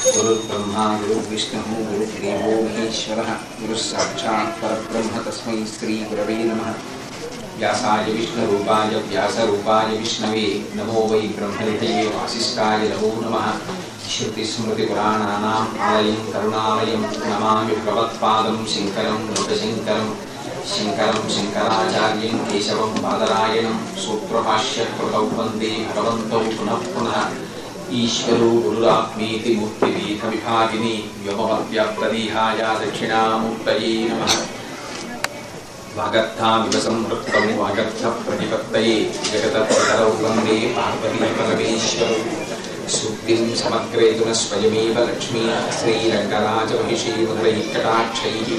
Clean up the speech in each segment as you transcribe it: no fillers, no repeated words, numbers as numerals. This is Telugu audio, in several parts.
गुरुर्ब्रह्मा गुरुर्विष्णुः गुरुर्देवो महेश्वरः गुरुः साक्षात् परब्रह्म तस्मै श्री गुरवे नमः। व्यासाय विष्णुरूपाय व्यासरूपाय विष्णवे नमो वै ब्रह्मनिधये वासिष्ठाय नमो नमः। श्रुतिस्मृतिपुराणानाम् आलयं करुणालयं नमामि भगवत्पादं शङ्करं लोकशङ्करं शङ्करं शङ्कराचार्यं केशवं बादरायणं सूत्रभाष्यकृतौ वन्दे भगवन्तौ पुनः पुनः। ईश्वरो गुरुरात्मेति मूर्तिभेदविभागिनी व्योमव्याप्तदेहाय दक्षिणामूर्तये नमः। वागर्थामिव संवृत्तौ वागर्थप्रतिपत्तये जगतपितरौ वन्दे पार्वतीपरमेश्वरौ। सूक्तिं समग्रेतुन स्वयमेव लक्ष्मी श्रीरङ्गराजमहिषीमुद्रैकटाक्षैः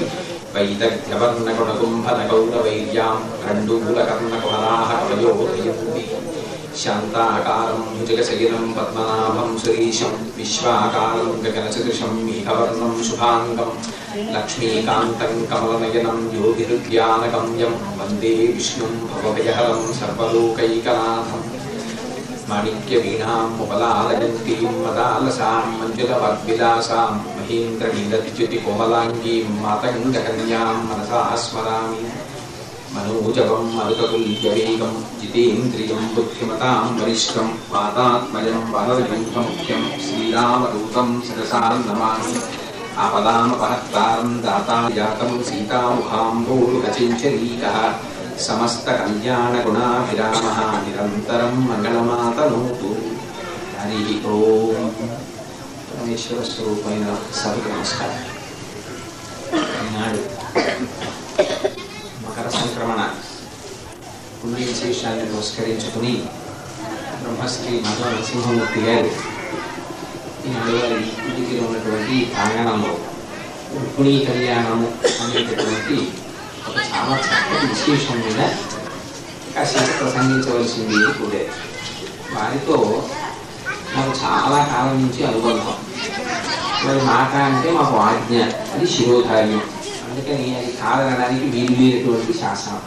वैदग्ध्यवर्णगुणकुम्भनगौरवैर्यां कण्डूलकर्णकुहराः कवयोदयन्ति। शान्ताकारं भुजगशयनं पद्मनाभं सुरेशं विश्वाकारं गगनसदृशं मेघवर्णं शुभाङ्गं लक्ष्मीकान्तं कमलनयनं योगिहृद्यानगम्यं वन्दे विष्णुं भवभयहरं सर्वलोकैकनाथं। माणिक्यवीणाम् उपलालयन्तीं मदालसां मञ्जुलवद्विलासां महेन्द्रनीलद्युतिकोमलाङ्गीं मातङ्गकन्यां मनसा स्मरामि। मनोजवं मरुततुल्यवेगं जितेन्द्रियं बुद्धिमतां वरिष्ठं वातात्मजं वरदग्रन्थमुख्यं श्रीरामदूतं शिरसा नमामि। आपदामपहर्तारं दाताजातं सीतामुखाम्बोरुगचिञ्चरीकः समस्तकल्याणगुणाभिरामः निरन्तरं मङ्गलमातनोतु। हरिः ओं। परमेश्वरस्वरूपैన సభకు నమస్కారం. ఈనాడు మకర సంక్రమణ పుణ్య విశేషాన్ని నమస్కరించుకుని బ్రహ్మశ్రీ మాధవ నరసింహమూర్తి గారు ఈనాడు వారి ఇంటికి ఉన్నటువంటి ప్రాంగణంలో రుక్మిణీ కళ్యాణము అనేటటువంటి ఒక చాలా చక్కటి విశేషం మీద కాసేపు ప్రసంగించవలసింది కూడా. వారితో మాకు చాలా కాలం నుంచి అనుబంధం. వారి మాట అంటే మాకు ఆజ్ఞ, అది శిరోధార్యం. అందుకని అది కాదనడానికి వీలు లేనటువంటి శాసనం.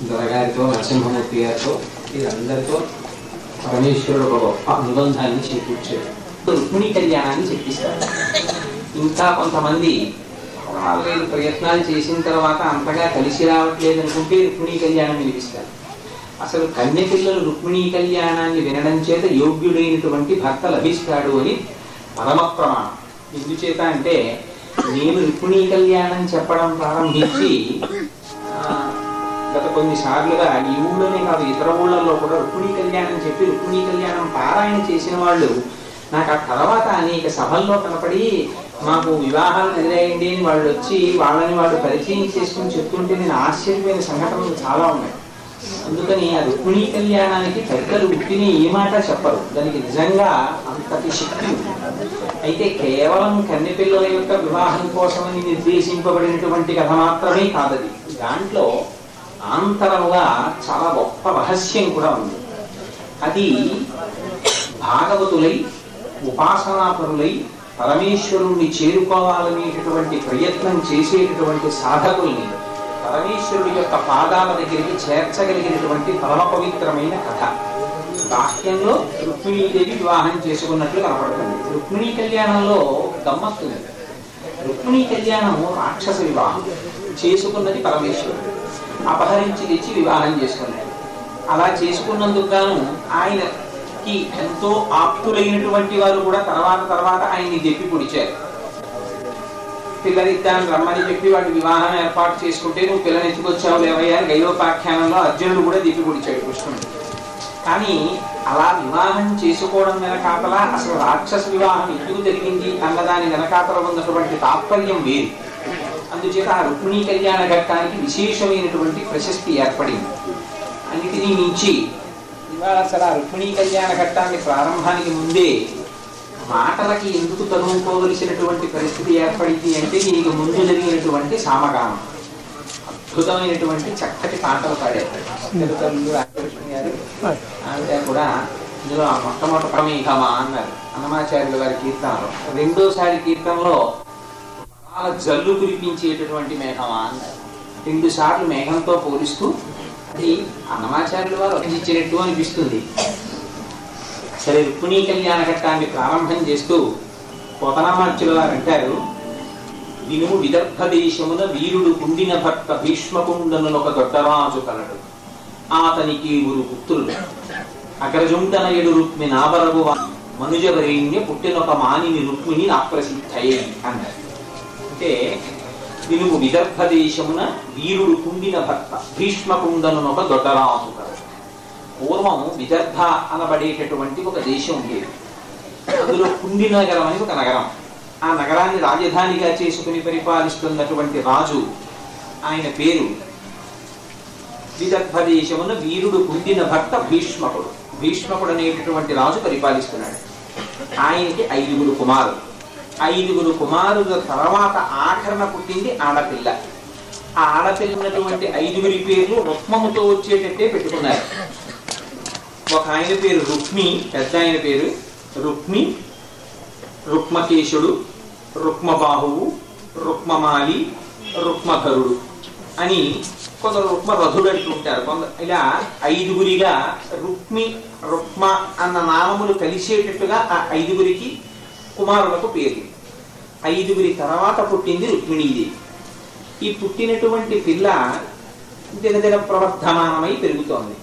దొరగారితో నరసింహమూర్తి గారితో వీరందరితో పరమేశ్వరుడు ఒక గొప్ప అనుబంధాన్ని చేకూర్చాడు. రుక్మిణీ కళ్యాణాన్ని చెప్పిస్తారు. ఇంకా కొంతమంది 4-5 ప్రయత్నాలు చేసిన తర్వాత అంతగా కలిసి రావట్లేదు అనుకుంటే రుక్మిణీ కళ్యాణం వినిపిస్తారు. అసలు కన్య పిల్లలు రుక్మిణీ కళ్యాణాన్ని వినడం చేత యోగ్యుడైనటువంటి భర్త లభిస్తాడు అని పరమ ప్రమాణం. ఎందుచేత అంటే నేను రుక్మిణీ కళ్యాణం చెప్పడం ప్రారంభించి గత కొన్నిసార్లుగా ఈ ఊళ్ళోనే కాదు ఇతర ఊళ్ళల్లో కూడా రుక్మిణీ కళ్యాణం చెప్పి రుక్మిణీ కళ్యాణం పారాయణ చేసిన వాళ్ళు నాకు ఆ తర్వాత అనేక సభల్లో కనపడి మాకు వివాహాలు ఎదురయ్యండి అని వాళ్ళు వచ్చి వాళ్ళని వాళ్ళు పరిచయం చేసుకుని చెప్తుంటే నేను ఆశ్చర్యమైన సంఘటనలు చాలా ఉన్నాయి. అందుకని ఆ రుక్మిణీ కళ్యాణానికి పెద్దలు ఉట్టిని ఏ మాట చెప్పరు, దానికి నిజంగా అంతటి శక్తి ఉంది. అయితే కేవలం కన్నెపిల్లల యొక్క వివాహం కోసమని నిర్దేశింపబడినటువంటి కథ మాత్రమే కాదది. దాంట్లో ఆంతరముగా చాలా గొప్ప రహస్యం కూడా ఉంది. అది భాగవతులై ఉపాసనాపరులై పరమేశ్వరుణ్ణి చేరుకోవాలనేటటువంటి ప్రయత్నం చేసేటటువంటి సాధకుల్ని పరమేశ్వరుడి యొక్క పాదాల దగ్గరికి చేర్చగలిగినటువంటి పరమ పవిత్రమైన కథ. బాహ్యంలో రుక్మిణీదేవి వివాహం చేసుకున్నట్లు కనపడుతుంది. రుక్మిణీ కళ్యాణంలో గమ్మత్తుంది. రుక్మిణీ కళ్యాణం రాక్షస వివాహం చేసుకున్నది పరమేశ్వరుడు. అపహరించి తెచ్చి వివాహం చేసుకున్నాడు. అలా చేసుకున్నందుకు గాను ఆయనకి ఎంతో ఆప్తులైనటువంటి వారు కూడా తర్వాత ఆయన్ని చెప్పి పొడిచారు. పిల్లనిద్దాన్ని రమ్మని చెప్పి వాడి వివాహం ఏర్పాటు చేసుకుంటే నువ్వు పిల్లనెత్తుకొచ్చావు లేవయ్యా గైవోపాఖ్యానంలో అర్జునుడు కూడా దిప్పి పొడిచాడు కృష్ణుడు. కానీ అలా వివాహం చేసుకోవడం వెనకాతల అసలు రాక్షస వివాహం ఎందుకు జరిగింది అన్నదాని వెనకాతల ఉన్నటువంటి తాత్పర్యం వేరు. అందుచేత ఆ రుక్మిణీ కళ్యాణ ఘట్టానికి విశేషమైనటువంటి ప్రశస్తి ఏర్పడింది. అన్నిటినీ మించి ఇవాళ అసలు ఆ రుక్మిణీ కళ్యాణ ఘట్టాన్ని ప్రారంభానికి ముందే మాటలకి ఎందుకు తనుకోవలసినటువంటి పరిస్థితి ఏర్పడింది అంటే దీనికి ముందు జరిగినటువంటి సామగానం. అద్భుతమైనటువంటి చక్కటి పాటలు పాడారు అంటే కూడా ఇందులో మొట్టమొదటి ప్రమేహమా అన్నారు అన్నమాచార్యుల వారి కీర్తనలో. రెండోసారి కీర్తనలో జల్లు కురిపించేటటువంటి మేఘమా అన్నారు. 2 సార్లు మేఘంతో పోలిస్తూ అది అన్నమాచార్యుల వారు రచించినట్టు అనిపిస్తుంది. సరే, రుక్మిణీ కళ్యాణ ఘట్టాన్ని ప్రారంభం చేస్తూ పోతనామాచ్యుల వారు అంటారు, వినుము విదర్భ దేశమున వీరుడు కుండిన భర్త భీష్మకుండనునొక దొడ్డరాజు కలడు. ఆతనికి ఊరు పుత్రులు అగ్రజుంటనయుడు రుక్మి నాబరగు మనుజవరేణ్య పుట్టినొక మానిని రుక్మిణి నాప్రసిద్ధయే అన్నారు. అంటే వినుము విదర్భ దేశమున వీరుడు కుండిన భర్త భీష్మకుండనునొక దొడ్డరాజు కలడు. పూర్వం విదర్భ అనబడేటటువంటి ఒక దేశం ఉండేది. అందులో కుండి నగరం అని ఒక నగరం. ఆ నగరాన్ని రాజధానిగా చేసుకుని పరిపాలిస్తున్నటువంటి రాజు, ఆయన పేరు విదర్భ దేశమున వీరుడు కుండిన భర్త భీష్మకుడు. భీష్మకుడు అనేటటువంటి రాజు పరిపాలిస్తున్నాడు. ఆయనకి 5 కుమారులు. 5 కుమారుల తర్వాత ఆఖరణ పుట్టింది ఆడపిల్ల. ఆ ఆడపిల్ల ఉన్నటువంటి 5 పేర్లు రుక్మముతో వచ్చేటట్టే పెట్టుకున్నారు. ఒక ఆయన పేరు రుక్మి, పెద్ద ఆయన పేరు రుక్మి, రుక్మకేశుడు, రుక్మబాహువు, రుక్మమాలి, రుక్మధరుడు అని కొందరు రుక్మరథుడు అంటుంటారు. ఇలా 5 రుక్మి రుక్మ అన్న నామములు కలిసేటట్టుగా ఆ 5 కుమారులకు పేరు. 5 తర్వాత పుట్టింది రుక్మిణీదేవి. ఈ పుట్టినటువంటి పిల్ల దినదిన ప్రవర్ధమానమై పెరుగుతోంది.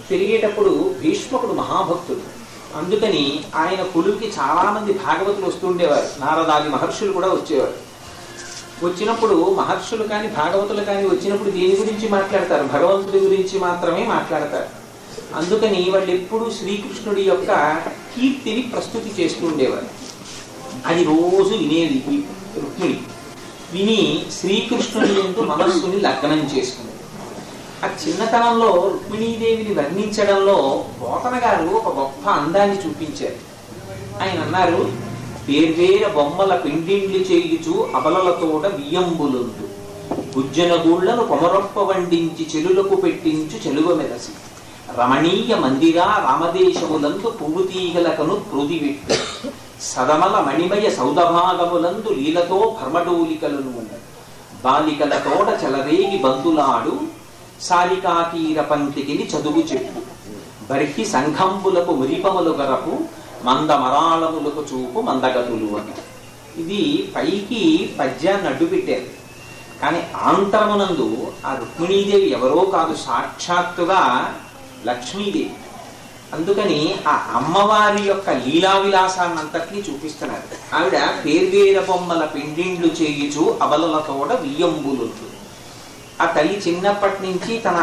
పెరిగేటప్పుడు భీష్మకుడు మహాభక్తుడు. అందుకని ఆయన కొలువుకి చాలా మంది భాగవతులు వస్తుండేవారు. నారదాది మహర్షులు కూడా వచ్చేవారు. వచ్చినప్పుడు మహర్షులు కానీ భాగవతులు కానీ వచ్చినప్పుడు దేని గురించి మాట్లాడతారు? భగవంతుడి గురించి మాత్రమే మాట్లాడతారు. అందుకని వాళ్ళు ఎప్పుడూ శ్రీకృష్ణుడి యొక్క కీర్తిని ప్రస్తుతి చేస్తుండేవారు. అది రోజు వినేది ఈ రుక్మిణి. విని శ్రీకృష్ణుడి యందు మనస్సుని లగ్నం చేసుకుంది. ఆ చిన్నతనంలో రుక్మిణీదేవిని వర్ణించడంలో పోతన గారు ఒక గొప్ప అందాన్ని చూపించారు. ఆయన అన్నారు, వేర్వేర బొమ్మల పిండిండ్లు చేయుచు అబలలతోడ వియ్యంబులుందు గుజ్జన గూళ్లను కొమరొప్ప వండించి చెలులకు పెట్టించు చెలువ మెరసి రమణీయ మందిరా రామదేశములందు పువ్వు తీగలకను ప్రోదివిట్టు సదమల మణిమయ సౌదభాగములందు లీలతో భర్మడోలికలను బాలికలతోడ చలరేగి బంతులాడు సారికాతీర పంతికిని చదువు చెప్పు బర్హి సంఘంబులకు మురిపములు గరపు మంద మరాళములకు చూపు మందగతులు అని. ఇది పైకి పద్యాన్ని అడ్డు పెట్టారు, కానీ ఆంతరమునందు ఆ రుక్మిణీదేవి ఎవరో కాదు, సాక్షాత్తుగా లక్ష్మీదేవి. అందుకని ఆ అమ్మవారి యొక్క లీలా విలాసాన్నంతటినీ చూపిస్తున్నారు. ఆవిడ పేర్వేర బొమ్మల పిండిండ్లు చేయుచు అబలలతోడ వియ్యంబులు. ఆ తల్లి చిన్నప్పటి నుంచి తన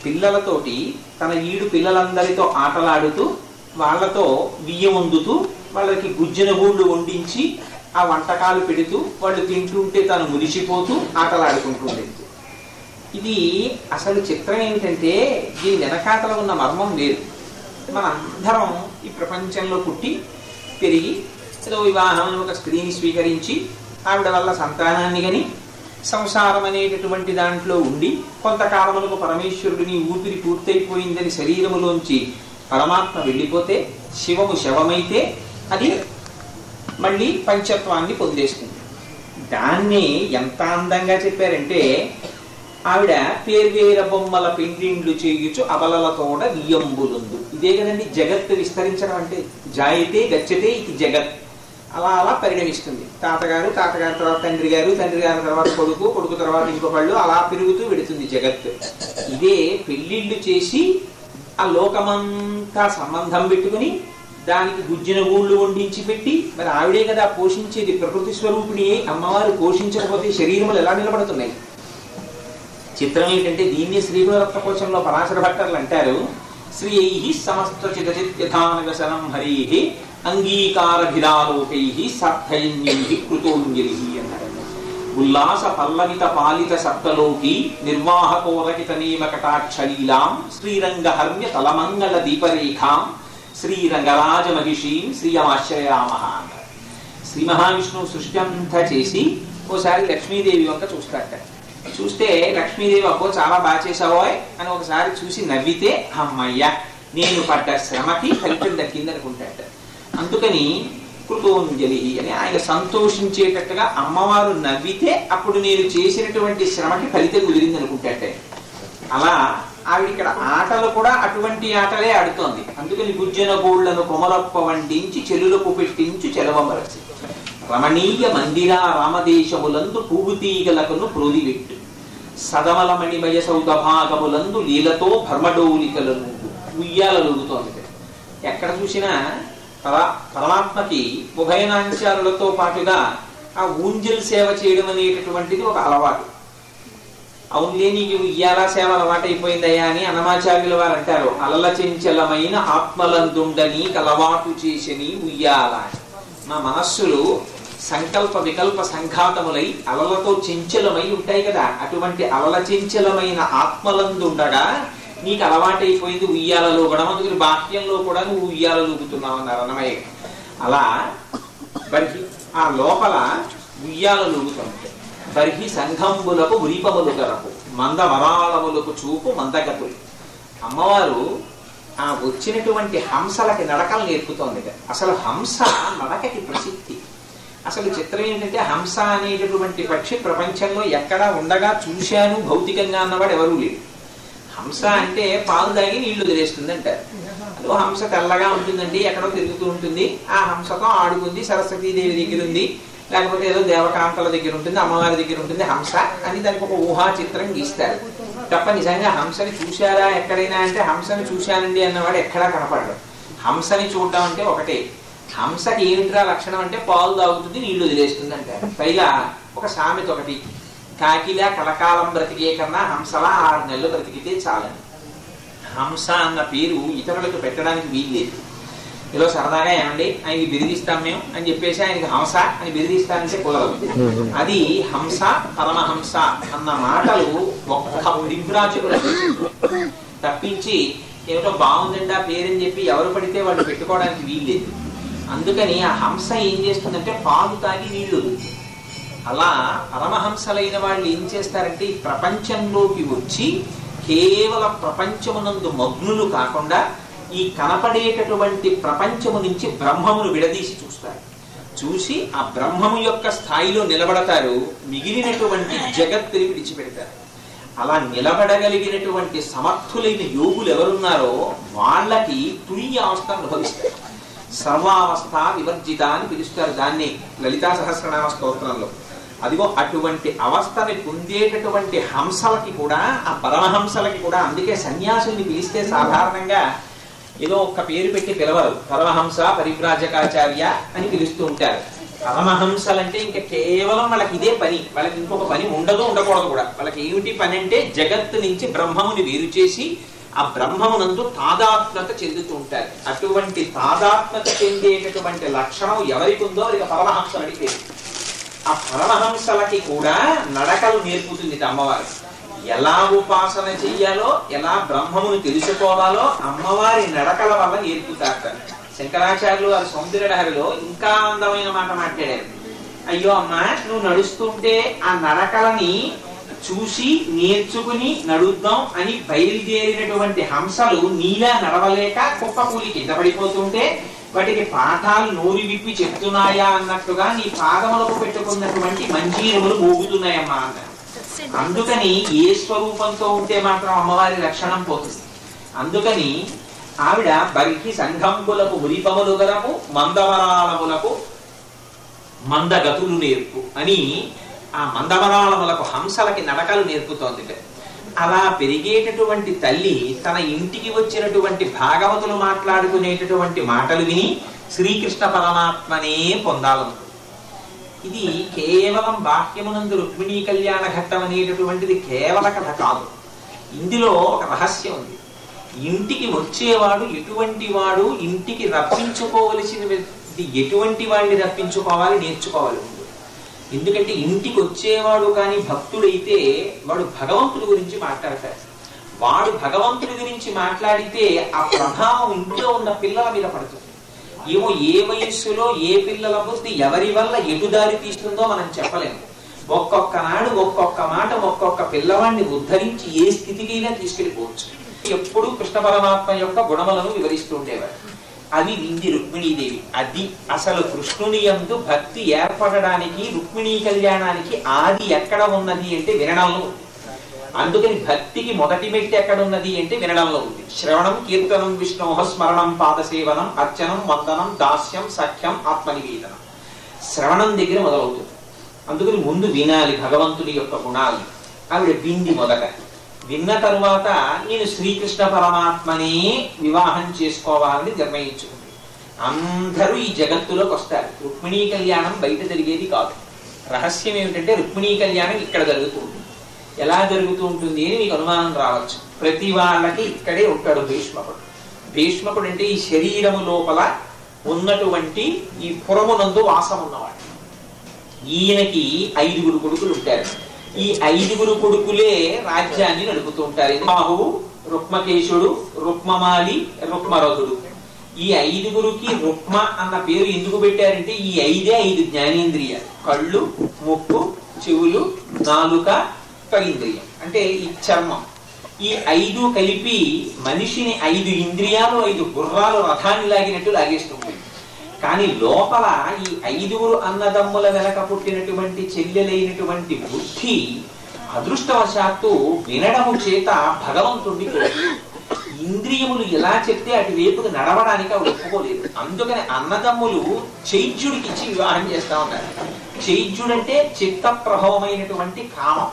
పిల్లలతోటి తన ఈడు పిల్లలందరితో ఆటలాడుతూ వాళ్లతో బియ్యం వండుతూ వాళ్ళకి గుజ్జన గూళ్ళు వండించి ఆ వంటకాలు పెడుతూ వాళ్ళు తింటుంటే తను మురిసిపోతూ ఆటలాడుకుంటుండేది. ఇది అసలు చిత్రం ఏమిటంటే దీని వెనకాతల ఉన్న మర్మం లేదు. మనందరం ఈ ప్రపంచంలో పుట్టి పెరిగి ఏదో వివాహం ఒక స్త్రీని స్వీకరించి ఆవిడ వల్ల సంతానాన్ని గని సంసారం అనేటటువంటి దాంట్లో ఉండి కొంతకాలములకు పరమేశ్వరుడిని ఊపిరి పూర్తయిపోయిందని శరీరములోంచి పరమాత్మ వెళ్ళిపోతే శివము శవమైతే అది మళ్ళీ పంచత్వాన్ని పొందేస్తుంది. దాన్ని ఎంత అందంగా చెప్పారంటే ఆవిడ పేర్వేర బొమ్మల పిండిండ్లు చేయుచు అబలలతోడ వియ్యంబులుందు. ఇదే కదండి జగత్తు విస్తరించడం అంటే. జాయితే గచ్చతే ఇది జగత్. అలా అలా పరిణమిస్తుంది. తాతగారు తర్వాత తండ్రి గారు తర్వాత కొడుకు తర్వాత ఇంకొకళ్ళు అలా పెరుగుతూ వెడుతుంది జగత్తు. ఇదే పెళ్లిళ్ళు చేసి ఆ లోకమంతా సంబంధం పెట్టుకుని దానికి గుజ్జిన గూళ్ళు వండించి పెట్టి, మరి ఆవిడే కదా పోషించేది. ప్రకృతి స్వరూపిణి అమ్మవారు పోషించకపోతే శరీరములు ఎలా నిలబడుతున్నాయి? చిత్రం ఏంటంటే దీన్ని శ్రీగుణ రక్తకోశంలో పరాశర భట్టర్లు అంటారు, శ్రీ సమస్త చితచిత్యథానగసనం హరి అంగీకారభిరాలోకై సార్థయన్యై కృతోంజలి అన్నారు. ఉల్లాస పల్లవిత పాలిత సప్తలోకి నిర్వాహకోరహిత నేమ కటాక్షలీలాం శ్రీరంగహర్మ్య తలమంగళ దీపరేఖాం శ్రీరంగరాజ మహిషీం శ్రీయమాశ్రయామ అన్నారు. శ్రీ మహావిష్ణువు సృష్టి అంతా చేసి ఓసారి లక్ష్మీదేవి వంక చూస్తాట. చూస్తే లక్ష్మీదేవి అబ్బో చాలా బాగా చేసావోయ్ అని ఒకసారి చూసి నవ్వితే అమ్మయ్య నేను పడ్డ శ్రమకి ఫలితం దక్కింది అనుకుంటాట. అందుకని కృతోంజలి అని ఆయన సంతోషించేటట్టుగా అమ్మవారు నవ్వితే అప్పుడు నేను చేసినటువంటి శ్రమకి ఫలితం కుదిరింది అనుకుంటాట. అలా ఆవిడ ఇక్కడ ఆటలు కూడా అటువంటి ఆటలే ఆడుతోంది. అందుకని గుజ్జన గోళ్లను కొమరప్ప వండించి చెలులకు పెట్టించు చెలవమరచి రమణీయ మందిరా రామదేశములందు పూగుతీగలకును ప్రోదివెట్టు సదమల మణిమయ సౌదభాగములందు లీలతో భర్మడోలికలను ఉయ్యాలలుగుతోంది. ఎక్కడ చూసినా పరమాత్మకి ఉభయనాంచారులతో పాటుగా ఆ ఊంజల్ సేవ చేయడం అనేటటువంటిది ఒక అలవాటు. అవునులే నీకు ఉయ్యాల సేవ అలవాటు అయిపోయిందయ్యా అని అన్నమాచార్యుల వారు అంటారు. అలల చెంచలమైన ఆత్మలందుండని అలవాటు చేసని ఉయ్యాల. నా మనస్సులు సంకల్ప వికల్ప సంఘాతములై అలలతో చెంచలమై ఉంటాయి కదా, అటువంటి అలల చెంచలమైన ఆత్మలందుండగా నీకు అలవాటైపోయింది ఉయ్యాలలో కూడా. అందుకని బాహ్యంలో కూడా నువ్వు ఉయ్యాలలు ఊగుతున్నావు అన్నారు అన్నమయ్య. అలా బర్హి ఆ లోపల ఉయ్యాలలు ఊగుతుంటాయి. బర్హి సంఘంబులకు ఉరిపములు గరపు మంద వరాళములకు చూపు మందగతులు. అమ్మవారు ఆ వచ్చినటువంటి హంసలకి నడకలు నేర్పుతోంది. అసలు హంస నడకకి ప్రసిద్ధి. అసలు చిత్రం ఏంటంటే హంస అనేటటువంటి పక్షి ప్రపంచంలో ఎక్కడా ఉండగా చూశాను భౌతికంగా అన్నవాడు ఎవరూ లేడు. హంస అంటే పాలు తాగి నీళ్లు వదిలేస్తుంది అంటారు. అదో హంస తెల్లగా ఉంటుందండి, ఎక్కడో తిరుగుతూ ఉంటుంది, ఆ హంసతో ఆడుకుంది, సరస్వతీదేవి దగ్గర ఉంది, లేకపోతే ఏదో దేవకాంతల దగ్గర ఉంటుంది, అమ్మవారి దగ్గర ఉంటుంది హంస అని దానికి ఒక ఊహా చిత్రం గీస్తారు తప్ప నిజంగా హంసని చూశారా ఎక్కడైనా అంటే హంసని చూశానండి అన్నవాడు ఎక్కడా కనపడడు. హంసని చూడటం అంటే ఒకటే. హంసకి ఏమిట్రా లక్షణం అంటే పాలు తాగుతుంది, నీళ్లు వదిలేస్తుంది అంటారు. పైగా ఒక సామెత ఒకటి, కాకిలా కలకాలం బ్రతికే కన్నా హంసలా 6 నెలలు బ్రతికితే చాలని. హంస అన్న పేరు ఇతరులకు పెట్టడానికి వీల్లేదు. ఏదో సరదాగా ఏమండి ఆయనకి బిరుదిస్తాం మేము అని చెప్పేసి ఆయనకి హంస అని బిరుదిస్తానంటే కుదరదు. అది హంస పరమహంస అన్న మాటలు ఒక్క దిగ్రాజకులు తప్పించి ఏమిటో బాగుందండి ఆ పేరని చెప్పి ఎవరు పడితే వాళ్ళు పెట్టుకోవడానికి వీల్లేదు. అందుకని ఆ హంస ఏం చేస్తుందంటే పాలు తాగి నీళ్లు. అలా పరమహంసలైన వాళ్ళు ఏం చేస్తారంటే ఈ ప్రపంచంలోకి వచ్చి కేవలం ప్రపంచమునందు మగ్నులు కాకుండా ఈ కనపడేటటువంటి ప్రపంచము నుంచి బ్రహ్మమును విడదీసి చూస్తారు. చూసి ఆ బ్రహ్మము యొక్క స్థాయిలో నిలబడతారు, మిగిలినటువంటి జగత్తుని విడిచిపెడతారు. అలా నిలబడగలిగినటువంటి సమర్థులైన యోగులు ఎవరున్నారో వాళ్ళకి తుల్య అవస్థ అనుభవిస్తారు. సర్వావస్థ వివర్జిత అని పిలుస్తారు దాన్ని లలితా సహస్రనామ స్తోత్రంలో. అదిగో అటువంటి అవస్థని పొందేటటువంటి హంసలకి కూడా, ఆ పరమహంసలకి కూడా, అందుకే సన్యాసుల్ని పిలిస్తే సాధారణంగా ఏదో ఒక్క పేరు పెట్టి పిలవరు, పరమహంస పరివ్రాజకాచార్య అని పిలుస్తూ ఉంటారు. పరమహంసలంటే ఇంకా కేవలం వాళ్ళకి ఇదే పని, వాళ్ళకి ఇంకొక పని ఉండదు, ఉండకూడదు కూడా. వాళ్ళకి ఏమిటి పని అంటే జగత్తు నుంచి బ్రహ్మముని వేరు చేసి ఆ బ్రహ్మమునందు తాదాత్మ్యత చెందుతూ ఉంటారు. అటువంటి తాదాత్మ్యత చెందేటటువంటి లక్షణం ఎవరికి ఉందో వారికి పరమహంసలని పేరు. ఆ పరమహంసలకి కూడా నడకలు నేర్పుతుంది అమ్మవారు. ఎలా ఉపాసన చెయ్యాలో, ఎలా బ్రహ్మమును తెలుసుకోవాలో అమ్మవారి నడకల వల్ల నేర్పుతారు. శంకరాచార్యులు వారి సౌందర్యలహరిలో ఇంకా అందమైన మాట మాట్లాడారు. అయ్యో అమ్మా, నువ్వు నడుస్తుంటే ఆ నడకలని చూసి నేర్చుకుని నడుద్దాం అని బయలుదేరినటువంటి హంసలు నీలా నడవలేక కుప్పకూలి కింద పడిపోతుంటే వాటికి పాఠాలు నోరు విప్పి చెప్తున్నాయా అన్నట్టుగా నీ పాదములకు పెట్టుకున్నటువంటి మంజీరములు మోగుతున్నాయమ్మా అన్నారు. అందుకని ఏ స్వరూపంతో ఉంటే మాత్రం అమ్మవారి లక్షణం పోతుంది. అందుకని ఆవిడ బర్హి సంఘంబులకు ఉరిపములు గరపు మందవరాళములకు మందగతులు నేర్పు అని ఆ మందవరాళములకు హంసలకి నడకలు నేర్పుతోంది. అలా పెరిగేటటువంటి తల్లి తన ఇంటికి వచ్చినటువంటి భాగవతులు మాట్లాడుకునేటటువంటి మాటలు విని శ్రీకృష్ణ పరమాత్మనే పొందాలను. ఇది కేవలం బాహ్యమునందు రుక్మిణీ కళ్యాణ ఘట్టం అనేటటువంటిది కేవల కథ కాదు. ఇందులో ఒక రహస్యం ఉంది. ఇంటికి వచ్చేవాడు ఎటువంటి వాడు, ఇంటికి రప్పించుకోవలసినది ఎటువంటి వాడిని రప్పించుకోవాలి నేర్చుకోవాలి. ఎందుకంటే ఇంటికి వచ్చేవాడు కానీ భక్తుడైతే వాడు భగవంతుడి గురించి మాట్లాడతాడు. వాడు భగవంతుడి గురించి మాట్లాడితే ఆ ప్రభావం ఇంట్లో ఉన్న పిల్లల మీద పడుతుంది. ఏమో ఏ వయస్సులో ఏ పిల్లల బుద్ధి ఎవరి వల్ల ఎటు దారి తీస్తుందో మనం చెప్పలేము. ఒక్కొక్క నాడు ఒక్కొక్క మాట ఒక్కొక్క పిల్లవాడిని ఉద్ధరించి ఏ స్థితికైనా తీసుకెళ్ళిపోవచ్చు. ఎప్పుడు కృష్ణ పరమాత్మ యొక్క గుణములను వివరిస్తూ ఉండేవారు. అది వింది రుక్మిణీదేవి. అది అసలు కృష్ణుని యందు భక్తి ఏర్పడడానికి రుక్మిణీ కళ్యాణానికి ఆది ఎక్కడ ఉన్నది అంటే వినడంలో. అందుకని భక్తికి మొదటి మెట్టి ఎక్కడ ఉన్నది అంటే వినడంలో ఉంది. శ్రవణం, కీర్తనం, విష్ణోహ స్మరణం, పాదసేవనం, అర్చనం, వందనం, దాస్యం, సఖ్యం, ఆత్మనివేదనం. శ్రవణం దగ్గర మొదలవుతుంది. అందుకని ముందు వినాలి భగవంతుడి యొక్క గుణాలు. ఆవిడ వింది మొదట. విన్న తరువాత నేను శ్రీకృష్ణ పరమాత్మనే వివాహం చేసుకోవాలని నిర్ణయించుకుంది. అందరూ ఈ జగత్తులోకి వస్తారు. రుక్మిణీ కళ్యాణం బయట జరిగేది కాదు. రహస్యం ఏమిటంటే రుక్మిణీ కళ్యాణం ఇక్కడ జరుగుతూ ఉంటుంది. ఎలా జరుగుతూ ఉంటుంది అని మీకు అనుమానం రావచ్చు. ప్రతి వాళ్ళకి ఇక్కడే ఉంటాడు భీష్మకుడు. భీష్మకుడు అంటే ఈ శరీరము లోపల ఉన్నటువంటి ఈ పురమునందు వాసం ఉన్నవాడు. ఈయనకి 5 కొడుకులు ఉంటారు. ఈ 5 కొడుకులే రాజ్యాన్ని నడుపుతూ ఉంటారు. బాహువు, రుక్మకేశుడు, రుక్మమాలి, రుక్మరథుడు. ఈ 5కి రుక్మ అన్న పేరు ఎందుకు పెట్టారంటే ఈ 5 జ్ఞానేంద్రియాలు. కళ్ళు, ముక్కు, చెవులు, నాలుక, ఇంద్రియం అంటే ఈ చర్మం. ఈ 5 కలిపి మనిషిని 5 ఇంద్రియాలు 5 గుర్రాలు రథాన్ని లాగినట్టు లాగేస్తుంటాయి. కానీ లోపల ఈ 5 అన్నదమ్ముల వెనక పుట్టినటువంటి చెల్లెలైనటువంటి బుద్ధి అదృష్టవశాత్తు వినడము చేత భగవంతుడిని ఇంద్రియములు ఎలా చెప్తే అటువైపుకు నడవడానికి ఆవిడ ఒప్పుకోలేదు. అందుకని అన్నదమ్ములు చైత్యుడికి ఇచ్చి వివాహం చేస్తా ఉన్నారు. చైత్యుడంటే చిత్త ప్రభావమైనటువంటి కామం.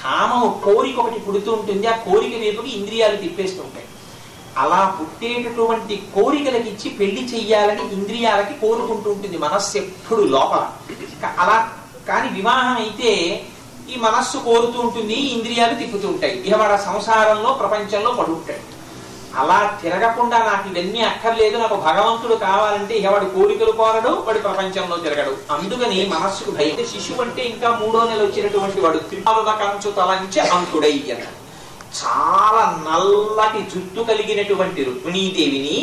కామము కోరిక ఒకటి పుడుతూ ఉంటుంది. ఆ కోరిక వైపుకి ఇంద్రియాలు తిప్పేస్తుంటాయి. అలా పుట్టేటటువంటి కోరికలకి ఇచ్చి పెళ్లి చెయ్యాలని ఇంద్రియాలకి కోరుకుంటూ ఉంటుంది మనస్సు ఎప్పుడు లోపల. అలా కానీ వివాహం అయితే ఈ మనస్సు కోరుతూ ఉంటుంది, ఇంద్రియాలు తిప్పుతూ ఉంటాయి. ఇక వాడు సంసారంలో ప్రపంచంలో పడుంటాడు. అలా తిరగకుండా నాకు ఇవన్నీ అక్కర్లేదు, నాకు భగవంతుడు కావాలంటే ఇక వాడు కోరికలు కోరడు, వాడు ప్రపంచంలో తిరగడు. అందుకని మనస్సుకు భయం. శిశువు అంటే ఇంకా 3వ నెల వచ్చినటువంటి వాడు త్రిపాద కంచు తలంచి అంకుడై అన్నాడు. చాలా నల్లటి జుట్టు కలిగినటువంటి రుక్మిణీదేవిని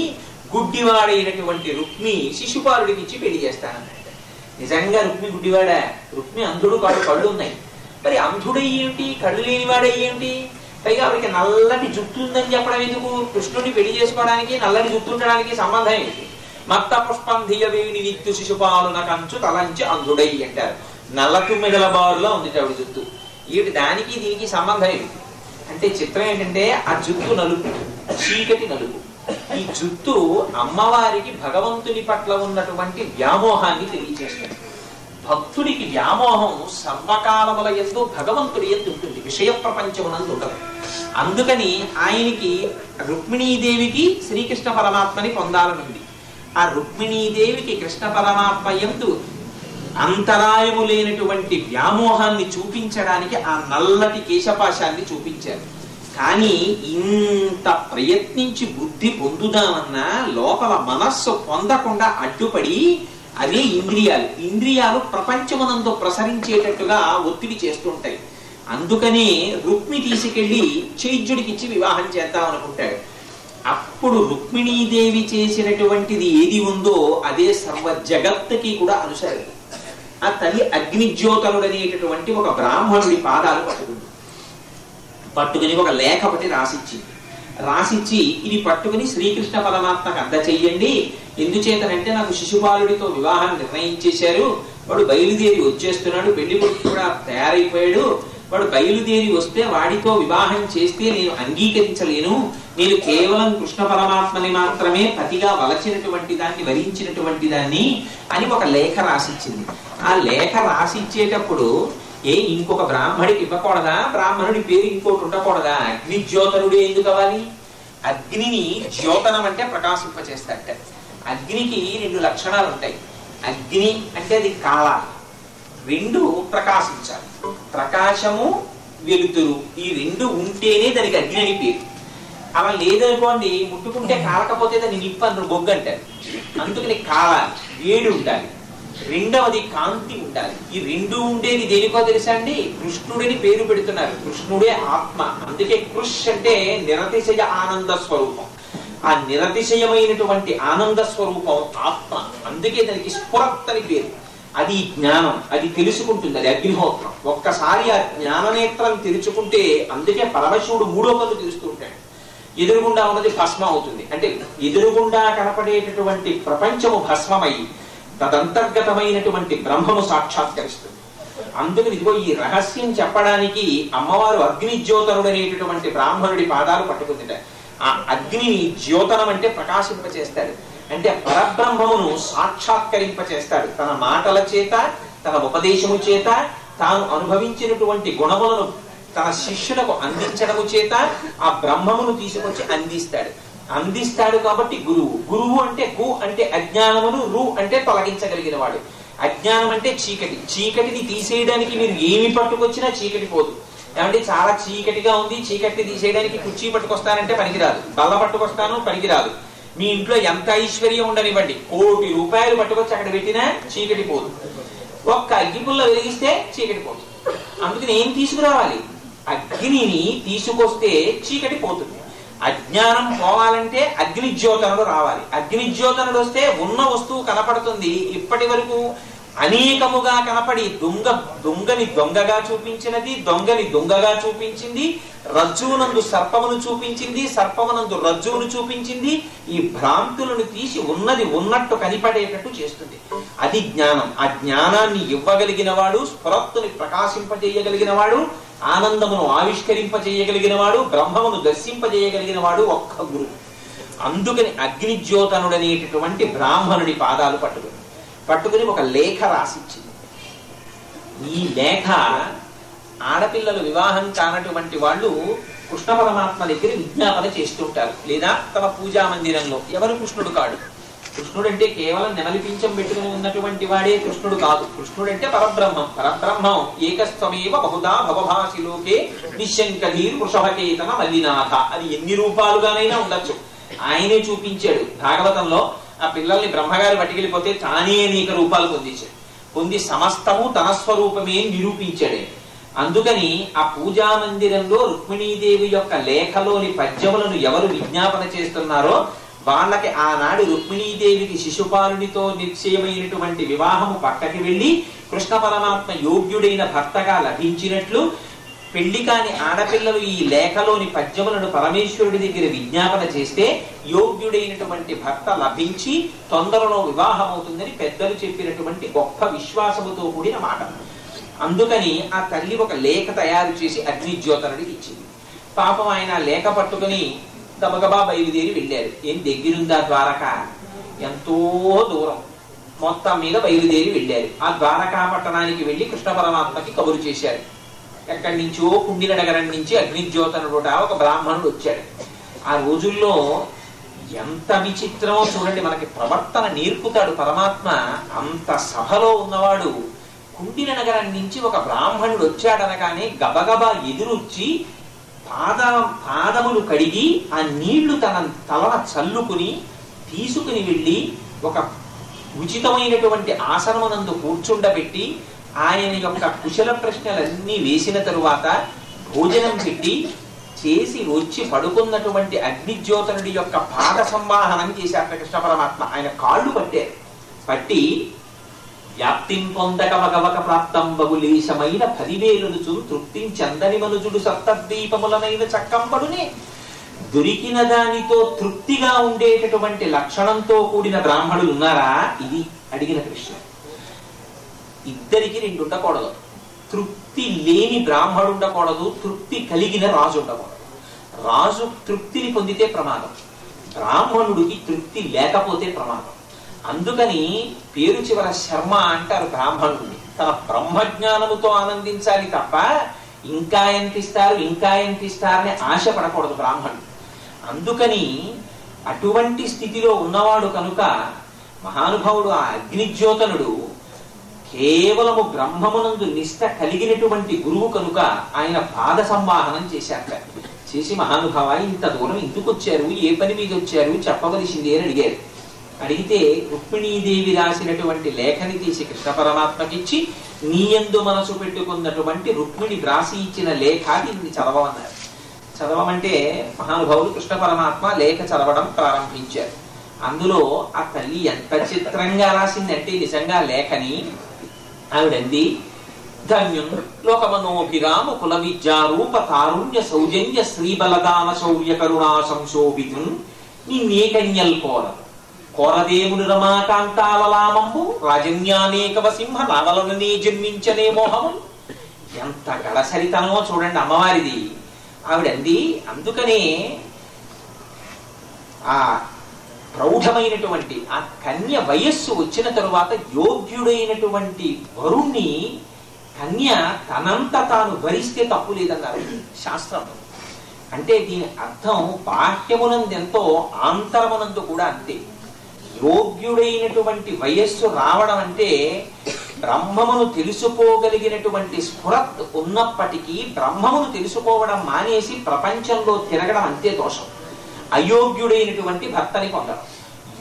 గుడ్డివాడైనటువంటి రుక్మి శిశుపాలుడికి ఇచ్చి పెళ్లి చేస్తానన్నాడు. నిజంగా రుక్మి గుడ్డివాడా? రుక్మి అంధుడు కాడు, కళ్ళు ఉన్నాయి. మరి అంధుడయ్యేంటి, కళ్ళు లేనివాడయ్యేంటి? పైగా ఆవిడికి నల్లటి జుట్టు ఉందని చెప్పడం ఎందుకు? కృష్ణుడిని పెళ్లి చేసుకోవడానికి నల్లటి జుట్టు ఉండడానికి సంబంధం ఏంటి? మత్త పుష్పంధియ వేణి విత్తు శిశుపాలున కంచు తలంచి అంధుడై అంటారు. నల్ల తుమ్మెదల బారులో ఉంది ఆవిడ జుట్టు. ఈవిడ దానికి దీనికి సంబంధం ఏంటి అంటే చిత్రం ఏంటంటే ఆ జుట్టు నలుపు, చీకటి నలుపు. ఈ జుట్టు అమ్మవారికి భగవంతుని పట్ల ఉన్నటువంటి వ్యామోహాన్ని తెలియజేస్తుంది. భక్తుడికి వ్యామోహం సర్వకాలముల యందు భగవంతుడి యందు ఉంటుంది, విషయ ప్రపంచమునందు ఉండదు. అందుకని ఆయనకి రుక్మిణీదేవికి శ్రీకృష్ణ పరమాత్మని పొందాలనుంది. ఆ రుక్మిణీదేవికి కృష్ణ పరమాత్మ యందు అంతరాయము లేనటువంటి వ్యామోహాన్ని చూపించడానికి ఆ నల్లటి కేశపాశాన్ని చూపించారు. కానీ ఇంత ప్రయత్నించి బుద్ధి పొందుదామన్నా లోపల మనస్సు పొందకుండా అడ్డుపడి అవే ఇంద్రియాలు ప్రపంచమునందు ప్రసరించేటట్టుగా ఒత్తిడి చేస్తుంటాయి. అందుకనే రుక్మి తీసుకెళ్లి చైత్యుడికి ఇచ్చి వివాహం చేద్దాం అనుకుంటాడు. అప్పుడు రుక్మిణీదేవి చేసినటువంటిది ఏది ఉందో అదే సర్వ జగత్తుకి కూడా అనుసరి. ఆ తల్లి అగ్నిజ్యోతనుడు అనేటటువంటి ఒక బ్రాహ్మణుడి పాదాలు పట్టుకుని ఒక లేఖ ఒకటి రాసిచ్చి ఇది పట్టుకుని శ్రీకృష్ణ పరమాత్మకు అందచెయ్యండి. ఎందుచేతనంటే నాకు శిశుపాలుడితో వివాహాన్ని నిర్ణయించేశారు, వాడు బయలుదేరి వచ్చేస్తున్నాడు, పెళ్లి కొడుకు కూడా తయారైపోయాడు, వాడు బయలుదేరి వస్తే వాడితో వివాహం చేస్తే నేను అంగీకరించలేను, నేను కేవలం కృష్ణ పరమాత్మని మాత్రమే పతిగా వలచినటువంటి దాన్ని వరించినటువంటి దాన్ని అని ఒక లేఖ రాసిచ్చింది. ఆ లేఖ రాసిచ్చేటప్పుడు ఇంకొక బ్రాహ్మడికి ఇవ్వకూడదా? బ్రాహ్మణుడి పేరు ఇంకోటి ఉండకూడదా? అగ్నిజ్యోతనుడే ఎందుకు అవ్వాలి? అగ్నిని జ్యోతనం అంటే ప్రకాశింపచేస్తాడట. అగ్నికి 2 లక్షణాలు ఉంటాయి. అగ్ని అంటే అది కాలాలి, 2 ప్రకాశించాలి. ప్రకాశము వెలుతురు ఈ 2 ఉంటేనే దానికి అగ్ని అని పేరు. అలా లేదనుకోండి, ముట్టుకుంటే కాలకపోతే దాన్ని నిప్పందు బొగ్గు అంటారు. అందుకని కాలాలి, వేడి ఉండాలి. రెండవది కాంతి ఉండాలి. ఈ 2 ఉండేది దేనికో తెలుసా అండి? కృష్ణుడిని పేరు పెడుతున్నారు. కృష్ణుడే ఆత్మ. అందుకే కృష్ అంటే నిరతిశయ ఆనంద స్వరూపం. ఆ నిరతిశయమైనటువంటి ఆనంద స్వరూపం ఆత్మ. అందుకే దానికి స్ఫురత్ అని పేరు. అది జ్ఞానం, అది తెలుసుకుంటుంది, అది అగ్నిహోత్రం. ఒక్కసారి ఆ జ్ఞాననేత్రం తెరుచుకుంటే, అందుకే పరమశివుడు 3వ కన్ను తెరుస్తూ ఉంటాడు. ఎదురుగుండా ఉన్నది భస్మ అవుతుంది. అంటే ఎదురుగుండా కనపడేటటువంటి ప్రపంచము భస్మమై తదంతర్గతమైనటువంటి బ్రహ్మము సాక్షాత్కరిస్తుంది. అందుకని ఇదిగో ఈ రహస్యం చెప్పడానికి అమ్మవారు అగ్నిజ్యోతనుడు అనేటటువంటి బ్రాహ్మణుడి పాదాలు పట్టుకుందిట. ఆ అగ్నిని ద్యోతనం అంటే ప్రకాశింపచేస్తాడు, అంటే పరబ్రహ్మమును సాక్షాత్కరింపచేస్తాడు. తన మాటల చేత, తన ఉపదేశము చేత, తాను అనుభవించినటువంటి గుణములను తన శిష్యులకు అందించడము చేత ఆ బ్రహ్మమును తీసుకొచ్చి అందిస్తాడు కాబట్టి గురువు. గురువు అంటే గు అంటే అజ్ఞానమును, రు అంటే తొలగించగలిగిన వాడు. అజ్ఞానం అంటే చీకటి. చీకటిని తీసేయడానికి మీరు ఏమి పట్టుకొచ్చినా చీకటి పోదు. ఏమంటే చాలా చీకటిగా ఉంది, చీకటిని తీసేయడానికి కుర్చీ పట్టుకొస్తానంటే పనికిరాదు, బల్ల పట్టుకొస్తాను పనికిరాదు. మీ ఇంట్లో ఎంత ఐశ్వర్యం ఉండనివ్వండి, 1 కోటి రూపాయలు పట్టుకొచ్చి అక్కడ పెట్టినా చీకటి పోదు. ఒక్క అగ్గిపుల్ల వెలిగిస్తే చీకటి పోదు. అందుకని ఏం తీసుకురావాలి? అగ్నిని తీసుకొస్తే చీకటి పోతుంది. అజ్ఞానం పోవాలంటే అగ్నిజ్యోతనుడు రావాలి. అగ్నిజ్యోతనుడు వస్తే ఉన్న వస్తువు కనపడుతుంది. ఇప్పటి వరకు అనేకముగా కనపడి దొంగని దొంగగా చూపించినది, దొంగని దొంగగా చూపించింది, రజ్జువునందు సర్పమును చూపించింది, సర్పమునందు రజ్జువును చూపించింది. ఈ భ్రాంతులను తీసి ఉన్నది ఉన్నట్టు కనిపడేటట్టు చేస్తుంది. అది జ్ఞానం. ఆ జ్ఞానాన్ని ఇవ్వగలిగిన వాడు, స్ఫురత్తుని ప్రకాశింపజేయగలిగిన వాడు, ఆనందమును ఆవిష్కరింపజేయగలిగిన వాడు, బ్రహ్మమును దర్శింపజేయగలిగిన వాడు ఒక్క గురువు. అందుకని అగ్నిజ్యోతనుడనేటటువంటి బ్రాహ్మణుడి పాదాలు పట్టుకుని ఒక లేఖ రాసిచ్చింది. ఈ లేఖ ఆడపిల్లలు వివాహం కానటువంటి వాళ్ళు కృష్ణ పరమాత్మ దగ్గర విజ్ఞాపన చేస్తుంటారు, లేదా తమ పూజా మందిరంలో. ఎవరు కృష్ణుడు కాడు. కృష్ణుడు అంటే కేవలం నెమలిపించం పెట్టుకుని ఉన్నటువంటి వాడే కృష్ణుడు కాదు. కృష్ణుడు అంటే పరబ్రహ్మం. పరబ్రహ్మం ఏకస్త్వమేవ బహుదా భవభాసి లోకే నిశంకధీర్ వృషభకేతన మల్లినాథ. అది ఎన్ని రూపాలుగానైనా ఉండొచ్చు. ఆయనే చూపించాడు భాగవతంలో. ఆ పిల్లల్ని బ్రహ్మగారు పట్టుకెళ్ళిపోతే తానే అనేక రూపాలు పొంది సమస్తము తన స్వరూపమే నిరూపించాడు. అందుకని ఆ పూజా మందిరంలో రుక్మిణీదేవి యొక్క లేఖలోని పద్యములను ఎవరు విజ్ఞాపన చేస్తున్నారో వాళ్ళకి ఆనాడు రుక్మిణీదేవికి శిశుపాలునితో నిశ్చయమైనటువంటి వివాహము పక్కకి వెళ్లి కృష్ణ పరమాత్మ యోగ్యుడైన భర్తగా లభించినట్లు, పెళ్లి కాని ఆడపిల్లలు ఈ లేఖలోని పద్యములను పరమేశ్వరుడి దగ్గర విజ్ఞాపన చేస్తే యోగ్యుడైనటువంటి భర్త లభించి తొందరలో వివాహం అవుతుందని పెద్దలు చెప్పినటువంటి గొప్ప విశ్వాసముతో కూడిన మాట. అందుకని ఆ తల్లి ఒక లేఖ తయారు చేసి అగ్నిజ్యోతనుడికి ఇచ్చింది. పాపం ఆయన లేఖ పట్టుకుని గబగబా బయలుదేరి వెళ్ళారు. ఏం దగ్గరుందా ద్వారకా? ఎంతో దూరం. మొత్తం మీద బయలుదేరి వెళ్ళారు. ఆ ద్వారకా పట్టణానికి వెళ్లి కృష్ణ పరమాత్మకి కబురు చేశారు. ఎక్కడి నుంచో కుండిన నగరం నుంచి అగ్నిజ్యోతనుడు ఒక బ్రాహ్మణుడు వచ్చాడు. ఆ రోజుల్లో ఎంత విచిత్రమో చూడండి. మనకి ప్రవర్తన నేర్పుతాడు పరమాత్మ. అంత సభలో ఉన్నవాడు కుండిన నగరం నుంచి ఒక బ్రాహ్మణుడు వచ్చాడనగానే గబగబా ఎదురొచ్చి పాదములు కడిగి ఆ నీళ్లు తన తలన చల్లుకుని తీసుకుని వెళ్ళి ఒక ఉచితమైనటువంటి ఆసనమునందు కూర్చుండబెట్టి ఆయన యొక్క కుశల ప్రశ్నలన్నీ వేసిన తరువాత భోజనం పెట్టి చేసి వచ్చి పడుకున్నటువంటి అగ్నిజ్యోతనుడి యొక్క పాద సంవాహనం చేశారు కృష్ణ పరమాత్మ. ఆయన కాళ్ళు పట్టి వ్యాప్తిం పొందక మగవక ప్రాప్తం బహులేశమైన 10,000 తృప్తించందని మనుజుడు సప్తద్వీపములనైన చక్కంబడునే. దొరికిన దానితో తృప్తిగా ఉండేటటువంటి లక్షణంతో కూడిన బ్రాహ్మణులు ఉన్నారా? ఇది అడిగిన కృష్ణ. ఇద్దరికి 2 ఉండకూడదు. తృప్తి లేని బ్రాహ్మడు ఉండకూడదు, తృప్తి కలిగిన రాజు ఉండకూడదు. రాజు తృప్తిని పొందితే ప్రమాదం, బ్రాహ్మణుడికి తృప్తి లేకపోతే ప్రమాదం. అందుకని పేరు చివర శర్మ అంటారు బ్రాహ్మణుడిని. తన బ్రహ్మజ్ఞానముతో ఆనందించాలి తప్ప ఇంకా ఎంత ఇస్తారని ఆశ పడకూడదు బ్రాహ్మణుడు. అందుకని అటువంటి స్థితిలో ఉన్నవాడు కనుక మహానుభావుడు ఆ అగ్నిజ్యోతనుడు కేవలము బ్రహ్మమునందు నిష్ట కలిగినటువంటి గురువు కనుక ఆయన పాద సంవాహనం చేశాక చేసి, మహానుభావ ఇంత దూరం ఎందుకు వచ్చారు, ఏ పని మీద వచ్చారు చెప్పవలసింది అని అడిగారు. అడిగితే రుక్మిణీదేవి రాసినటువంటి లేఖని తీసి కృష్ణ పరమాత్మకిచ్చి, నీయందు మనసు పెట్టుకున్నటువంటి రుక్మిణి వ్రాసి ఇచ్చిన లేఖ దీన్ని చదవమన్నారు. చదవమంటే మహానుభావులు కృష్ణ పరమాత్మ లేఖ చదవడం ప్రారంభించారు. అందులో ఆ తల్లి ఎంత చిత్రంగా రాసిందంటే నిజంగా లేఖని ఆవిడంది, ధన్యున్ లోకమనోభిరామ కుల విద్యారూప తారుణ్య సౌజన్య శ్రీబలదాన శౌర్య కరుణా సంశోభితున్ నిన్నే కన్యల్ కోరదేముని రమాకాంతాలలామంబు రాజన్యానేకవ సింహ నావలననే జన్మించనే మోహము. ఎంత గడసరితనమో చూడండి అమ్మవారిది. ఆవిడంది అందుకనే ఆ ప్రౌఢమైనటువంటి ఆ కన్య వయస్సు వచ్చిన తరువాత యోగ్యుడైనటువంటి వరుణ్ణి కన్య తనంత తాను భరిస్తే తప్పు లేదన్నారు శాస్త్రం. అంటే దీని అర్థం బాహ్యమునందెంతో ఆంతరమునందు కూడా అంతే. యోగ్యుడైనటువంటి వయస్సు రావడం అంటే బ్రహ్మమును తెలుసుకోగలిగినటువంటి స్ఫురత్ ఉన్నప్పటికీ బ్రహ్మమును తెలుసుకోవడం మానేసి ప్రపంచంలో తిరగడం అంతే దోషం. అయోగ్యుడైనటువంటి భర్తని పొందడం.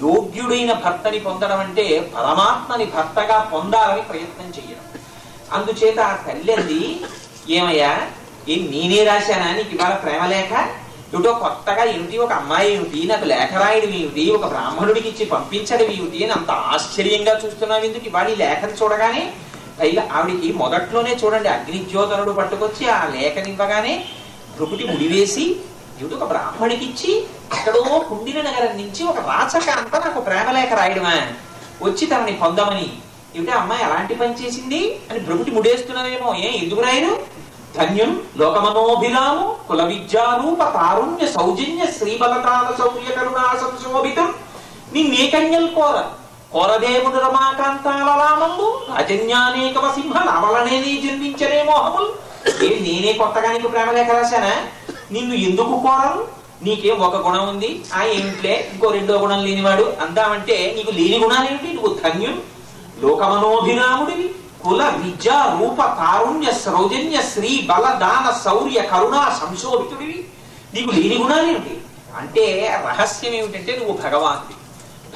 యోగ్యుడైన భర్తని పొందడం అంటే పరమాత్మని భర్తగా పొందాలని ప్రయత్నం చేయడం. అందుచేత ఆ తల్లి అంది, ఏమయ్యా నేనే రాశానా నీకు ఇవాళ ప్రేమలేఖ? ఇటో కొత్తగా ఏమిటి, ఒక అమ్మాయి ఏమిటి, నాకు లేఖ రాయడం ఏమిటి, ఒక బ్రాహ్మణుడికి ఇచ్చి పంపించడం ఏమిటి అని అంత ఆశ్చర్యంగా చూస్తున్నావు ఎందుకు? ఇవాళ ఈ లేఖను చూడగానే పైగా ఆవిడికి మొదట్లోనే చూడండి అగ్నిజ్యోతనుడు పట్టుకొచ్చి ఆ లేఖనివ్వగానే భృకుటి ముడివేసి ఇటు ఒక బ్రాహ్మణికి ఇచ్చి ఎక్కడో కుండిన నగరం నుంచి ఒక రాచకాంత నాకు ప్రేమలేఖ రాయడమా, వచ్చి తనని పొందమని. ఏమిటి అమ్మాయి అలాంటి పని చేసింది అని భృకుటి ముడేస్తున్నావేమో. ఎందుకు రాయను? ధన్యం లోకమనోభిరాము కుల విద్యారూప తారుణ్య సౌజన్య శ్రీబలతాన శౌర్య కరుణా సంశోభితం నిన్నే కన్యల్ కోరదేవుడు రమాకాంతాలలామంబు రాజన్యానేకవ సింహ నావలనే జన్మించనే మోహములు. నేనే కొత్తగా నీకు ప్రేమలేఖ రాశానా? నిన్ను ఎందుకు కోరను? నీకేం ఒక గుణం ఉంది, ఆ ఏమిట్లే ఇంకో రెండో గుణం లేనివాడు అందామంటే నీకు లేని గుణాలేమిటి? నువ్వు ధన్యం లోకమనోభిరాముడివి కుల విద్య రూప తారుణ్య సౌజన్య శ్రీ బల దాన శౌర్య కరుణా సంశోభితుడివి. నీకు లేని గుణాలేమిటి అంటే రహస్యం ఏమిటంటే నువ్వు భగవానుడి.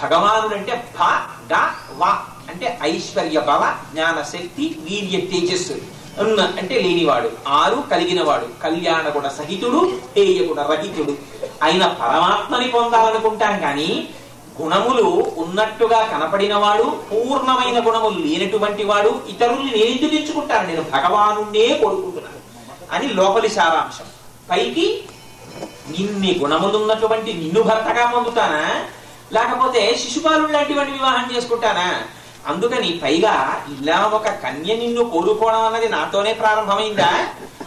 భగవానుడు అంటే భ డ వ అంటే ఐశ్వర్య బల జ్ఞాన శక్తి వీర్య తేజస్సు అంటే లేనివాడు, 6 కలిగినవాడు, కళ్యాణ గుణ సహితుడు, హేయ గుణ రహితుడు అయిన పరమాత్మని పొందాలనుకుంటాం కానీ గుణములు ఉన్నట్టుగా కనపడినవాడు, పూర్ణమైన గుణములు లేనటువంటి వాడు ఇతరుల్ని నేనెందుకు తెచ్చుకుంటాను, నేను భగవానుడే కోరుకుంటున్నాను అని లోపలి సారాంశం. పైకి ఇన్ని గుణములున్నటువంటి నిన్ను భర్తగా పొందుతానా, లేకపోతే శిశుపాలుడు లాంటి వాడిని వివాహం చేసుకుంటానా? అందుకని పైగా ఇలా ఒక కన్య నిన్ను కోరుకోవడం అన్నది నాతోనే ప్రారంభమైందా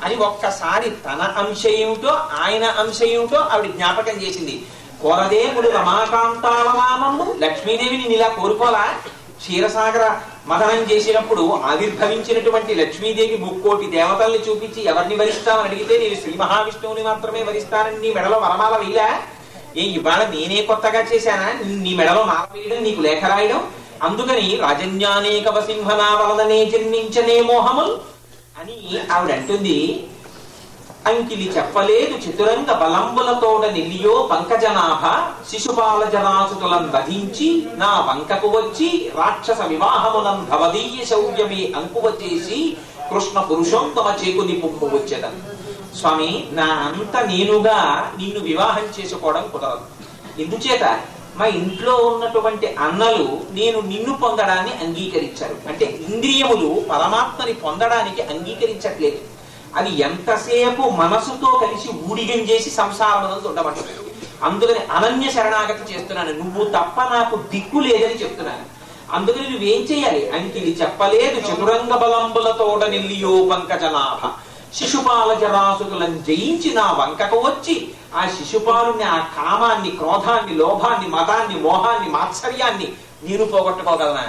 అని ఒక్కసారి తన అంశ ఏమిటో ఆయన అంశ ఏమిటో ఆవిడ జ్ఞాపకం చేసింది. కోరదేవుడు రమాకాంతాలలామంబు లక్ష్మీదేవిని ఇలా కోరుకోలా? క్షీరసాగర మదనం చేసినప్పుడు ఆవిర్భవించినటువంటి లక్ష్మీదేవి 3,000,000 దేవతల్ని చూపించి ఎవరిని వరిస్తామని అడిగితే నేను శ్రీ మహావిష్ణువుని మాత్రమే వరిస్తానని నీ మెడలో వరమాల వేయలా? ఇవాళ నేనే కొత్తగా చేశానా నీ మెడలో మాల వేయడం, నీకు లేఖ రాయడం? అందుకని రాజన్యానేకవ సింహనావలనే జన్మించనే మోహముల్ అని ఆవిడ అంటుంది. అంకిలి చెప్పలేదు చతురంగ బలంబులతోడ నిలియో పంకజనాభ శిశుపాల జరాసుతులను వధించి నా వంకకు వచ్చి రాక్షస వివాహమునం భవదీయ శౌర్యమే అంకువ చేసి కృష్ణ పురుషోత్తమ చేకుని పుమ్ము వచ్చేదను. స్వామి నా అంత నేనుగా నిన్ను వివాహం చేసుకోవడం కుదరదు. ఎందుచేత మా ఇంట్లో ఉన్నటువంటి అన్నలు నేను నిన్ను పొందడాన్ని అంగీకరించారు. అంటే ఇంద్రియములు పరమాత్మని పొందడానికి అంగీకరించట్లేదు. అది ఎంతసేపు మనసుతో కలిసి ఊడిగం చేసి సంసారమునందు ఉండమంటారు. అందుకని అనన్య శరణాగతి చేస్తున్నాను, నువ్వు తప్ప నాకు దిక్కు లేదని చెప్తున్నాను. అందుకని నువ్వేం చేయాలి? అంకిలి చెప్పలేదు చతురంగ బలంబులతోడ నిల్లియో పంకజనాభ శిశుపాల జరాసుకులను జయించి నా వంకకు వచ్చి ఆ శిశుపాలుని ఆ కామాన్ని, క్రోధాన్ని, లోభాన్ని, మదాన్ని, మోహాన్ని, మాత్సర్యాన్ని నేను పోగొట్టుకోగలనా?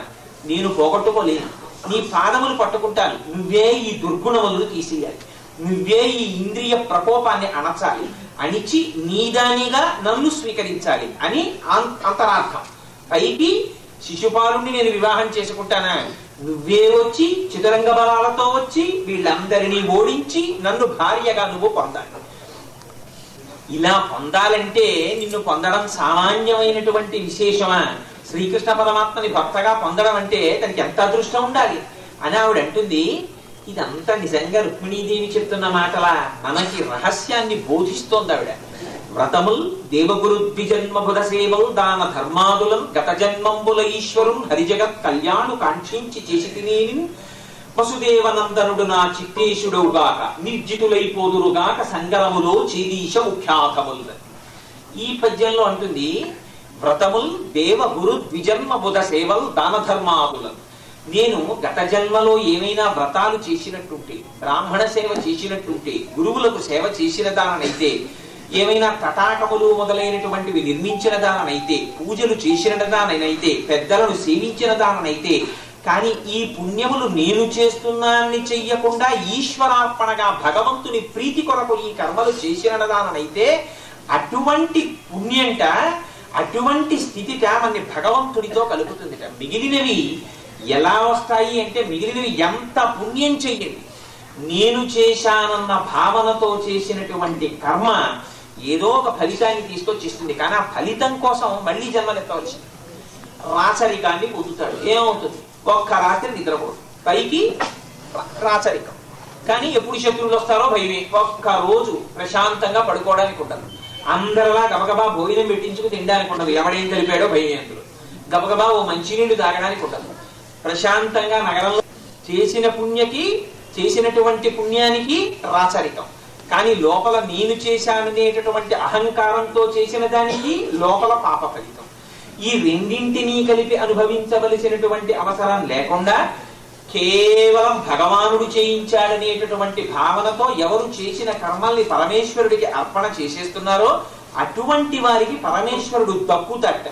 నేను పోగొట్టుకోలేను. నీ పాదములు పట్టుకుంటాను, నువ్వే ఈ దుర్గుణములను తీసేయాలి, నువ్వే ఈ ఇంద్రియ ప్రకోపాన్ని అణచాలి, అణిచి నీదానిగా నన్ను స్వీకరించాలి అని అంతరార్థం. పైకి శిశుపాలుని నేను వివాహం చేసుకుంటానా? నువ్వే వచ్చి చతురంగ బలాలతో వచ్చి వీళ్ళందరినీ ఓడించి నన్ను భార్యగా నువ్వు పొందాలి. ఇలా పొందాలంటే నిన్ను పొందడం సామాన్యమైనటువంటి విశేషమా? శ్రీకృష్ణ పరమాత్మని భక్తగా పొందడం అంటే తనకి ఎంత అదృష్టం ఉండాలి అని ఆవిడ అంటుంది. ఇదంతా నిజంగా రుక్మిణీదేవి చెప్తున్న మాటలా? మనకి రహస్యాన్ని బోధిస్తోంది ఆవిడ. వ్రతముల్ దేవగురు ద్విజన్మబుధ సేవలు దాన ధర్మాదులం గత జన్మంబుల ఈశ్వరుం హరిజగత్ కళ్యాణు కాంక్షించి చేసి తినేని వసుదేవనందనుడు నా చిత్తేశుడవుగాక నిర్జితులైపోదురుగాక సంగరములో చేదీశ ముఖ్యాధములు. ఈ పద్యంలో అంటుంది వ్రతముల్ దేవ గురు ద్విజన్మ బుధ సేవల్ దాన ధర్మాదులను. నేను గత జన్మలో ఏమైనా వ్రతాలు చేసినట్టుంటే, బ్రాహ్మణ సేవ చేసినట్టుంటే, గురువులకు సేవ చేసిన దాననైతే, ఏమైనా తటాకములు మొదలైనటువంటివి నిర్మించిన దాననైతే, పూజలు చేసిన దానైతే, పెద్దలను సేవించిన దాననైతే, కానీ ఈ పుణ్యములు నేను చేస్తున్నాన్ని చెయ్యకుండా ఈశ్వరార్పణగా భగవంతుని ప్రీతి కొరకు ఈ కర్మలు చేసిన దాననైతే, అటువంటి పుణ్యంట, అటువంటి స్థితిట మన భగవంతుడితో కలుపుతుందిట. మిగిలినవి ఎలా వస్తాయి అంటే, మిగిలినవి ఎంత పుణ్యం చెయ్యండి, నేను చేశానన్న భావనతో చేసినటువంటి కర్మ ఏదో ఒక ఫలితాన్ని తీసుకొచ్చిస్తుంది. కానీ ఆ ఫలితం కోసం మళ్ళీ జన్మలెత్తవలసింది. రాచరికాన్ని పొందుతాడు. ఏమవుతుంది? ఒక్క రాత్రి నిద్రపోదు, పైకి రాచరికం. కానీ ఎప్పుడు శత్రువులు వస్తారో భయమే. ఒక్క రోజు ప్రశాంతంగా పడుకోవడానికి ఉండదు. అందరిలా గబగబా భోజనం పెట్టించుకు తినడానికి ఉండదు. ఎవడేం తెలిపాడో భయమే. అందులో గబగబా ఓ మంచినీళ్లు తాగడానికి ఉండదు. ప్రశాంతంగా నగరంలో చేసినటువంటి పుణ్యానికి రాచరికం. కానీ లోపల నేను చేశాననేటటువంటి అహంకారంతో చేసిన దానికి లోపల పాప ఫలితం. ఈ రెండింటినీ కలిపి అనుభవించవలసినటువంటి అవసరం లేకుండా కేవలం భగవానుడు చేయించాడనేటటువంటి భావనతో ఎవరు చేసిన కర్మల్ని పరమేశ్వరుడికి అర్పణ చేసేస్తున్నారో అటువంటి వారికి పరమేశ్వరుడు తప్పుతట్ట.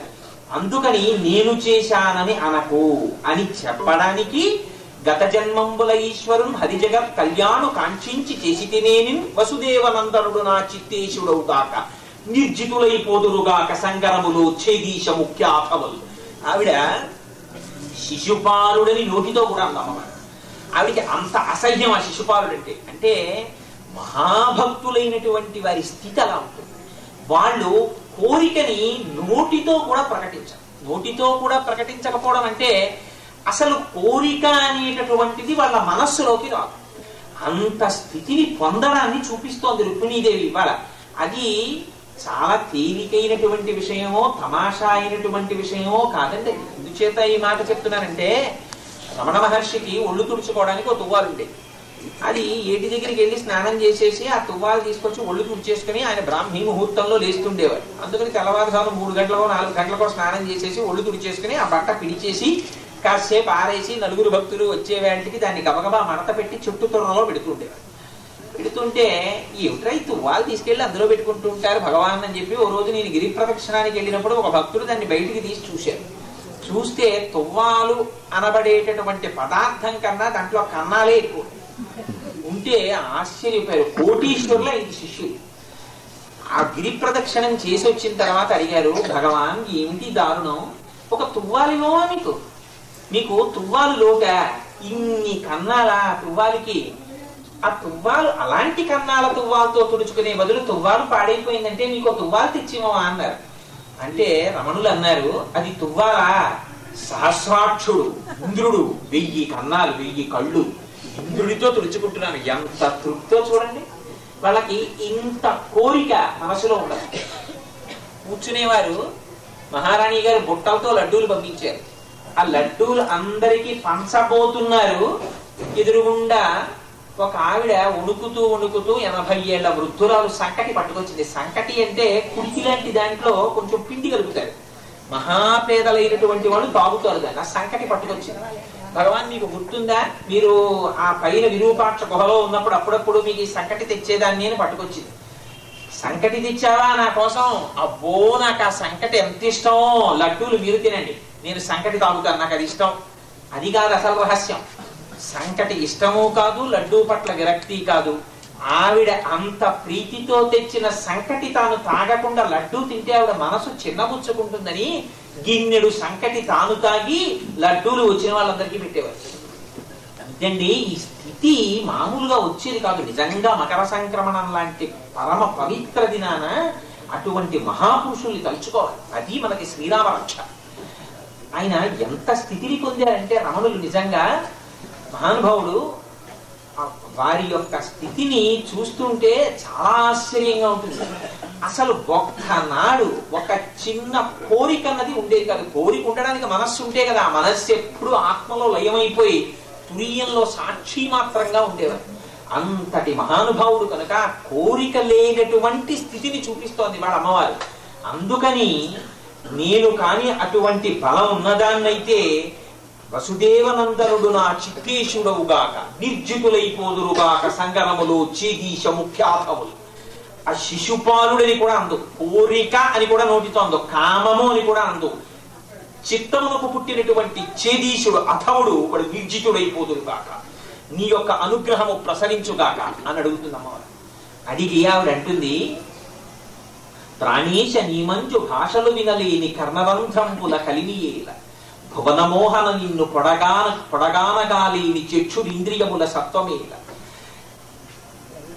అందుకని నేను చేశానని అనకు అని చెప్పడానికి, గత జన్మంబుల ఈశ్వరుడు హరిజగత్ కళ్యాణు కాంక్షించి చేసి తినేని వసుదేవనందనుడు నా చిత్తేశుడవుగాక, నిర్జితులైపోదురుగాక సంగరములు ఛేదీశ ముఖ్యాథవలు. ఆవిడ శిశుపాలుడని నోటితో కూడా అందమ్మా. ఆవిడికి అంత అసహ్యం ఆ శిశుపాలుడంటే. అంటే మహాభక్తులైనటువంటి వారి స్థితి అలా ఉంటుంది. వాళ్ళు కోరికని నోటితో కూడా ప్రకటించరు. నోటితో కూడా ప్రకటించకపోవడం అంటే అసలు కోరిక అనేటటువంటిది వాళ్ళ మనస్సులోకి రాదు. అంత స్థితిని పొందడాన్ని చూపిస్తోంది రుక్మిణీదేవి ఇవాళ. అది చాలా తేలికైనటువంటి విషయమో తమాషా అయినటువంటి విషయమో కాదండి. ఎందుచేత ఈ మాట చెప్తున్నానంటే, రమణ మహర్షికి ఒళ్ళు తుడుచుకోవడానికి ఒక తువ్వాలు ఉండేది. అది ఏటి దగ్గరికి వెళ్ళి స్నానం చేసేసి ఆ తువ్వాలు తీసుకొచ్చి ఒళ్ళు తుడిచేసుకుని ఆయన బ్రాహ్మీ ముహూర్తంలో లేస్తుండేవాడు. అందుకని తెల్లవారుజాము 3 గంటలకో 4 గంటలకో స్నానం చేసేసి ఒళ్ళు తుడిచేసుకుని ఆ బట్ట పిడిచేసి కాసేపు ఆరేసి నలుగురు భక్తులు వచ్చే వేళకి దాన్ని గబగబా మడత పెట్టి చుట్టూ తొర్రలో పెడుతుండేవాడు. పెడుతుంటే ఏమిట్రా ఈ తువ్వాలు తీసుకెళ్లి అందులో పెట్టుకుంటూ ఉంటారు భగవాన్ అని చెప్పి ఓ రోజు నేను గిరి ప్రదక్షిణానికి వెళ్ళినప్పుడు ఒక భక్తుడు దాన్ని బయటికి తీసి చూశారు. చూస్తే తువ్వాలు అనబడేటటువంటి పదార్థం కన్నా దాంట్లో కన్నాలే ఎక్కువ ఉంటే ఆశ్చర్యపోయారు. కోటీశ్వరుల ఇది శిష్యులు. ఆ గిరి ప్రదక్షిణం చేసి వచ్చిన తర్వాత అడిగారు, భగవాన్ ఏమిటి దారుణం, ఒక తువ్వాలివో మీకు తువ్వాలు లోట ఇన్ని కన్నాలా తువ్వాలికి? ఆ తువ్వాలు అలాంటి కన్నాల తువ్వాలతో తుడుచుకునే బదులు తువ్వాలు పాడైపోయిందంటే మీకు తువ్వాలు తెచ్చిమవా అన్నారు. అంటే రమణులు అన్నారు, అది తువ్వాలా? సహస్రాక్షుడు ఇంద్రుడు 1000 కన్నాలు 1000 కళ్ళు ఇంద్రుడితో తుడుచుకుంటున్నాను. ఎంత తృప్తో చూడండి. వాళ్ళకి ఇంత కోరిక మనసులో ఉండదు. కూర్చునేవారు. మహారాణి గారు బుట్టలతో లడ్డూలు పంపించారు. ఆ లడ్డూలు అందరికీ పంచబోతున్నారు. ఎదురుగుండా ఒక ఆవిడ వణుకుతూ 80 ఏళ్ల వృద్ధురాలు సంకటి పట్టుకొచ్చింది. సంకటి అంటే కుడికి లాంటి దాంట్లో కొంచెం పిండి కలుపుతారు. మహాపేదలైనటువంటి వాళ్ళు తాగుతారు దాన్ని. ఆ సంకటి పట్టుకొచ్చింది. భగవాన్ మీకు గుర్తుందా, మీరు ఆ పైన విరూపాక్ష గుహలో ఉన్నప్పుడు అప్పుడప్పుడు మీకు ఈ సంకటి తెచ్చేదాన్ని అని పట్టుకొచ్చింది. సంకటి తెచ్చావా నా కోసం? అబ్బో నాకు ఆ సంకటి ఎంత ఇష్టం, లడ్డూలు మీరు తినండి, నేను సంకటి తాగుతాను, నాకు అది ఇష్టం. అది కాదు అసలు రహస్యం. సంకటి ఇష్టము కాదు, లడ్డూ పట్ల విరక్తి కాదు. ఆవిడ అంత ప్రీతితో తెచ్చిన సంకటి తాను తాగకుండా లడ్డూ తింటే ఆవిడ మనసు చిన్నబుచ్చుకుంటుందని గిన్నెడు సంకటి తాను తాగి లడ్డూలు వచ్చిన వాళ్ళందరికీ పెట్టేవారు. అంతేండి, ఈ స్థితి మామూలుగా వచ్చేది కాదు. నిజంగా మకర సంక్రమణం లాంటి పరమ పవిత్ర దినాన అటువంటి మహాపురుషుల్ని తలుచుకోవాలి. అది మనకి శ్రీరామ రక్ష. ఆయన ఎంత స్థితిని పొందారంటే రమణులు నిజంగా మహానుభావుడు. వారి యొక్క స్థితిని చూస్తుంటే చాలా ఆశ్చర్యంగా ఉంటుంది. అసలు ఒక్కనాడు ఒక చిన్న కోరిక అన్నది ఉండేది కాదు. కోరిక ఉండడానికి మనస్సు ఉంటే కదా, ఆ మనస్సు ఎప్పుడు ఆత్మలో లయమైపోయి తురీయంలో సాక్షి మాత్రంగా ఉండేవారు. అంతటి మహానుభావుడు కనుక కోరిక లేనటువంటి స్థితిని చూపిస్తోంది వాళ్ళ అమ్మవారు. అందుకని నేను కాని అటువంటి బలం ఉన్నదాన్నైతే వసుదేవనందనుడు నా చిత్తేశుడవుగాక నిర్జితులైపోదురుగాక సంగరములు చేదీశ ముఖ్యాధములు. ఆ శిశుపాలుడని కూడా అందు, కోరిక అని కూడా నోటితో అందు, కామము అని కూడా అందు. చిత్తమునకు పుట్టినటువంటి చేదీశుడు అథవుడు వాడు నిర్జితుడైపోదురుగాక, నీ యొక్క అనుగ్రహము ప్రసరించుగాక అని అడుగుతుంది అమ్మవారు. అడిగి ఆవిడ అంటుంది, ప్రాణేశ నీమంజు భాషలు వినలేని కర్ణరంధ్రంబుల కలిమియేల భువనమోహన నిన్ను పొడగానగాలేని చక్షురింద్రియముల సత్వమేల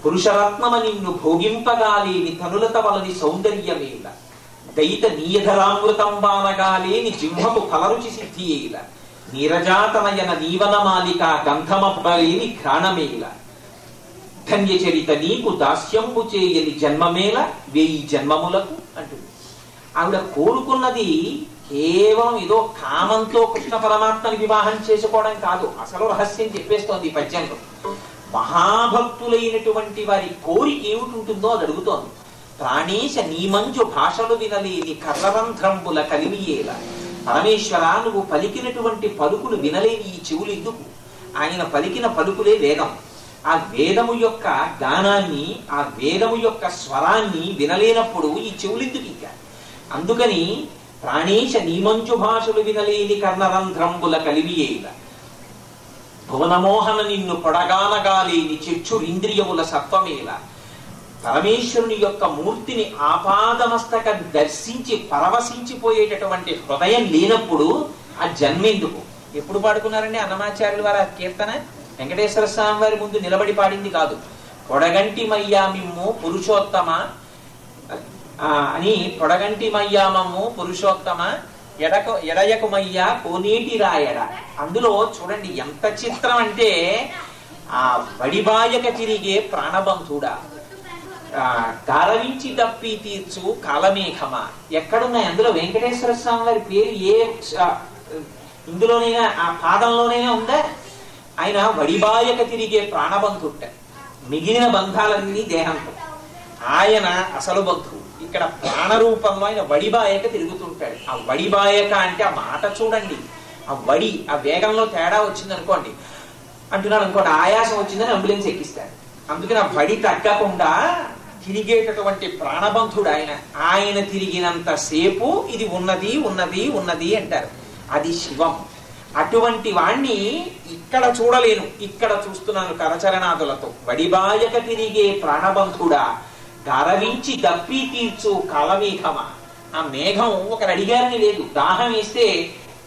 పురుషరత్నమ నిన్ను భోగింపగాలేని తనులత వలని సౌందర్యమేల దయిత నీయధరామృతంబానగాలేని జింహపు ఫలరుచి సిద్ధియేల నీరజాతనయన నీవనమాలిక గంధమపలేని ఘ్రాణమేల ధన్యచరిత నీకు దాస్యంబు చేయని జన్మమేల 1000 జన్మములకు అంటుంది. ఆవిడ కోరుకున్నది కేవలం ఏదో కామంతో కృష్ణ పరమాత్మని వివాహం చేసుకోవడం కాదు, అసలు రహస్యం చెప్పేస్తోంది ఈ పద్యంలో. మహాభక్తులైనటువంటి వారి కోరిక ఏమిటి అది అడుగుతోంది. ప్రాణేశ నీమంజు భాషలు వినలేని కర్ణరంధ్రంబుల కలిమియేల. పరమేశ్వర, నువ్వు పలికినటువంటి పలుకులు వినలేని ఈ చెవులు ఎందుకు? ఆయన పలికిన పలుకులే వేదం. ఆ వేదము యొక్క గానాన్ని, ఆ వేదము యొక్క స్వరాన్ని వినలేనప్పుడు ఈ చెవులెందుకు ఇంకా? అందుకని ప్రాణేశ నీమంజు భాషలు వినలేని కర్ణరంధ్రంబుల కలిమియేల భువనమోహన నిన్ను పొడగానగాలేని చక్షురింద్రియముల సత్వమేల. పరమేశ్వరుని యొక్క మూర్తిని ఆపాదమస్తక దర్శించి పరవశించిపోయేటటువంటి హృదయం లేనప్పుడు ఆ జన్మెందుకు? ఎప్పుడు పాడుకున్నారండి అన్నమాచార్యుల వారి కీర్తన? వెంకటేశ్వర స్వామి వారి ముందు నిలబడి పాడింది కాదు. పొడగంటి మయ్యామిమ్ము పురుషోత్తమ అని, పొడగంటి మయ్యామమ్ము పురుషోత్తమ ఎడయకుమయ్యా కోనేటి రాయడ. అందులో చూడండి ఎంత చిత్రం అంటే, ఆ వడిబాయక తిరిగే ప్రాణబంధుడా, గారవించి తప్పి తీర్చు కాలమేఘమా. ఎక్కడున్నాయి అందులో వెంకటేశ్వర స్వామి వారి పేరు? ఏ ఇందులోనైనా ఆ పాదంలోనైనా ఉందా? ఆయన వడిబాయక తిరిగే ప్రాణబంధుట్ట, మిగిలిన బంధాలన్నీ దేహంతో. ఆయన అసలు బంధువు. ఇక్కడ ప్రాణరూపంలో ఆయన వడిబాయక తిరుగుతుంటాడు. ఆ వడిబాయక అంటే ఆ మాట చూడండి, ఆ వడి, ఆ వేగంలో తేడా వచ్చింది అనుకోండి, అంటున్నాడు అనుకోండి, ఆయాసం వచ్చిందని అంబులెన్స్ ఎక్కిస్తాడు. అందుకని ఆ వడి తగ్గకుండా తిరిగేటటువంటి ప్రాణబంధుడు ఆయన. ఆయన తిరిగినంత సేపు ఇది ఉన్నది ఉన్నది ఉన్నది అంటారు. అది శివం. అటువంటి వాణ్ణి ఇక్కడ చూడలేను, ఇక్కడ చూస్తున్నాను కరచరణాదులతో. వడిబాయక తిరిగే ప్రాణబంధుడా, గరవించి దప్పి తీర్చు కాలమేఘమా. ఆ మేఘం ఒకరు అడిగారని లేదు, దాహం వేస్తే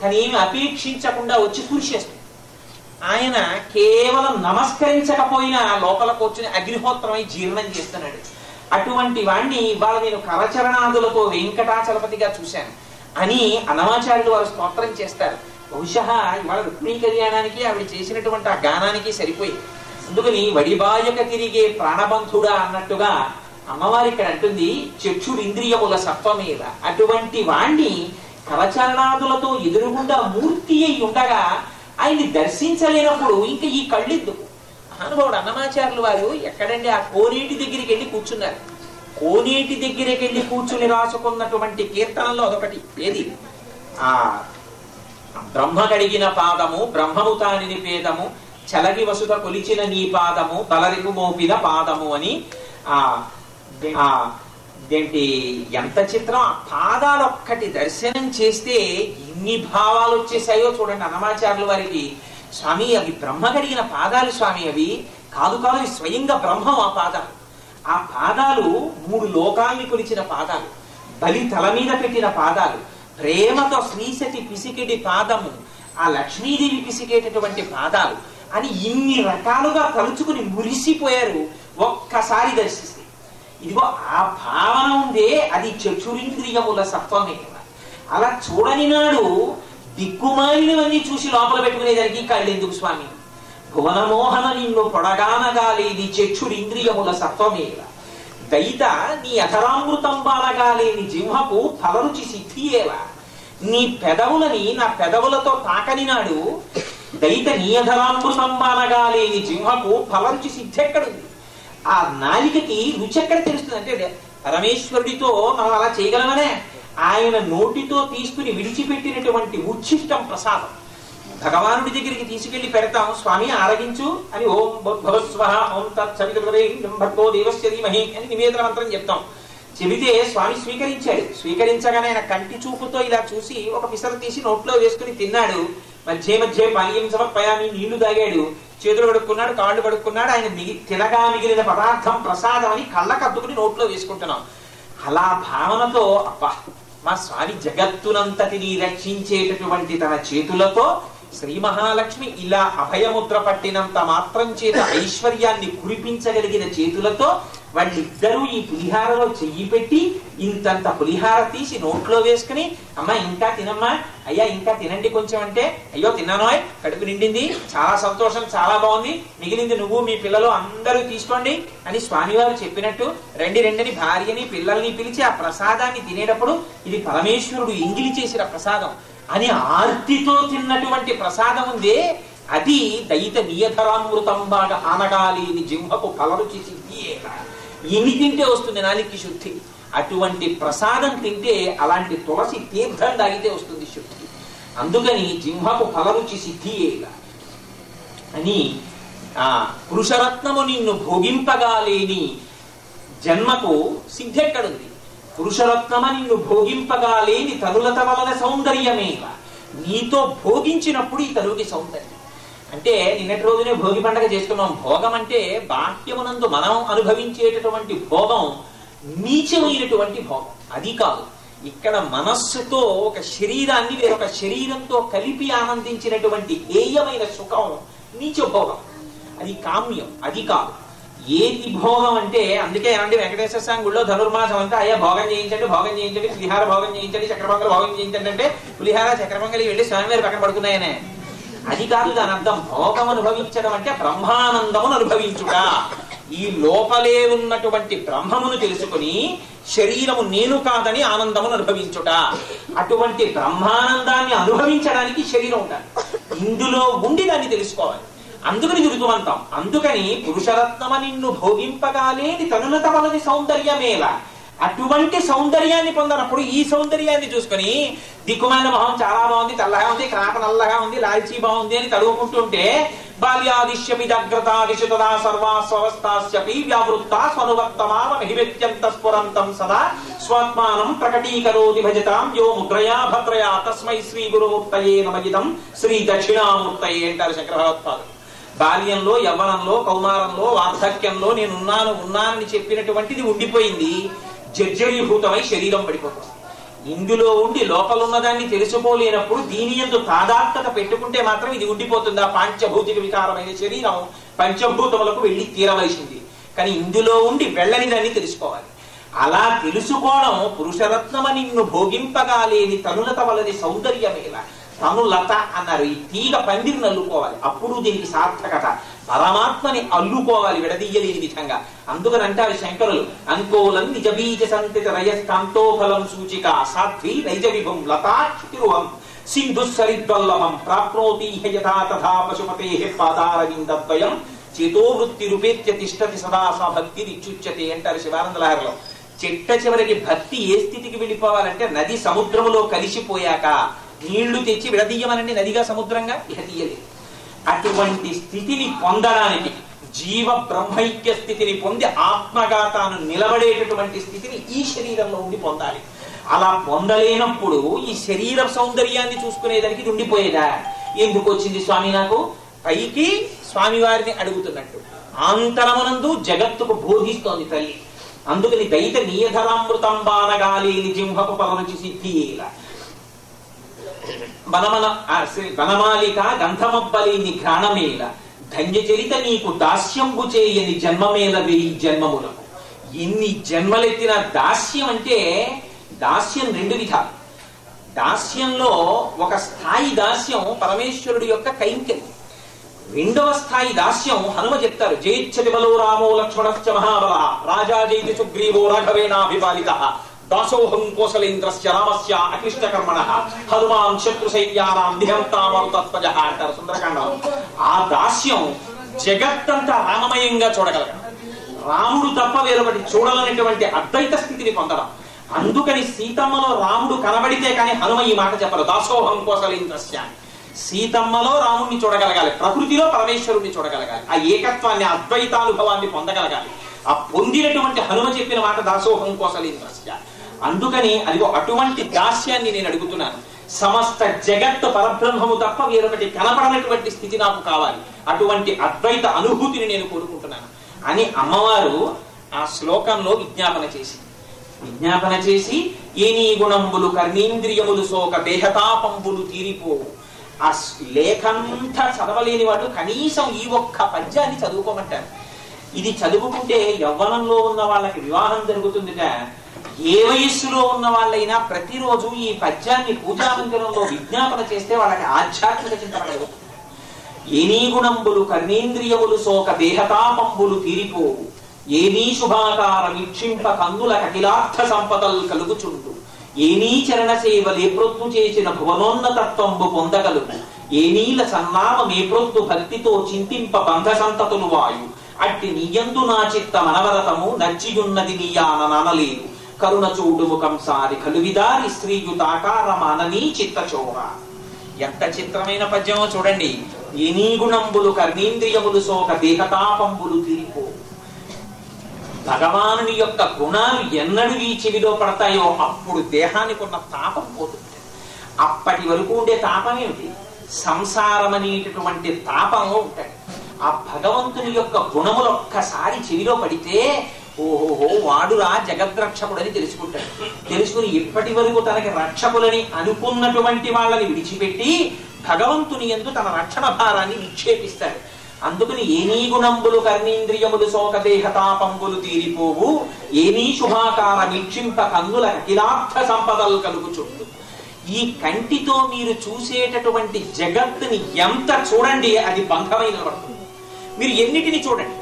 తనేమి అపేక్షించకుండా వచ్చి కురిసేస్తుంది. ఆయన కేవలం నమస్కరించకపోయినా లోపల కూర్చుని అగ్నిహోత్రమై జీర్ణం చేస్తున్నాడు. అటువంటి వాణ్ణి ఇవాళ నేను కరచరణాదులతో వెంకటాచలపతిగా చూశాను అని అన్నమాచార్యులు వారు స్తోత్రం చేస్తారు. బహుశా ఇవాళ రుక్మిణీ కళ్యాణానికి ఆవిడ చేసినటువంటి ఆ గానానికి సరిపోయి. అందుకని వడిబాయక తిరిగే ప్రాణబంధుడా అన్నట్టుగా అమ్మవారి ఇక్కడ అంటుంది చక్షురింద్రియముల సత్వమేల. అటువంటి వాణ్ణి కరచరణాదులతో ఎదురుగుండా మూర్తి అయి ఉండగా ఆయన్ని దర్శించలేనప్పుడు ఇంకా ఈ కళ్ళెద్దుకు? మహానుభావుడు అన్నమాచార్యులు వారు ఎక్కడండి ఆ కోనేటి దగ్గరికి వెళ్ళి కూర్చున్నారు. కోనేటి దగ్గరికి వెళ్ళి కూర్చుని రాసుకున్నటువంటి కీర్తనలో అదొకటి. ఏది? ఆ బ్రహ్మ కడిగిన పాదము, బ్రహ్మము తానిని పేదము, చలగి వసుత కొలిచిన నీ పాదము, బలరిపు మోపిన పాదము అని ఏంటి ఎంత చిత్రం! ఆ పాదాలు ఒక్కటి దర్శనం చేస్తే ఎన్ని భావాలు వచ్చేసాయో చూడండి అన్నమాచార్యుల వారికి. స్వామి, అవి బ్రహ్మ కడిగిన పాదాలు స్వామి, అవి కాదు కాదు స్వయంగా బ్రహ్మం ఆ పాదాలు. ఆ పాదాలు 3 లోకాల్ని కొలిచిన పాదాలు, బలి తల మీద పెట్టిన పాదాలు, ప్రేమతో శ్రీసతి పిసికెటి పాదము, ఆ లక్ష్మీదేవి పిసికేటటువంటి పాదాలు అని ఇన్ని రకాలుగా తలుచుకుని మురిసిపోయారు ఒక్కసారి దర్శిస్తే. ఇదిగో ఆ భావన ఉందే, అది చక్షురింద్రియముల సత్వమే. అలా చూడని నాడు దిక్కుమాలినవన్నీ చూసి లోపల పెట్టుకునేదానికి కళ్ళెందుకు స్వామి? భువనమోహన నిన్ను పొడగానగాలేని చక్షురింద్రియముల సత్వమేల. దయిత నీ అధరామృతం బాలగాలేని జింహకు ఫలరుచి సిద్ధియేలా. నీ పెదవులని నా పెదవులతో తాకని నాడు దయిత నీ అధరామృతం బాలగాలేని జింహకు ఫలరుచి సిద్ధి ఎక్కడుంది? ఆ నాలికకి రుచి ఎక్కడ తెలుస్తుంది అంటే పరమేశ్వరుడితో మనం అలా చేయగలమనే? ఆయన నోటితో తీసుకుని విడిచిపెట్టినటువంటి ఉచ్ఛిష్టం ప్రసాదం భగవానుడి దగ్గరికి తీసుకెళ్లి పెడతాం. స్వామి ఆరగించు అని ఓం భవస్వ ఓం తత్సవితుర్వరేణ్యం దేవస్య ధీమహి అని నివేదన మంత్రం చెప్తాం. చెబితే స్వామి స్వీకరించాడు. స్వీకరించగానే ఆయన కంటి చూపుతో ఇలా చూసి ఒక పిసరు తీసి నోట్లో వేసుకుని తిన్నాడు. మధ్య మధ్య పానీయం సమర్పయామి, నీళ్లు తాగాడు, చేతులు కడుక్కున్నాడు, కాళ్ళు కడుక్కున్నాడు. ఆయన తినగా మిగిలిన పదార్థం ప్రసాదం అని కళ్ళకద్దుకుని నోట్లో వేసుకుంటున్నాం. అలా భావనతో అబ్బా మా స్వామి జగత్తునంతటిని రక్షించేటటువంటి తన చేతులతో శ్రీ మహాలక్ష్మి ఇలా అభయముద్ర పట్టినంత మాత్రం చేత ఐశ్వర్యాన్ని కురిపించగలిగిన చేతులతో వాళ్ళిద్దరూ ఈ పులిహారలో చెయ్యి పెట్టి ఇంతంత పులిహార తీసి నోట్లో వేసుకుని అమ్మా ఇంకా తినమ్మా, అయ్యా ఇంకా తినండి కొంచెం అంటే, అయ్యో తిన్నానోయ్ కడుపు నిండింది, చాలా సంతోషం, చాలా బాగుంది, మిగిలింది నువ్వు మీ పిల్లలు అందరూ తీసుకోండి అని స్వామివారు చెప్పినట్టు రెండి రెండని భార్యని పిల్లల్ని పిలిచి ఆ ప్రసాదాన్ని తినేటప్పుడు ఇది పరమేశ్వరుడు ఎంగిలి చేసిన ప్రసాదం అని ఆర్తితో తిన్నటువంటి ప్రసాదం ఉందే, అది దయిత నియధరామృతం బాగా ఆనగాలేని జింహకు కలరుచి సిద్ధియేలా. ఇన్ని తింటే వస్తుంది నాలికి శుద్ధి. అటువంటి ప్రసాదం తింటే అలాంటి తులసి తీర్థం తాగితే వస్తుంది శుద్ధి. అందుకని జింహకు కలరుచి సిద్ధియేలా అని పురుషరత్నము నిన్ను భోగింపగాలేని జన్మకు సిద్ధి ఎక్కడుంది? పురుషరత్నమ నిన్ను భోగింపగాలేని తనులత వలన సౌందర్యమేవ. నీతో భోగించినప్పుడు ఈ తనువుకి సౌందర్యం. అంటే నిన్నటి రోజునే భోగి పండగ చేసుకున్నాం. భోగం అంటే బాహ్యమునందు మనం అనుభవించేటటువంటి భోగం నీచమైనటువంటి భోగం, అది కాదు. ఇక్కడ మనస్సుతో ఒక శరీరాన్ని వేరొక శరీరంతో కలిపి ఆనందించినటువంటి హేయమైన సుఖం నీచ భోగం, అది కామ్యం, అది కాదు. ఏది భోగం అంటే అందుకే ఏమంటే వెంకటేశ్వర స్వామి గుళ్ళో ధనుర్మాసం అంతా అయ్యా భోగం చేయించండి, భోగం చేయించండి, పులిహార భోగం చేయించండి, చక్రపొంగలు భోగం చేయించండి అంటే పులిహార చక్రపొంగలి వెళ్ళి స్వామివారి పక్కన పడుతున్నాయనే. అది కాదు దాని అర్థం. భోగం అనుభవించడం అంటే బ్రహ్మానందమును అనుభవించుట. ఈ లోపలే ఉన్నటువంటి బ్రహ్మమును తెలుసుకుని శరీరము నేను కాదని ఆనందమును అనుభవించుట. అటువంటి బ్రహ్మానందాన్ని అనుభవించడానికి శరీరం ఉండాలి, ఇందులో ఉండి దాన్ని తెలుసుకోవాలి. అందుకని ఋతువంతం. అందుకని పురుషరత్నమ నిన్ను భోగింపగాలేని తనులత వలది సౌందర్యమేలా. అటువంటి సౌందర్యాన్ని పొందనప్పుడు ఈ సౌందర్యాన్ని చూసుకుని దిక్కుమాల మొహం చాలా బాగుంది, తెల్లగా ఉంది, క్రాక నల్లగా ఉంది, లాల్చీ బాగుంది అని తడువుకుంటుంటే బాల్యాదిశ్యపి జాగ్రత్తాదిశు తదా సర్వాస్వస్థాస్యపి వ్యావృత్త స్వనువర్తమాన మహిమత్యంత స్ఫురంతం సదా స్వాత్మానం ప్రకటీకరోతి భజతాం యో ముద్రయా భద్రయా తస్మై శ్రీ గురుమూర్తయే నమయిదం శ్రీ దక్షిణామూర్తయే అంటారు శంకర భగవత్పాదులు. బాల్యంలో, యవ్వనంలో, కౌమారంలో, వార్ధక్యంలో ఉన్నానని చెప్పినటువంటిది ఉండిపోయింది, జర్జరీభూతమై శరీరం పడిపోతుంది. ఇందులో ఉండి లోపలున్నదాన్ని తెలుసుకోలేనప్పుడు దీని యందు తాదాత్మ్యత పెట్టుకుంటే మాత్రం ఇది ఉండిపోతుంది. ఆ పాంచభౌతిక వికారమైన శరీరం పంచభూతములకు వెళ్ళి తీరవలసింది. కానీ ఇందులో ఉండి వెళ్ళని దాన్ని తెలుసుకోవాలి. అలా తెలుసుకోవడం పురుషరత్నమ నిన్ను భోగింపగాలేని తనులత వలది సౌందర్యమేలా. తనులత అన్నారు. ఈ తీగ పందిరిని అల్లుకోవాలి, అప్పుడు దీనికి సార్థకత. పరమాత్మని అల్లుకోవాలి విడదీయలేని విధంగా. అందుకని అంటారు శంకరులు, అంకోలం నిజబీజ సంతిత రయస్కాంతోఫలం సూచిక సాధ్వి నైజ విభం లతారుహం సింధు సరిద్వల్లభం ప్రాప్నోతి యథా తథా పశుపతే పాదారవిందద్వయం చేతో వృత్తి రూపేత్య తిష్టతి సదా సా భక్తి ఇచ్చుచ్యతే అంటారు శివానంద లహరిలో. చిట్ట చివరికి భక్తి ఏ స్థితికి వెళ్ళిపోవాలంటే నది సముద్రములో కలిసిపోయాక నీళ్లు తెచ్చి విడదీయమనండి నదిగా సముద్రంగా ఇక తీయలేదు. అటువంటి స్థితిని పొందడానికి జీవ బ్రహ్మైక్య స్థితిని పొంది ఆత్మగా తాను నిలబడేటటువంటి స్థితిని ఈ శరీరంలో ఉండి పొందాలి. అలా పొందలేనప్పుడు ఈ శరీర సౌందర్యాన్ని చూసుకునేదానికి ఉండిపోయేదా? ఎందుకు వచ్చింది స్వామి నాకు? పైకి స్వామివారిని అడుగుతున్నట్టు ఆంతరమునందు జగత్తుకు బోధిస్తోంది తల్లి. అందుకని దైత నియధరామృతం బానగాలేని జింహకు పలరుచి సిద్ధియేలా. వనమాలిక గంధమబ్బలేని ఘ్రాణమేల ధన్యచరిత నీకు దాస్యంబు చేయని జన్మమేల వేయి జన్మములకు. ఎన్ని జన్మలెత్తిన దాస్యం అంటే దాస్యం రెండు విధాలు. దాస్యంలో ఒక స్థాయి దాస్యం పరమేశ్వరుడి యొక్క కైంకర్యం. రెండవ స్థాయి దాస్యం హనుమ చెప్తారు, జయిచ్చతి బలో రామో లక్ష్మణశ్చ మహాబల రాజా జయితి సుగ్రీవో రాఘవేణాభిపాలిత దాసోహం కోసలేంద్రస్య రామస్య అక్లిష్ట కర్మణ హనుమాన్ శత్రు సైన్యానాం నిహంతామరుతత్వజ అంటారు సుందరకాండలో. ఆ దాస్యం జగత్తంతా రామమయంగా చూడగలగడం. రాముడు తప్ప వేరొకటి చూడాలనేటువంటి అద్వైత స్థితిని పొందడం. అందుకని సీతమ్మలో రాముడు కనబడితే కానీ హనుమ ఈ మాట చెప్పరు, దాసోహం కోసలింద్రస్య. సీతమ్మలో రాముడిని చూడగలగాలి, ప్రకృతిలో పరమేశ్వరుడిని చూడగలగాలి, ఆ ఏకత్వాన్ని అద్వైతానుభవాన్ని పొందగలగాలి. ఆ పొందినటువంటి హనుమ చెప్పిన మాట దాసోహం కోసలింద్రస్య. అందుకని అదిగో అటువంటి దాస్యాన్ని నేను అడుగుతున్నాను. సమస్త జగత్తు పరబ్రహ్మము తప్ప వేరొకటి కనపడనటువంటి స్థితి నాకు కావాలి, అటువంటి అద్వైత అనుభూతిని నేను కోరుకుంటున్నాను అని అమ్మవారు ఆ శ్లోకంలో విజ్ఞాపన చేసి ఏనీ గుణంబులు కర్ణేంద్రియములు సోక దేహతాపంబులు తీరిపోవు. ఆ లేఖంతా చదవలేని వాళ్ళు కనీసం ఈ ఒక్క పద్యాన్ని చదువుకోమంటారు. ఇది చదువుకుంటే యవ్వనంలో ఉన్న వాళ్ళకి వివాహం జరుగుతుందిట. ఏ వయస్సులో ఉన్న వాళ్ళైనా ప్రతిరోజు ఈ పద్యాన్ని పూజా మందిరంలో విజ్ఞాపన చేస్తే వాళ్ళకి ఆధ్యాత్మిక చింతన కలుగుతుంది. ఏనీ గుణంబులు కర్ణేంద్రియములు సోక దేహతాపంబులు తీరిపోవు, ఏనీ శుభాకార వీక్షింప కందుల కకిలార్థ సంపదల్ కలుగుచుండు, ఏనీ చరణ సేవలే ప్రొద్దు చేసిన భువనోన్నతత్వంబు పొందగలుగు, ఏనీల సన్నామ మే ప్రొద్దు భక్తితో చింతింప బంధ సంతతులు వాయు, అట్టి నీయందు నా చిత్త మనవరతము నచ్చియున్నది నీయాన నానలేదు, కరుణ చూడు ముఖం సారి కలువిదారి శ్రీయుతాకార మాననీ చిత్తచోర. ఎంత చిత్రమైన పద్యమో చూడండి. Any గుణంబులు కర్ణేంద్రియములు soca దేహతాపంబులు తీరిపో. భగవానుని యొక్క గుణాలు ఎన్నడూ ఈ చెవిలో పడతాయో అప్పుడు దేహానికి ఉన్న తాపం పోతుంది. అప్పటి వరకు ఉండే తాపం ఏమిటి? సంసారం అనేటటువంటి తాపంలో ఉంటాడు. ఆ భగవంతుని యొక్క గుణములు ఒక్కసారి చెవిలో పడితే ఓహోహో వాడురా జగద్రక్షకుడని తెలుసుకుంటాడు. తెలుసుకుని ఇప్పటి వరకు తనకి రక్షకులని అనుకున్నటువంటి వాళ్ళని విడిచిపెట్టి భగవంతుని యందు తన రక్షణ భారాన్ని నిక్షేపిస్తాడు. అందుకని ఏనీ గుణంబులు కర్ణేంద్రియములు సోక దేహతాపంబులు తీరిపోవు, ఏనీ శుభాకార వీక్షింప కందుల అఖిలార్థ సంపదలు కలుగుచుండు. ఈ కంటితో మీరు చూసేటటువంటి జగత్తుని ఎంత చూడండి అది బంధమైన పడుతుంది. మీరు ఎన్నిటిని చూడండి,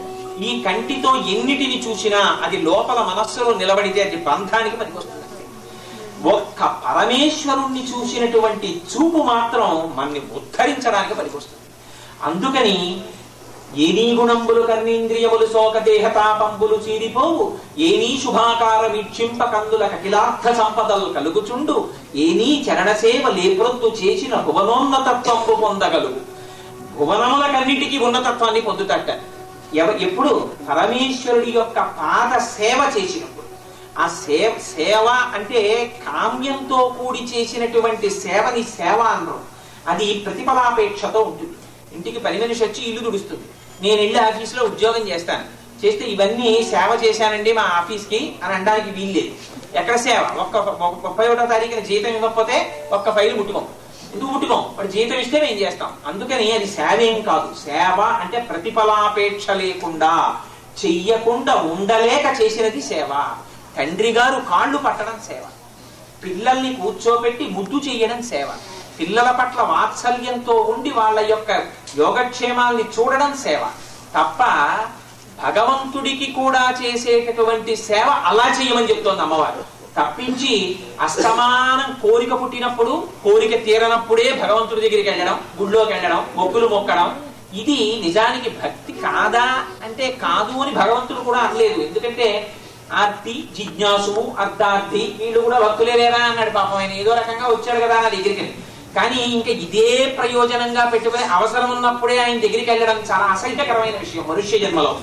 ఈ కంటితో ఎన్నిటిని చూసినా అది లోపల మనస్సులో నిలబడితే అది బంధానికి పనికొస్తుంది. ఒక్క పరమేశ్వరుణ్ణి చూసినటువంటి చూపు మాత్రం మనని ఉద్ధరించడానికి పనికొస్తుంది. అందుకని ఏనీ గుణంబులు కర్ణేంద్రియములు సోక దేహతాపంబులు చీరిపోవు, ఏనీ శుభాకార వీక్షింప కందుల కకిలార్థ సంపదలు కలుగుచుండు, ఏనీ చరణ సేవ లేప్రొద్దు చేసిన భువనోన్నతత్వంబు పొందగలుగు. భువనములకన్నిటికీ ఉన్నతత్వాన్ని పొందుతట ఎప్పుడు? పరమేశ్వరుడి యొక్క పాద సేవ చేసినప్పుడు. ఆ సేవ అంటే కామ్యంతో కూడి చేసినటువంటి సేవని సేవ అన్నారు. అది ప్రతిఫలాపేక్షతో ఉంటుంది. ఇంటికి పని మనిషి వచ్చి ఇల్లు తుడుస్తుంది, నేను వెళ్ళి ఆఫీసులో ఉద్యోగం చేస్తాను, చేస్తే ఇవన్నీ సేవ చేశానండి మా ఆఫీస్కి అని అనడానికి వీల్లేదు. ఎక్కడ సేవ? 31వ తారీఖున జీతం ఇవ్వకపోతే ఒక్క ఫైల్ ముట్టుకోం. ఎందుకు ముట్టుకోం? వాడు జీతం ఇస్తే మేము చేస్తాం. అందుకని అది సేవ ఏం కాదు. సేవ అంటే ప్రతిఫలాపేక్ష లేకుండా చెయ్యకుండా ఉండలేక చేసినది సేవ. తండ్రి గారు కాళ్ళు పట్టడం సేవ, పిల్లల్ని కూర్చోబెట్టి ముద్దు చెయ్యడం సేవ, పిల్లల పట్ల వాత్సల్యంతో ఉండి వాళ్ళ యొక్క యోగక్షేమాల్ని చూడడం సేవ. తప్ప భగవంతుడికి కూడా చేసేటటువంటి సేవ అలా చేయమని చెప్తోంది అమ్మవారు. తప్పించి అస్తమానం కోరిక పుట్టినప్పుడు కోరిక తీరనప్పుడే భగవంతుడి దగ్గరికి వెళ్ళడం, గుళ్ళోకి వెళ్ళడం, మొక్కులు మొక్కడం, ఇది నిజానికి భక్తి కాదా అంటే కాదు అని భగవంతుడు కూడా అనలేదు. ఎందుకంటే ఆర్తి జిజ్ఞాసు అర్థార్థి వీళ్ళు కూడా భక్తులే లేరా అన్నాడు. పాపం ఆయన ఏదో రకంగా వచ్చాడు కదా నా దగ్గరికి. కానీ ఇంకా ఇదే ప్రయోజనంగా పెట్టుకుని అవసరం ఉన్నప్పుడే ఆయన దగ్గరికి వెళ్ళడం చాలా అసహ్యకరమైన విషయం మనుష్య జన్మలో.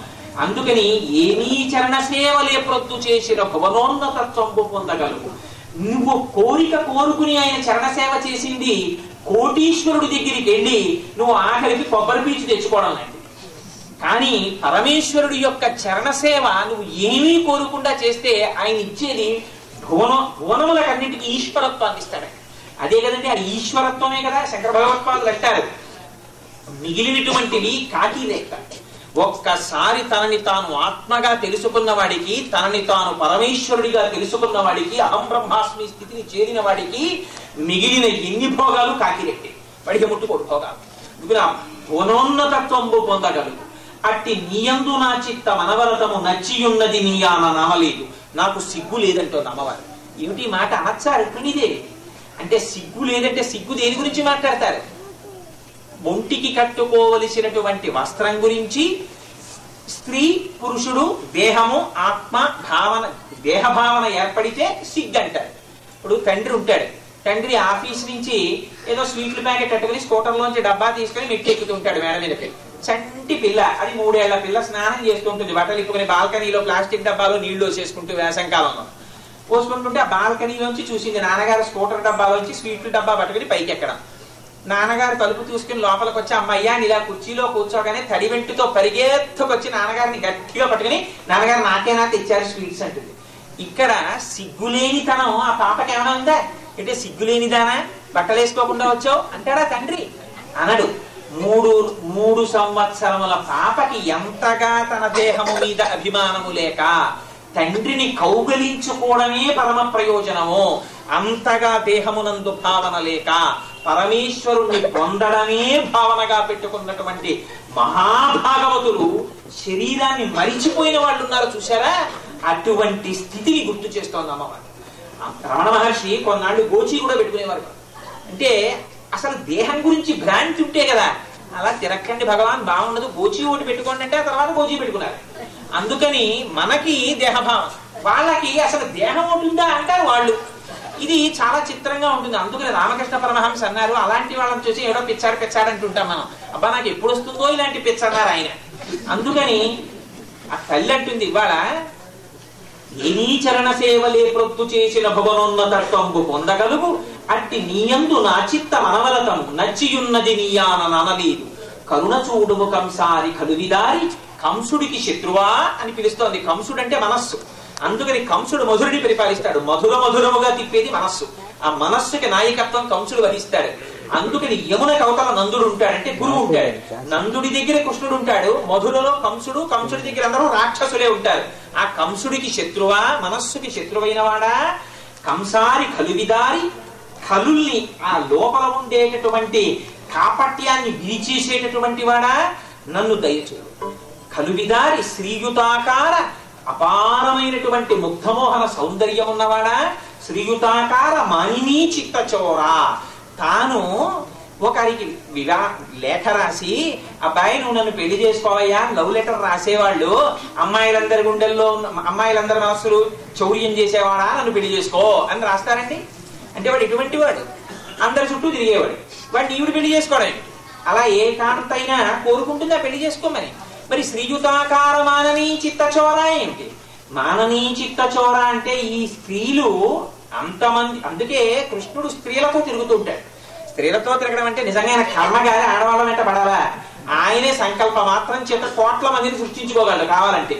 అందుకని ఏమీ చరణ సేవలే ప్రొద్దు చేసిన భువనోన్నతత్వంబు పొందగలవు. నువ్వు కోరిక కోరుకుని ఆయన చరణ సేవ చేసింది కోటీశ్వరుడి దగ్గరికి వెళ్ళి నువ్వు ఆఖరికి కొబ్బరి పీచు తెచ్చుకోవడం లాంటిది. కానీ పరమేశ్వరుడి యొక్క చరణ సేవ నువ్వు ఏమీ కోరుకుండా చేస్తే ఆయన ఇచ్చేది భువనములకన్నిటికీ ఈశ్వరత్వాన్ని ఇస్తాడు. అదే కదండి, ఆ ఈశ్వరత్వమే కదా శంకర భగవత్పాదులు అంటారు. మిగిలినటువంటివి కాకి లేక ఒక్కసారి తనని తాను ఆత్మగా తెలుసుకున్న వాడికి, తనని తాను పరమేశ్వరుడిగా తెలుసుకున్న వాడికి, అహం బ్రహ్మాస్మి స్థితిని చేరిన వాడికి మిగిలిన ఎన్ని భోగాలు కాకిరెట్టే, వాడికి ముట్టుకోడు భోగాలు. భువనోన్నతత్వంబు పొందగలదు. అట్టి నీయందు నా చిత్త మనవరతము నచ్చియున్నది నీయాన నమలేదు. నాకు సిగ్గు లేదంటోంది అమ్మవారు. ఏమిటి మాట అనొచ్చా? రుక్మిణీదేవి అంటే సిగ్గు లేదంటే సిగ్గు దేని గురించి మాట్లాడతారు? ఒంటికి కట్టుకోవలసినటువంటి వస్త్రం గురించి, స్త్రీ పురుషుడు దేహము ఆత్మ భావన దేహభావన ఏర్పడితే సిగ్గు అంటారు. ఇప్పుడు తండ్రి ఉంటాడు, తండ్రి ఆఫీస్ నుంచి ఏదో స్వీట్ల ప్యాకెట్ కట్టుకుని స్కూటర్లోంచి డబ్బా తీసుకుని మెట్టి ఎక్కుతుంటాడు మేడ మీదకి. చంటి పిల్ల, అది 3 ఏళ్ల పిల్ల, స్నానం చేస్తుంటుంది, బట్టలు ఇప్పుకుని బాల్కనీలో ప్లాస్టిక్ డబ్బాలో నీళ్లు వేసేసుకుంటూ వేసంకాలంలో పోసుకుంటుంటే ఆ బాల్కనీలోంచి చూసింది నాన్నగారు స్కూటర్ డబ్బాలోంచి స్వీట్ల డబ్బా పట్టుకుని పైకి ఎక్కడం. నాన్నగారు తలుపు చూసుకుని లోపలికి వచ్చి అమ్మయ్యా ఇలా కుర్చీలో కూర్చోగానే తడి వెంటితో పరిగెత్తుకొచ్చి నాన్నగారిని గట్టిగా పట్టుకుని నాన్నగారు నాకేనా తెచ్చారు స్వీట్స్ అంటుంది. ఇక్కడ సిగ్గులేనితనం ఆ పాపకి ఏమైనా ఉందా? అంటే సిగ్గులేనిదానా బట్టలు వేసుకోకుండా వచ్చావు అంటాడా తండ్రి? అనడు. 3 సంవత్సరముల పాపకి ఎంతగా తన దేహము మీద అభిమానము లేక తండ్రిని కౌగలించుకోవడమే పరమ ప్రయోజనము, అంతగా దేహమునందు భావన లేక పరమేశ్వరుణ్ణి పొందడమే భావనగా పెట్టుకున్నటువంటి మహాభాగవతులు శరీరాన్ని మరిచిపోయిన వాళ్ళు ఉన్నారు చూసారా? అటువంటి స్థితిని గుర్తు చేస్తోంది అమ్మవారు. రమణ మహర్షి కొన్నాళ్ళు గోచి కూడా పెట్టుకునేవారు. అంటే అసలు దేహం గురించి భ్రాంతి ఉంటే కదా, అలా తిరక్కండి భగవాన్ బాగుండదు, గోచి ఒకటి పెట్టుకోండి అంటే ఆ తర్వాత గోచి పెట్టుకున్నారు. అందుకని మనకి దేహభావం, వాళ్ళకి అసలు దేహం ఉంటుందా అంటారు వాళ్ళు. ఇది చాలా చిత్రంగా ఉంటుంది. అందుకని రామకృష్ణ పరమహంస అన్నారు, అలాంటి వాళ్ళని చూసి ఏడో పిచ్చాడు అంటుంటాం మనం. అబ్బా నాకు ఎప్పుడు వస్తుందో ఇలాంటి పిచ్చన్నారు ఆయన. అందుకని ఆ తల్లి అంటుంది, ఇవాళ ఏనీ చరణ సేవలే ప్రొత్తు చేసిన భువనోన్నతత్వంబు పొందగలుగు అట్టి నీయందు నా చిత్త మనవలతం నచ్చియున్నది నీయాన ననలేదు కరుణ చూడుము కంసారి కలువిదారి కంసుడికి శత్రువా అని పిలుస్తోంది. కంసుడు అంటే మనస్సు. అందుకని కంసుడు మధురుని పరిపాలిస్తాడు. మధురముగా తిప్పేది మనస్సు. ఆ మనస్సుకి నాయకత్వం కంసుడు వహిస్తాడు. అందుకని యమున కవతల నందుడు ఉంటాడు, అంటే గురువు ఉంటాడు. నందుడి దగ్గర కృష్ణుడు ఉంటాడు, మధురలో కంసుడు, కంసుడి దగ్గర అందరూ రాక్షసులే ఉంటారు. ఆ కంసుడికి శత్రువా, మనస్సుకి శత్రువైన వాడా, కంసారి కలువిదారి కలుల్ని ఆ లోపల ఉండేటటువంటి కాపట్యాన్ని విరిచేసేటటువంటి వాడా నన్ను దయచూడు. కలువిదారి శ్రీయుతాకార అపారమైనటువంటి ముగ్ధమోహన సౌందర్యం ఉన్నవాడా, శ్రీయుతాకార మానినీ చిత్తచోరా. తాను ఒకరికి లేఖ రాసి అబ్బాయి నువ్వు నన్ను పెళ్లి చేసుకోవయ్యా లవ్ లెటర్ రాసేవాళ్ళు అమ్మాయిలందరి గుండెల్లో అమ్మాయిలందరి మనస్సులు చౌర్యం చేసేవాడా, నన్ను పెళ్లి చేసుకో అని రాస్తారండి. అంటే వాడు ఇటువంటి వాడు, అందరి చుట్టూ తిరిగేవాడు. వాడిని ఈవిడ పెళ్లి చేసుకోవడం అలా ఏ కాంతైనా కోరుకుంటుందా పెళ్లి చేసుకోమని. మరి శ్రీయుతాకార మాననీ చిత్తచోర ఏమిటి? మాననీ చిత్తచోర అంటే ఈ స్త్రీలు అంతమంది. అందుకే కృష్ణుడు స్త్రీలతో తిరుగుతుంటాడు. స్త్రీలతో తిరగడం అంటే నిజంగా ఆయన కర్మగారి ఆడవాళ్ళ వెంట పడాలా? ఆయనే సంకల్ప మాత్రం చేత కోట్ల మందిని సృష్టించుకోగలడు కావాలంటే.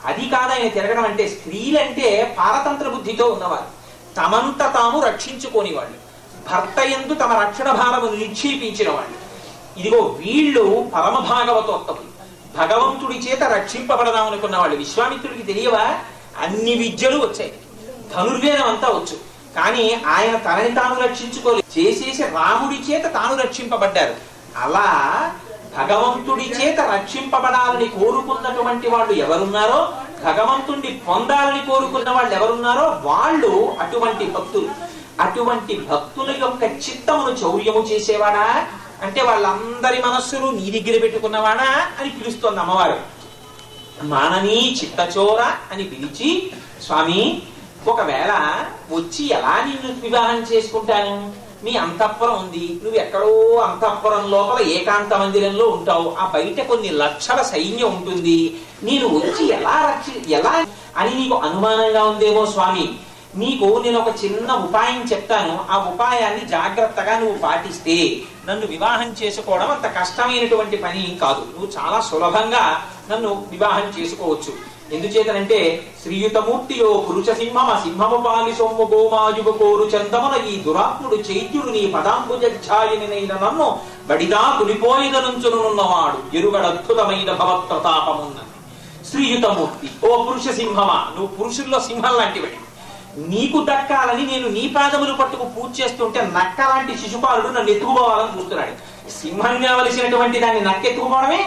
అది కాదు ఆయన తిరగడం అంటే. స్త్రీలంటే పారతంత్ర బుద్ధితో ఉన్నవారు, తమంత తాము రక్షించుకోని వాళ్ళు, భర్త యందు తమ రక్షణ భారమును నిక్షేపించిన వాళ్ళు. ఇదిగో వీళ్ళు పరమ భాగవతోత్తములు, భగవంతుడి చేత రక్షింపబడదాం అనుకున్న వాళ్ళు. విశ్వామిత్రుడికి తెలియవా? అన్ని విద్యలు వచ్చాయి, ధనుర్వేదం అంతా వచ్చు, కానీ ఆయన తనని తాను రక్షించుకోలేదు. చేసేసి రాముడి చేత తాను రక్షింపబడ్డారు. అలా భగవంతుడి చేత రక్షింపబడాలని కోరుకున్నటువంటి వాళ్ళు ఎవరున్నారో, భగవంతుడిని పొందాలని కోరుకున్న వాళ్ళు ఎవరున్నారో వాళ్ళు అటువంటి భక్తులు. అటువంటి భక్తుల యొక్క చిత్తమును చౌర్యము చేసేవాడా అంటే వాళ్ళందరి మనస్సులు నీ దగ్గర పెట్టుకున్నవాడా అని పిలుస్తోంది అమ్మవారు. మాననీ చిత్తచోర అని పిలిచి, స్వామి ఒకవేళ వచ్చి ఎలా నిన్ను వివాహం చేసుకుంటాను? మీ అంతఃపురం ఉంది, నువ్వు ఎక్కడో అంతఃపురం లోపల ఏకాంత మందిరంలో ఉంటావు, ఆ బయట కొన్ని లక్షల సైన్యం ఉంటుంది, నేను వచ్చి ఎలా అని నీకు అనుమానంగా ఉందేమో స్వామి. నీకు నేను ఒక చిన్న ఉపాయం చెప్తాను, ఆ ఉపాయాన్ని జాగ్రత్తగా నువ్వు పాటిస్తే నన్ను వివాహం చేసుకోవడం అంత కష్టమైనటువంటి పని కాదు. నువ్వు చాలా సులభంగా నన్ను వివాహం చేసుకోవచ్చు. ఎందుచేతనంటే శ్రీయుతమూర్తిలో పురుష సింహమ సింహము పాలి సొమ్ము గోమాయుగ కోరు చందమున ఈ దురాత్ముడు చైత్యుడు నీ పదాంబుజాయినైన నన్ను బడిదా కులిపోయిదనుంచునున్నవాడు ఎరుగడ అద్భుతమైన భవత్ప్రతాపమున్నది. శ్రీయుతమూర్తి, ఓ పురుష సింహమా, నువ్వు పురుషుల్లో సింహం లాంటివాడి, నీకు దక్కాలని నేను నీ పాదములు పట్టుకు పూజ చేస్తుంటే నక్క లాంటి శిశుపాలుడు నన్ను ఎత్తుకుపోవాలని చూస్తున్నాడు. సింహం కావలసినటువంటి దాన్ని నక్కెత్తుకుపోవడమే.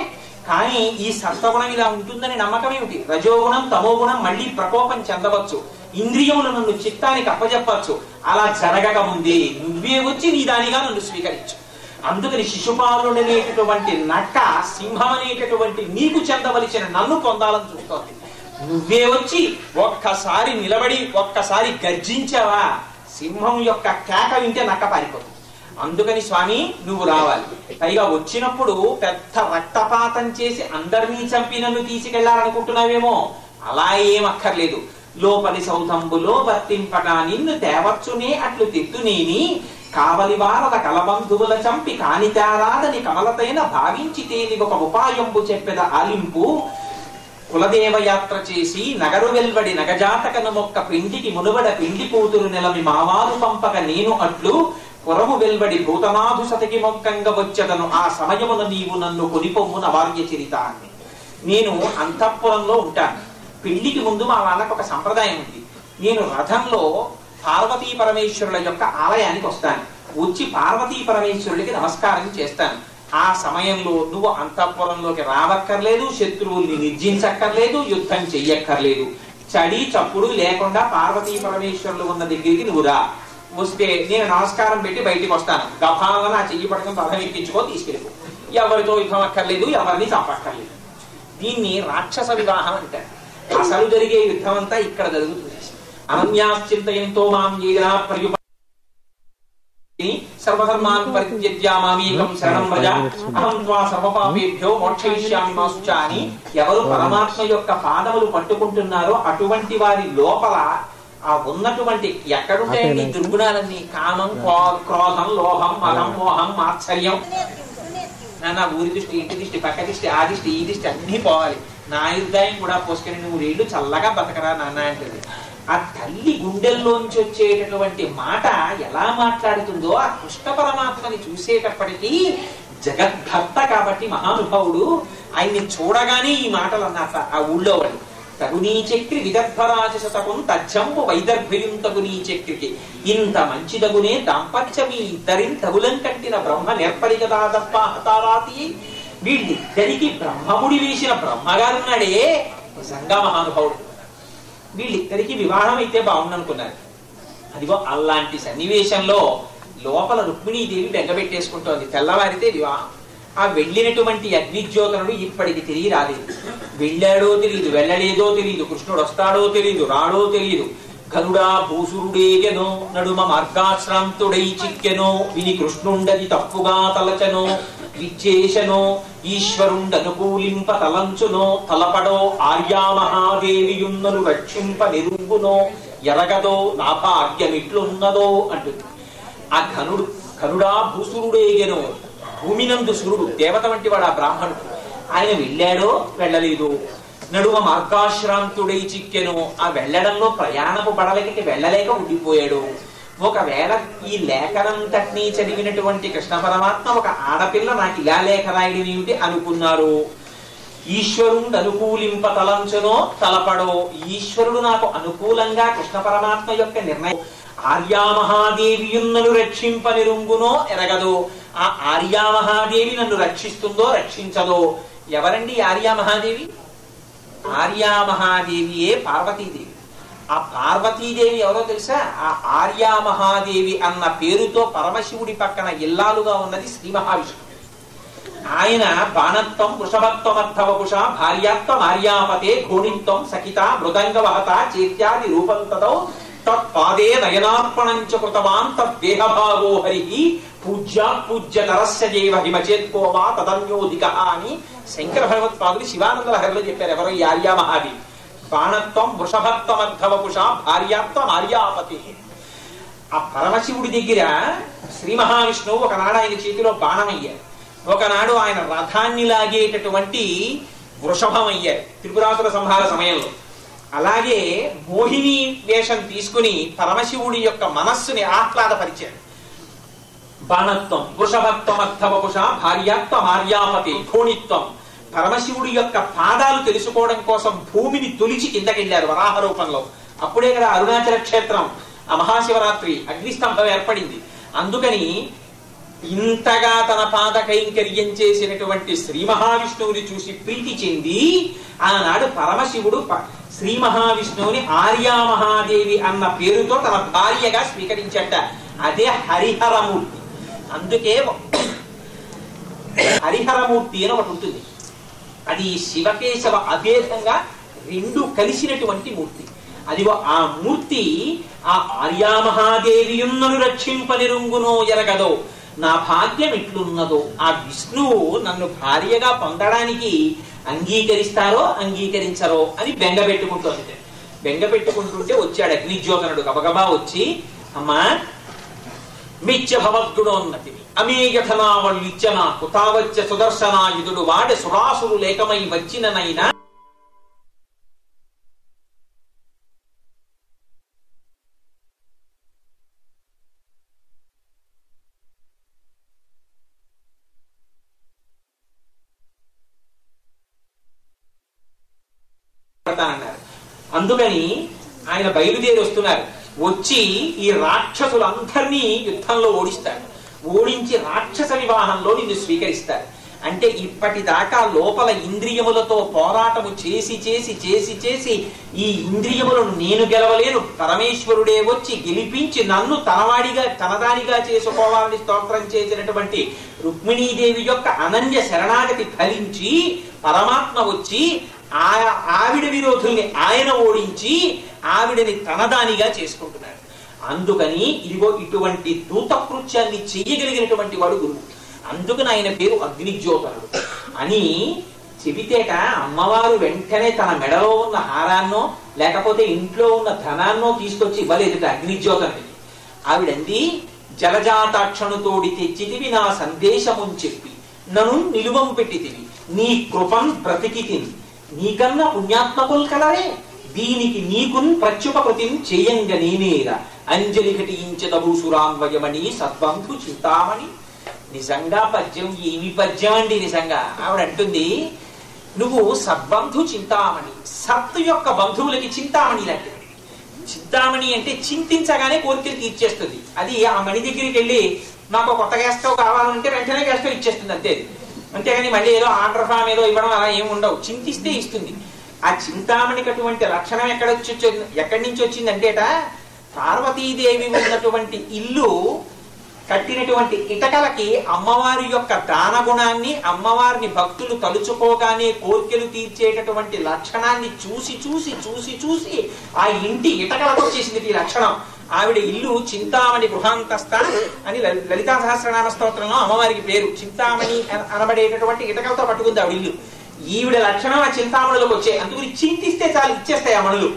కానీ ఈ సత్వగుణం ఇలా ఉంటుందని నమ్మకం ఏమిటి? రజోగుణం తమోగుణం మళ్ళీ ప్రకోపం చెందవచ్చు, ఇంద్రియములు నన్ను చిత్తానికి అప్పజెప్పచ్చు. అలా జరగక ముందే నువ్వే వచ్చి నీ దానిగా నన్ను స్వీకరించు. అందుకని శిశుపాలుడు అనేటటువంటి నక్క సింహం అనేటటువంటి నీకు చెందవలసిన నన్ను పొందాలని చూస్తోంది. నువ్వే వచ్చి ఒక్కసారి నిలబడి ఒక్కసారి గర్జించావా, సింహం యొక్క కేక వింటే నక్క పారిపోతుంది. అందుకని స్వామి నువ్వు రావాలి. పైగా వచ్చినప్పుడు పెద్ద రక్తపాతం చేసి అందరినీ చంపి నన్ను తీసుకెళ్లాలనుకుంటున్నావేమో, అలా ఏం అక్కర్లేదు. లోపలి సౌతంబులో వర్తింపగా నిన్ను తేవచ్చునే అట్లు తెత్తునేని కావలి వారద కలబంధువుల చంపి కానితారాదని కమలతైన భావించితేని ఒక ఉపాయంబు చెప్పెద ఆలింపు. కులదేవయాత్ర చేసి నగరు వెల్వడి నగజాతకను మొక్క పిండికి మునుబడ పిండి కూతురు నెలమి మావారు పంపక నేను అట్లు పురము వెల్వడి భూతనాథు సతికి మొక్కంగా వచ్చదను ఆ సమయమున నీవు నన్ను కొనిపొమ్ము నవార్య చరితాన్ని. నేను అంతఃపురంలో ఉంటాను. పెళ్లికి ముందు మా వాళ్ళకు ఒక సంప్రదాయం ఉంది. నేను రథంలో పార్వతీ పరమేశ్వరుల యొక్క ఆలయానికి వస్తాను. వచ్చి పార్వతీ పరమేశ్వరుడికి నమస్కారం చేస్తాను. ఆ సమయంలో నువ్వు అంతఃపురంలోకి రావక్కర్లేదు, శత్రువుల్ని నిర్జించక్కర్లేదు, యుద్ధం చెయ్యక్కర్లేదు. చడి చప్పుడు లేకుండా పార్వతీ పరమేశ్వరులు ఉన్న దగ్గరికి నువ్వు రా. వస్తే నేను నమస్కారం పెట్టి బయటికి వస్తాను. గభాలను నా చెయ్యి పట్టుకుని రథం ఎక్కించుకో, తీసుకెళ్ళిపో. ఎవరితో యుద్ధం అక్కర్లేదు, ఎవరిని చంపక్కర్లేదు. దీన్ని రాక్షస వివాహం అంటారు. అసలు జరిగే యుద్ధం అంతా ఇక్కడ జరుగుతుంది. అనన్యాశ్చింతయంతో మాం ఏనా ప్రయుప సర్వధర్మాన్ పరిత్యజ్య మామేకం శరణం వ్రజ అహం త్వా సర్వపాపేభ్యో మోక్షయిష్యామి మా శుచా అని ఎవరు పరమాత్మ యొక్క పాదములు పట్టుకుంటున్నారో అటువంటి వారి లోపల ఆ ఉన్నటువంటి ఎక్కడుంటాయండి దుర్గుణాలన్నీ? కామం, క్రోధం, లోహం, మదం, మోహం, మాత్సర్యం. నా ఊరి దృష్టి, ఇంటి దృష్టి, పక్క దృష్టి, ఆ దృష్టి, ఈ దృష్టి అన్ని పోవాలి. నా హృదయం కూడా పోసుకొని నువ్వు రేళ్ళు చల్లగా బతకరా నాన్న అంటది. ఆ తల్లి గుండెల్లోంచి వచ్చేటటువంటి మాట ఎలా మాట్లాడుతుందో ఆ కృష్ణ పరమాత్మని చూసేటప్పటికీ జగద్భర్త కాబట్టి మహానుభావుడు ఆయన్ని చూడగానే ఈ మాటలు అన్నట్ట ఆ ఊళ్ళో వాళ్ళు. తగునీ చక్రి విదర్భరాజసతకుం తజ్జంబు వైదర్భ్యం తగునీ చక్రికి ఇంత మంచిదగునే దాంపత్యమీ ఇద్దరిని తగులం కట్టిన బ్రహ్మ నేర్పడి కదా దప్పాహతారాతి. వీళ్ళిద్దరికి బ్రహ్మముడి వేసిన బ్రహ్మగారున్నాడే నిజంగా మహానుభావుడు. వీళ్ళిద్దరికి వివాహం అయితే బాగుండనుకున్నారు. అదిగో అలాంటి సన్నివేశంలో లోపల రుక్మిణీదేవి బెంగబెట్టేసుకుంటోంది. తెల్లవారితే వివాహం. ఆ వెళ్ళినటువంటి అగ్నిజ్యోతనుడు ఇప్పటికి తిరిగి రాలేదు. వెళ్ళాడో తెలియదు, వెళ్ళలేదో తెలియదు, కృష్ణుడు వస్తాడో తెలియదు, రాడో తెలియదు. కనుడా భూసురుడేగెనో నడుమ మార్గాశ్రాంతుడై చిక్కెనో విని కృష్ణుండది తప్పుగా తలచనో విచ్చేశనో ఈశ్వరుండనుకూలింప తలంచునో తలపడో ఆర్యామహాదేవియున్నను రక్షింప నిరుంగునో ఎరగదో నా భాగ్యమిట్లున్నదో అంటుంది. ఆ కనుడా భూసురుడేగెనో, భూమినందు సురుడు దేవత వంటి వాడు ఆ బ్రాహ్మణుడు. ఆయన వెళ్ళాడో వెళ్ళలేదు. నడుమ మార్గాశ్రాంతుడై చిక్కెను, ఆ వెళ్ళడంలో ప్రయాణపు బడలకి వెళ్ళలేక ఉండిపోయాడు. ఒకవేళ ఈ లేఖనంతటినీ చదివినటువంటి కృష్ణ పరమాత్మ ఒక ఆడపిల్ల నాకు ఇలా లేఖ రాయడం ఏమిటి అనుకున్నారు. ఈశ్వరుడు అనుకూలింప తలంచునో తలపడో, ఈశ్వరుడు నాకు అనుకూలంగా కృష్ణ పరమాత్మ యొక్క నిర్ణయం ఆర్యామహాదేవియున్నను రక్షింప నిరుంగునో ఎరగదో, ఆ ఆర్యామహాదేవి నన్ను రక్షిస్తుందో రక్షించదో. ఎవరండి ఆర్యామహాదేవి? ఆర్యామహాదేవియే పార్వతీదేవి. ఆ పార్వతీదేవి ఎవరో తెలుసా? ఆ ఆర్యామహాదేవి అన్న పేరుతో పరమశివుడి పక్కన ఇల్లాలుగా ఉన్నది శ్రీ మహావిష్ణువు. ఆయన బాణత్వం వృషభత్వమర్థవపుష భార్యాత్వం ఆర్యాపతే ఘోణిత్వం సఖిత మృదంగవహత చేత్యాది రూపంతతో తత్పాదే నయనార్పణంచ కృతవాన్ తద్దేహభాగో హరి పూజ్యతరస్య దేవ హిమచేత్కోవా తదన్యోధిక అని శంకర భగవత్పాదులు శివానంద లహరిలో చెప్పారు. ఎవరో ఈ ఆర్యామహాదేవి. బాణత్వం వృషభత్వమర్థవపుష భార్యాత్వం ఆర్యాపతి. ఆ పరమశివుడి దగ్గర శ్రీ మహావిష్ణువు ఒకనాడు ఆయన చేతిలో బాణం అయ్యారు, ఒకనాడు ఆయన రథాన్ని లాగేటటువంటి వృషభం అయ్యారు త్రిపురాసుర సంహార సమయంలో. అలాగే మోహిని వేషం తీసుకుని పరమశివుడి యొక్క మనస్సుని ఆహ్లాదపరిచారు. బాణత్వం వృషభత్వమర్థవపుష భార్యాత్వం ఆర్యాపతి ఘోణిత్వం. పరమశివుడి యొక్క పాదాలు తెలుసుకోవడం కోసం భూమిని తొలిచి కిందకెళ్లారు వరాహ రూపంలో. అప్పుడే కదా అరుణాచల క్షేత్రం ఆ మహాశివరాత్రి అగ్నిస్తంభం ఏర్పడింది. అందుకని ఇంతగా తన పాద కైంకర్యం చేసినటువంటి శ్రీ మహావిష్ణువుని చూసి ప్రీతి చెంది ఆనాడు పరమశివుడు శ్రీ మహావిష్ణువుని ఆర్యామహాదేవి అన్న పేరుతో తన భార్యగా స్వీకరించట. అదే హరిహరమూర్తి. అందుకే హరిహరమూర్తి అని ఒకటి ఉంటుంది. అది శివకేశవ అభేదంగా రెండు కలిసినటువంటి మూర్తి. అదిగో ఆ మూర్తి ఆ ఆర్యామహాదేవియున్నను రక్షింపనిరుంగునో ఎరగదో నా భాగ్యం ఎట్లున్నదో. ఆ విష్ణువు నన్ను భార్యగా పొందడానికి అంగీకరిస్తారో అంగీకరించరో అని బెంగ పెట్టుకుంటోంది. బెంగ పెట్టుకుంటుంటే వచ్చాడు అగ్నిజ్యోతనుడు. గబగబా వచ్చి, అమ్మా మిత్య భవద్గుణోన్నతి అమేయథనావళిచ్చన కుతావచ్చ సుదర్శనాయుధుడు వాడ సురాసురు లేకమై వచ్చిననైనా అన్నారు. అందుకని ఆయన బయలుదేరి వస్తున్నారు. వచ్చి ఈ రాక్షసులందరినీ యుద్ధంలో ఓడిస్తారు. ఓడించి రాక్షస వివాహంలో నిన్ను స్వీకరిస్తారు. అంటే ఇప్పటిదాకా లోపల ఇంద్రియములతో పోరాటము చేసి చేసి చేసి చేసి ఈ ఇంద్రియములను నేను గెలవలేను, పరమేశ్వరుడే వచ్చి గెలిపించి నన్ను తనదానిగా చేసుకోవాలని స్తోత్రం చేసినటువంటి రుక్మిణీదేవి యొక్క అనన్య శరణాగతి ఫలించి పరమాత్మ వచ్చి ఆవిడ విరోధుల్ని ఆయన ఓడించి ఆవిడని తనదానిగా చేసుకుంటున్నాడు. అందుకని ఇదిగో ఇటువంటి దూతకృత్యాన్ని చెయ్యగలిగినటువంటి వాడు గురువు. అందుకని ఆయన పేరు అగ్నిజ్యోతనుడు అని చెబితేట అమ్మవారు వెంటనే తన మెడలో ఉన్న హారాన్నో లేకపోతే ఇంట్లో ఉన్న ధనాన్నో తీసుకొచ్చి ఇవ్వలేదు అగ్నిజ్యోతనుడికి. ఆవిడంది, జలజాతాక్షణుతోడి తెచ్చితివి నా సందేశముని చెప్పి నన్ను నిలువం పెట్టితివి నీ కృపం బ్రతికి తిని నీకన్నా పుణ్యాత్మకులు కలరే దీనికి నీకున్ ప్రత్యుపకృతిం చేయంగ నేనేరా అంజలి ఘటించదభూసురాన్వయమణి సద్బంధు చింతామణి. నిజంగా పద్యం ఏమి పద్యం అండి. నిజంగా ఆవిడ అంటుంది, నువ్వు సద్బంధు చింతామణి, సత్తు యొక్క బంధువులకి చింతామణి లాంటిది. చింతామణి అంటే చింతించగానే కోరికలు తీర్చేస్తుంది. అది ఆ మణి దగ్గరికి వెళ్ళి నాకు కొత్త గ్యాస్ స్టవ్ కావాలంటే వెంటనే గ్యాస్ స్టవ్ ఇచ్చేస్తుంది అంతే. అంతేగాని మళ్ళీ ఏదో ఆర్డర్ ఫామ్ ఏదో ఇవ్వడం అలా ఏమి ఉండవు. చింతిస్తే ఇస్తుంది. ఆ చింతామణికి అటువంటి లక్షణం ఎక్కడి నుంచి వచ్చిందంటేట పార్వతీదేవి ఉన్నటువంటి ఇల్లు కట్టినటువంటి ఇటకలకి అమ్మవారి యొక్క దానగుణాన్ని, అమ్మవారిని భక్తులు తలుచుకోగానే కోర్కెలు తీర్చేటటువంటి లక్షణాన్ని చూసి చూసి చూసి చూసి ఆ ఇంటి ఇటకలకు వచ్చేసింది ఈ లక్షణం. ఆవిడ ఇల్లు చింతామణి గృహాంతస్థ అని లలితా సహస్రనామ స్తోత్రంలో అమ్మవారికి పేరు. చింతామణి అనబడేటటువంటి ఇటకలతో పట్టుకుంది ఆవిడ ఇల్లు. ఈవిడ లక్షణం ఆ చింతామణులకు వచ్చాయి. అందుకని చింతిస్తే చాలు ఇచ్చేస్తాయి ఆ మణులు.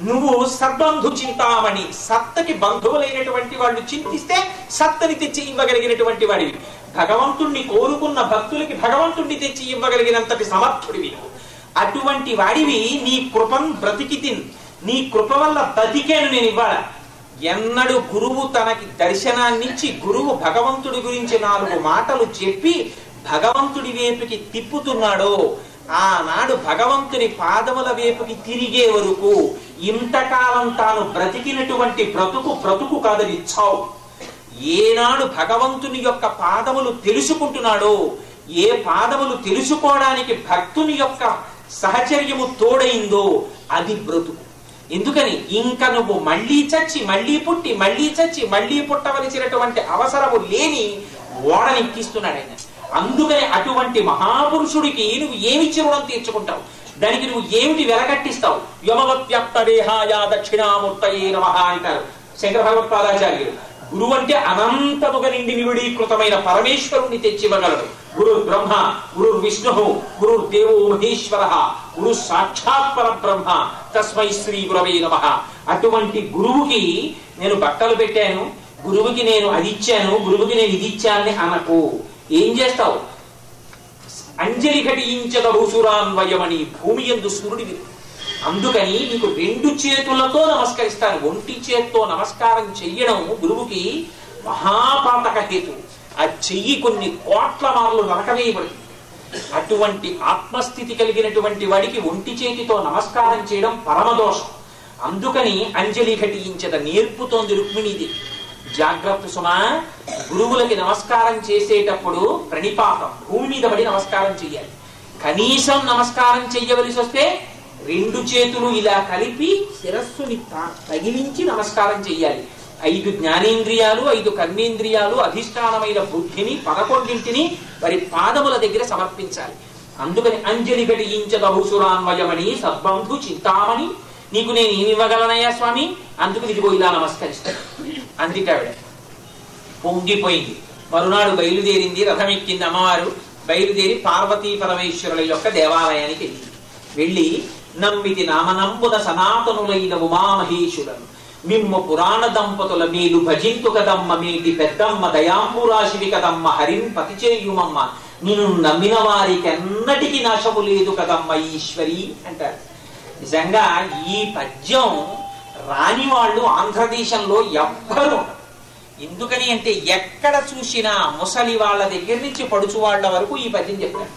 నువ్వు సద్బంధు చింతామణి, సత్తకి బంధువులైనటువంటి వాళ్ళు చింతిస్తే సత్తని తెచ్చి ఇవ్వగలిగినటువంటి వాడివి. భగవంతుణ్ణి కోరుకున్న భక్తులకి భగవంతుణ్ణి తెచ్చి ఇవ్వగలిగినంతటి సమర్థుడివి. అటువంటి వాడివి. నీ కృపం బ్రతికితిన్, నీ కృప వల్ల బతికేను నేను ఇవ్వాల. ఎన్నడు గురువు తనకి దర్శనాన్నిచ్చి గురువు భగవంతుడి గురించి 4 మాటలు చెప్పి భగవంతుడి వైపుకి తిప్పుతున్నాడో ఆనాడు భగవంతుని పాదముల వైపుకి తిరిగే వరకు ఇంతకాలం తాను బ్రతికినటువంటి బ్రతుకు కాదని చావు. ఏనాడు భగవంతుని యొక్క పాదములు తెలుసుకుంటున్నాడో, ఏ పాదములు తెలుసుకోవడానికి భక్తుని యొక్క సహచర్యము తోడైందో అది బ్రతుకు. ఎందుకని ఇంకా నువ్వు మళ్ళీ చచ్చి మళ్ళీ పుట్టి మళ్ళీ చచ్చి మళ్ళీ పుట్టవలసినటువంటి అవసరము లేని ఓడనెక్కిస్తున్నాడు ఆయన. అందుకని అటువంటి మహాపురుషుడికి నువ్వు ఏమిచ్చి రుణం తీర్చుకుంటావు? దానికి నువ్వు ఏమిటి వెలకట్టిస్తావు? యమవత్యప్త దేహాయ దక్షిణామూర్తయే నమః అంటారు శంకర భగవత్పాదాచార్యులు. గురువు అంటే అనంతముగా నిండి నివిడీకృతమైన పరమేశ్వరుణ్ణి తెచ్చివ్వగలడు. గురు బ్రహ్మ, గురు విష్ణు, గురు దేవో మహేశ్వర, గురు సాక్షాత్ పరబ్రహ్మ, తస్మై శ్రీ గురవే నమః. అటువంటి గురువుకి నేను బట్టలు పెట్టాను, గురువుకి నేను అది ఇచ్చాను, గురువుకి నేను ఇది ఇచ్చానని అనకు. ఏం చేస్తావు? అంజలి ఘటించదభూసురాన్వయమని భూమి యందు సూర్యుడివి. అందుకని నీకు 2 చేతులతో నమస్కరిస్తాను. ఒంటి చేత్తో నమస్కారం చెయ్యడం గురువుకి మహాపాతక హేతు. ఆ చెయ్యి కొన్ని కోట్ల మార్లు నరకవేయబడుతుంది. అటువంటి ఆత్మస్థితి కలిగినటువంటి వాడికి ఒంటి చేతితో నమస్కారం చేయడం పరమదోషం. అందుకని అంజలి ఘటించద నేర్పుతోంది రుక్మిణీది. జాగ్రత్త సుమా, గురువులకి నమస్కారం చేసేటప్పుడు ప్రణిపాతం భూమి మీద పడి నమస్కారం చెయ్యాలి. కనీసం నమస్కారం చెయ్యవలసి వస్తే 2 చేతులు ఇలా కలిపి శిరస్సుని తగిలించి నమస్కారం చెయ్యాలి. 5 జ్ఞానేంద్రియాలు 5 కర్మేంద్రియాలు అధిష్టానమైన బుద్ధిని 11ంటిని వారి పాదముల దగ్గర సమర్పించాలి. అందుకని అంజలి ఘటించదభుసురాన్వయమని సద్బంధు చింతామణి, నీకు నేను ఏమి ఇవ్వగలనయ్యా స్వామి, అందుకు ఇదిగో ఇలా నమస్కరిస్తాను అందుకావిడ పొంగిపోయింది. మరునాడు బయలుదేరింది, రథం ఎక్కింది అమ్మవారు. బయలుదేరి పార్వతీ పరమేశ్వరుల యొక్క దేవాలయానికి వెళ్ళి నమ్మితి నామనంబున సనాతనులైన ఉమామహేశులను మిమ్మ పురాణ దంపతుల మీలు భజింతు కదమ్మ మీటి పెద్దమ్మ దయాంబురాశివి కదమ్మ హరిం పతిచేయుమమ్మ, నిన్ను నమ్మిన వారికి ఎన్నటికీ నాశము లేదు కదమ్మ ఈశ్వరి అంటారు. నిజంగా ఈ పద్యం రాని వాళ్ళు ఆంధ్రదేశంలో ఎవ్వరూ. ఎందుకని అంటే ఎక్కడ చూసినా ముసలి వాళ్ళ దగ్గర నుంచి పడుచు వాళ్ళ వరకు ఈ పద్యం చెప్పారు.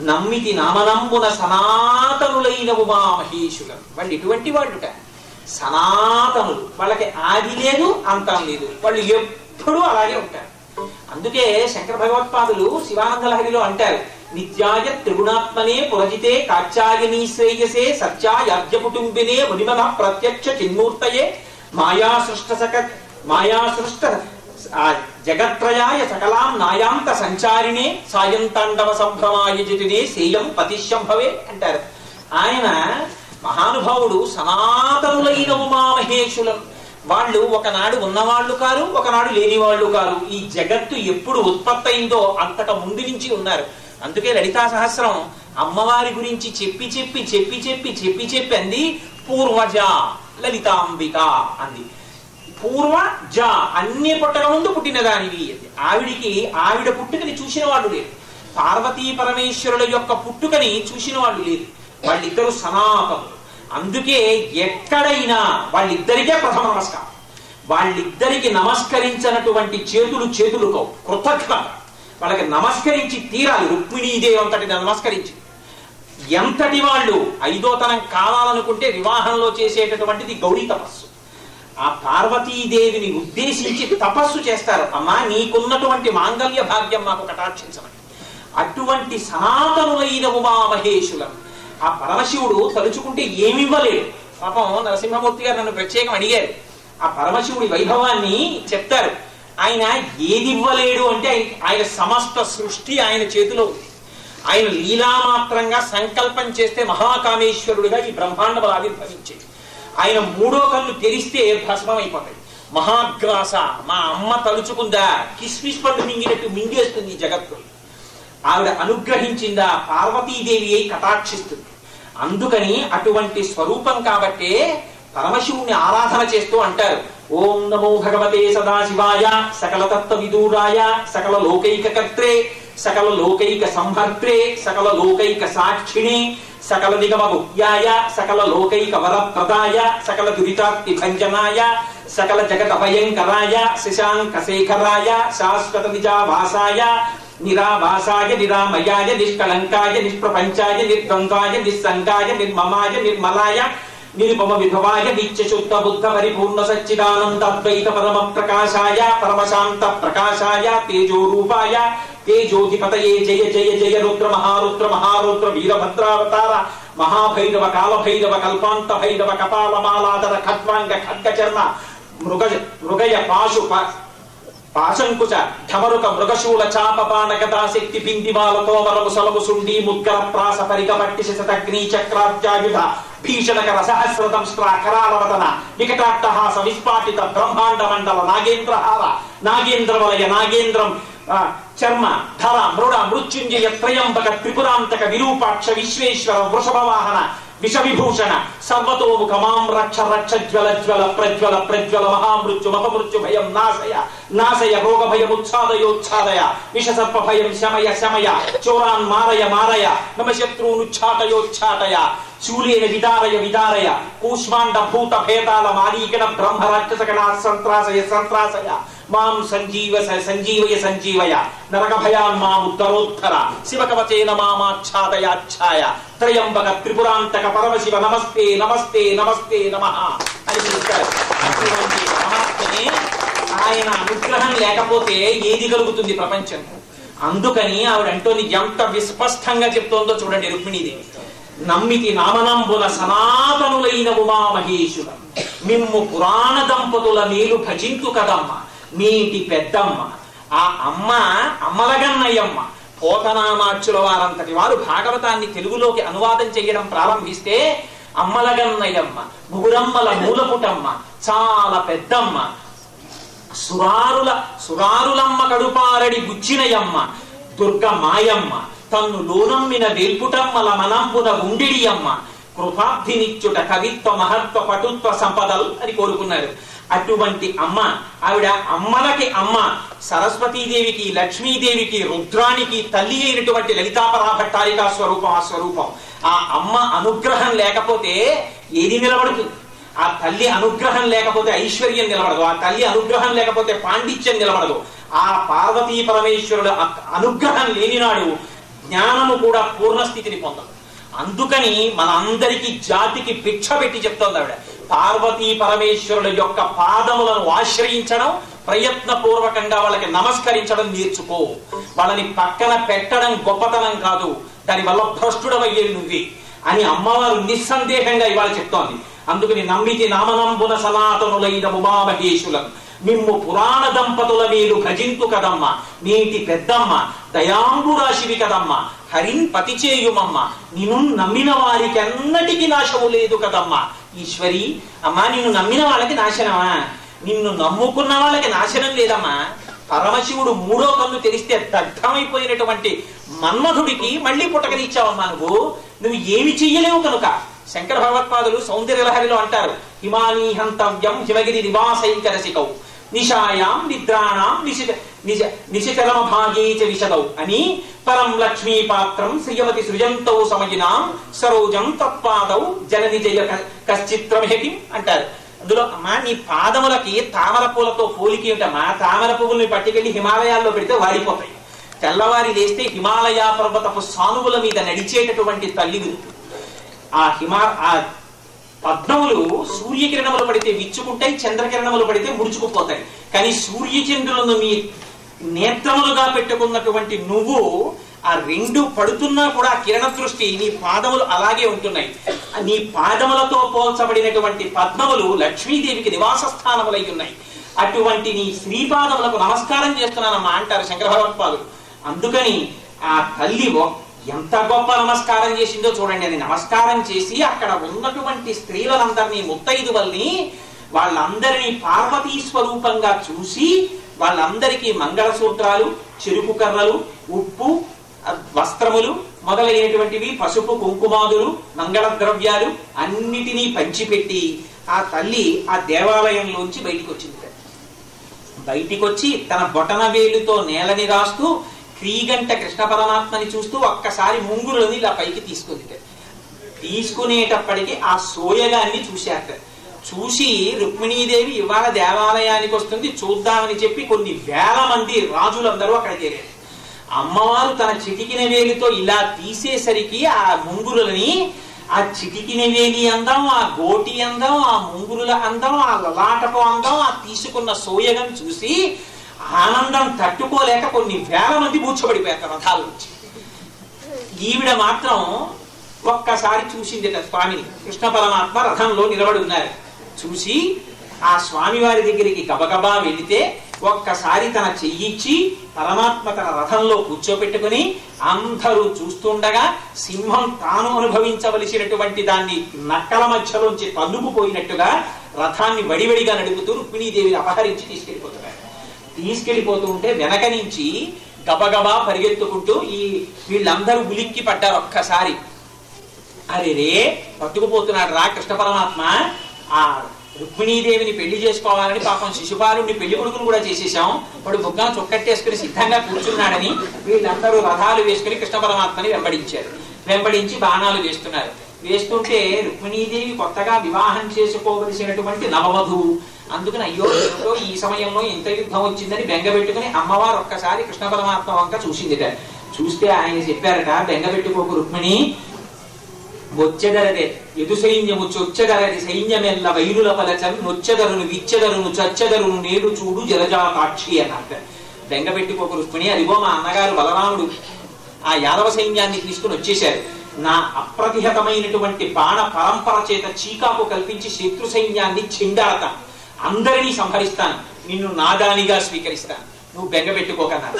నమ్మితి నామనంబున సనాతనులైన ఉమామహేశులను, వాళ్ళు ఎటువంటి వాళ్ళుట సనాతనులు, వాళ్ళకి ఆది లేదు అంతం లేదు, వాళ్ళు ఎప్పుడూ అలాగే ఉంటారు. అందుకే శంకర భగవత్పాదులు శివానందలహరిలో అంటారు, నిత్యాయ త్రిగుణాత్మనే పురజితే కాచాయనీ శ్రేయసే సత్యాయాజ్య కుటుంబినే మునిమద ప్రత్యక్ష చిన్మూర్తయే మాయాసృష్ట జగత్రయాయ సకలాం నాయాంత సంచారిణే సాయంతాండవ సంభ్రమాయ జటినే సేయం పతిశంభవే అంటారు. ఆయన మహానుభావుడు సనాతనులైన ఉమామహేశులను. వాళ్ళు ఒకనాడు ఉన్నవాళ్లు కారు, ఒకనాడు లేని వాళ్ళు కారు. ఈ జగత్తు ఎప్పుడు ఉత్పత్తి అయిందో అంతక ముందు నుంచి ఉన్నారు. అందుకే లలితా సహస్రం అమ్మవారి గురించి చెప్పి చెప్పి చెప్పి చెప్పి చెప్పి చెప్పి అంది పూర్వజ లలితాంబిక అంది. పూర్వ జ అన్ని పుట్టక ముందు పుట్టినదానివి అంది. ఆవిడ పుట్టుకని చూసిన వాళ్ళు లేరు, పార్వతీ పరమేశ్వరుల యొక్క పుట్టుకని చూసిన వాళ్ళు లేరు. వాళ్ళిద్దరూ సనాతనులు. అందుకే ఎక్కడైనా వాళ్ళిద్దరికే ప్రథమ నమస్కారం. వాళ్ళిద్దరికి నమస్కరించినటువంటి చేతులు కావు, కృతజ్ఞత. వాళ్ళకి నమస్కరించి తీరాలి. రుక్మిణీదేవి అంతటి నమస్కరించి ఎంతటి వాళ్ళు 5వ తనం కావాలనుకుంటే వివాహంలో చేసేటటువంటిది గౌరీ తపస్సు. ఆ పార్వతీదేవిని ఉద్దేశించి తపస్సు చేస్తారు, అమ్మా నీకున్నటువంటి మాంగళ్య భాగ్యం మాకు కటాక్షించమని. అటువంటి సనాతనులైన ఉమామహేశులను ఆ పరమశివుడు తలుచుకుంటే ఏమివ్వలేడు. పాపం నరసింహమూర్తి గారు నన్ను ప్రత్యేకం అడిగారు, ఆ పరమశివుడి వైభవాన్ని చెప్తారు. ఆయన ఏది ఇవ్వలేడు అంటే ఆయన సమస్త సృష్టి ఆయన చేతిలో ఉంది. ఆయన లీలామాత్రంగా సంకల్పం చేస్తే మహాకామేశ్వరుడిగా ఈ బ్రహ్మాండములు ఆవిర్భవించేది. ఆయన 3వ కన్ను తెరిస్తే భస్మం అయిపోతాయి. మహాగ్రాస, మా అమ్మ తలుచుకుందా కిస్మిస్ పండు మింగినట్టు మింగేస్తుంది జగత్తు. ఆవిడ అనుగ్రహించిందా పార్వతీదేవి అయి కటాక్షిస్తుంది. అందుకని అటువంటి స్వరూపం కాబట్టే పరమశివుని ఆరాధన చేస్తూ అంటారు, ఓం నమో భగవతే సదాశివాయ సకల తత్వ విదూరాయ సకల లోకైక కర్త్రే సకల లోకైక సంహర్త్రే సకల లోకైక సాక్షిణే సకల నిగమ గుహ్యాయ సకల లోకైక వరప్రదాయ సకల దురితార్తి భంజనాయ సకల జగత భయంకరాయ శశాంక శేఖరాయ శాశ్వత నిజావాసాయ నిరావాసాయ నిరామయాయ నిష్కళంకాయ నిష్ప్రపంచాయ నిర్ద్వంద్వాయ నిస్సంగాయ నిర్మమాయ నిర్మలాయ నిరుపమ విభవాయ నిత్య శుద్ధ బుద్ధ పరిపూర్ణ సచ్చిదానంద అద్వైత పరమ ప్రకాశాయ పరమశాంత ప్రకాశాయ తేజోరూపాయ తేజోధిపతయే జయ జయ జయ రుద్ర మహారుద్ర వీరభద్రావతార మహాభైరవ కాలభైరవ కల్పాంత భైరవ కపాలమాలాధర ఖడ్వాంగ ఖడ్గచర్మ మృగయ పాశంకుశ ఢమరుక మృగశూల చాపపాన గదాశక్తి బిందిమాల తోమరము సలము సుండి ముద్గర ప్రాస పరిగ పట్టి శతగ్ని చక్రాబ్జాయుధ భీషణకర సహస్రదంష్ట్ర కరాలవదన వికటాట్టహాస విస్ఫాటిత బ్రహ్మాండ మండల నాగేంద్రహార నాగేంద్రవలయ నాగేంద్రం చర్మ ధర మృడ మృత్యుంజయ త్రయంబక త్రిపురాంతక విరూపాక్ష విశ్వేశ్వర వృషభ వాహన విష విభూషణ సర్వతోముఖ మాం రక్ష రక్ష జ్వల జ్వల ప్రజ్వల ప్రజ్వల మహామృత్యు మపమృత్యు భయం నాశయ నాశయ రోగ భయముచ్ఛాదయోచ్ఛాదయ విష సర్ప భయం శమయ శమయ చోరాన్ మారయ మారయ నమ శత్రూనుచ్ఛాటయోచ్ఛాటయ శూలేన విదారయ విదారయ కూష్మాండ భూత భేతాల మారీకణ బ్రహ్మ రాక్షసగణ సంత్రాసయ సంత్రాసయ మాం సంజీవయ సంజీవయ నరక భయాన్ మాం ఉత్తరోత్తర శివకవచేన మామాచ్ఛాదయాచ్ఛాయ త్రయంబక త్రిపురాంతక పరమశివ నమస్తే నమస్తే నమస్తే నమః అని చెప్తారు. అటువంటి పరమాత్మని ఆయన అనుగ్రహం లేకపోతే ఏది కలుగుతుంది ప్రపంచం. అందుకని ఆవిడ అంటోని ఎంత విస్పష్టంగా చెప్తోందో చూడండి రుక్మిణీదేవి. నమ్మితి నామనంబుల సనాతనులైన ఉమామహేశుల మిమ్ము పురాణ దంపతుల మేలు భజింతు కదమ్మ మీటి పెద్దమ్మ. ఆ అమ్మ అమ్మలగన్నయ్యమ్మ. పోతనామాచ్యుల వారంతటి వారు భాగవతాన్ని తెలుగులోకి అనువాదం చేయడం ప్రారంభిస్తే అమ్మలగన్నయ్యమ్మ, ముగురమ్మల మూలపుటమ్మ, చాలా పెద్దమ్మ, సురారులమ్మ కడుపారడి గుచ్చినయమ్మ, దుర్గ మాయమ్మ, తన్ను లోనమ్మిన వేల్పుటమ్మల మనంపున ఉండిడియమ్మ, కృపాబ్ధినిచ్చుట కవిత్వ మహత్వ పటుత్వ సంపదల్ అని కోరుకున్నారు. అటువంటి అమ్మ ఆవిడ అమ్మలకి అమ్మ. సరస్వతీదేవికి, లక్ష్మీదేవికి, రుద్రానికి తల్లి అయినటువంటి లలితాపరాభట్టారికా స్వరూపం ఆ స్వరూపం. ఆ అమ్మ అనుగ్రహం లేకపోతే ఏది నిలబడుతుంది? ఆ తల్లి అనుగ్రహం లేకపోతే ఐశ్వర్యం నిలబడదు. ఆ తల్లి అనుగ్రహం లేకపోతే పాండిత్యం నిలబడదు. ఆ పార్వతీ పరమేశ్వరుడు అనుగ్రహం లేనినాడు జ్ఞానము కూడా పూర్ణస్థితిని పొందదు. అందుకని మనందరికీ జాతికి భిక్ష పెట్టి చెప్తోంది ఆవిడ. పార్వతీ పరమేశ్వరుల యొక్క పాదములను ఆశ్రయించడం, ప్రయత్నపూర్వకంగా వాళ్ళకి నమస్కరించడం నేర్చుకో. వాళ్ళని పక్కన పెట్టడం గొప్పతనం కాదు, దానివల్ల భ్రష్టుడమయ్యేది నువ్వే అని అమ్మవారు నిస్సందేహంగా ఇవాళ చెప్తోంది. అందుకని నమ్మితి నామనంబున సనాతనులైన ఉమామహేశులను మిమ్ము పురాణ దంపతుల మేలు భజింతు కదమ్మ నీటి పెద్దమ్మ, దయాంబురాశివి కదమ్మ, హరిన్ పతి చేయుమమ్మ, నిన్ను నమ్మిన వారికి అన్నటికీ నాశము లేదు కదమ్మ. ఈశ్వరి అమ్మా, నిన్ను నమ్మిన వాళ్ళకి నాశనమా? నిన్ను నమ్ముకున్న వాళ్ళకి నాశనం లేదమ్మా. పరమశివుడు మూడో కన్ను తెరిస్తే దగ్ధమైపోయినటువంటి మన్మధుడికి మళ్ళీ పుట్టకనిచ్చావమ్మా. నువ్వు ఏమి చెయ్యలేవు కనుక. శంకర భగవత్పాదులు సౌందర్యలహరిలో అంటారు, హిమానీ హంతవ్యం హిమగిరి నివాసైకరసికౌ నిశాయాం నిద్రాణాం నిశిచరమ భాగే చ విశదౌ అని పరం లక్ష్మీ పాత్రం శ్రీయమతి సృజంతౌ సమయినాం సరోజం తత్పాదౌ జనని జయ కశ్చిత్రమేకి అంటారు. అందులో అమ్మా, నీ పాదములకి తామర పూలతో పోలికి ఉంటమ్మా. తామర పువ్వుల్ని పట్టుకెళ్లి హిమాలయాల్లో పెడితే వాడిపోతాయి. తెల్లవారి లేస్తే హిమాలయ పర్వతపు సానువుల మీద నడిచేటటువంటి తల్లి. ఆ పద్మములు సూర్యకిరణములు పడితే విచ్చుకుంటాయి, చంద్రకిరణములు పడితే ముడుచుకుపోతాయి. కానీ సూర్యచంద్రులను నీ నేత్రములుగా పెట్టుకున్నటువంటి నువ్వు ఆ రెండు పడుతున్నా కూడా కిరణ దృష్టి నీ పాదములు అలాగే ఉంటున్నాయి. నీ పాదములతో పోల్చబడినటువంటి పద్మములు లక్ష్మీదేవికి నివాస స్థానములై ఉన్నాయి. అటువంటి నీ శ్రీపాదములకు నమస్కారం చేస్తున్నానమ్మా అంటారు శంకర భగవత్పాదులు. అందుకని ఆ తల్లి ఎంత గొప్ప నమస్కారం చేసిందో చూడండి. అని నమస్కారం చేసి అక్కడ ఉన్నటువంటి స్త్రీలందరినీ, ముత్తైదువల్ని, వాళ్ళందరినీ పార్వతీ స్వరూపంగా చూసి వాళ్ళందరికీ మంగళసూత్రాలు, చెరుకు కర్రలు, ఉప్పు, వస్త్రములు మొదలైనటువంటివి, పసుపు కుంకుమాదులు, మంగళ ద్రవ్యాలు అన్నిటినీ పంచిపెట్టి ఆ తల్లి ఆ దేవాలయంలోంచి బయటికి వచ్చింది. బయటికి వచ్చి తన బొటన వేలుతో నేలని రాస్తూ క్రీగంట కృష్ణ పరమాత్మని చూస్తూ ఒక్కసారి ముంగురులని ఇలా పైకి తీసుకుంది. తీసుకునేటప్పటికి ఆ సోయగాన్ని చూశాక చూసి రుక్మిణీదేవి ఇవాళ దేవాలయానికి వస్తుంది చూద్దామని చెప్పి కొన్ని వేల మంది రాజులందరూ అక్కడ చేరారు. అమ్మవారు తన చిటికిన వేలితో ఇలా తీసేసరికి ఆ ముంగురులని, ఆ చిటికిన వేలి అందం, ఆ గోటి అందం, ఆ ముంగురుల అందం, ఆ లలాటపు అందం, ఆ తీసుకున్న సోయగం చూసి ఆనందం తట్టుకోలేక కొన్ని వేల మంది కూర్చోబడిపోయారు రథాల నుంచి. ఈవిడ మాత్రం ఒక్కసారి చూసింది స్వామిని. కృష్ణ పరమాత్మ రథంలో నిలబడి ఉన్నారు. చూసి ఆ స్వామి వారి దగ్గరికి గబగబా వెళితే ఒక్కసారి తన చెయ్యిచ్చి పరమాత్మ తన రథంలో కూర్చోపెట్టుకుని అందరూ చూస్తుండగా సింహం తాను అనుభవించవలసినటువంటి దాన్ని నక్కల మధ్యలోంచి తన్నుకుపోయినట్టుగా రథాన్ని వడివడిగా నడుపుతూ రుక్మిణీదేవిని అపహరించి తీసుకెళ్లిపోతూ ఉంటే వెనక నుంచి గబగబా పరిగెత్తుకుంటూ వీళ్ళందరూ ఉలిక్కి పడ్డారు. ఒక్కసారి అరే పట్టుకుపోతున్నాడు రా కృష్ణ పరమాత్మ. ఆ రుక్మిణీదేవిని పెళ్లి చేసుకోవాలని పాపం శిశుపాలుడిని పెళ్లి కొడుకును కూడా చేసేసాం, వాడు బుగ్గన చొక్కట్టేసుకుని సిద్ధంగా కూర్చున్నాడని వీళ్ళందరూ రథాలు వేసుకుని కృష్ణ పరమాత్మని వెంబడించి బాణాలు వేస్తున్నారు. వేస్తుంటే రుక్మిణీదేవి కొత్తగా వివాహం చేసుకోవలసినటువంటి నవవధువు. అందుకని అయ్యో ఈ సమయంలో ఎంత యుద్ధం వచ్చిందని బెంగబెట్టుకుని అమ్మవారు ఒక్కసారి కృష్ణ పరమాత్మ వంక చూసిందిట. చూస్తే ఆయన చెప్పారట, బెంగబెట్టుకోకు రుక్మిణి, వచ్చెదరదే ఎదు సైన్యము చొచ్చెదరది సైన్యమెల్ల వైరుల పలచం నొచ్చెదరును విచ్చెదరును చచ్చెదరును నేడు చూడు జలజాతాక్షి అన్నట్ట. బెంగబెట్టుకోకు రుక్మిణి, అదిగో మా అన్నగారు బలరాముడు ఆ యాదవ సైన్యాన్ని తీసుకుని వచ్చేశారు. నా అప్రతిహతమైనటువంటి బాణ పరంపర చేత చీకాకు కల్పించి శత్రు సైన్యాన్ని చిండాడతా, అందరినీ సంహరిస్తాను, నిన్ను నాదానిగా స్వీకరిస్తాను, నువ్వు బెంగపెట్టుకోకన్నారు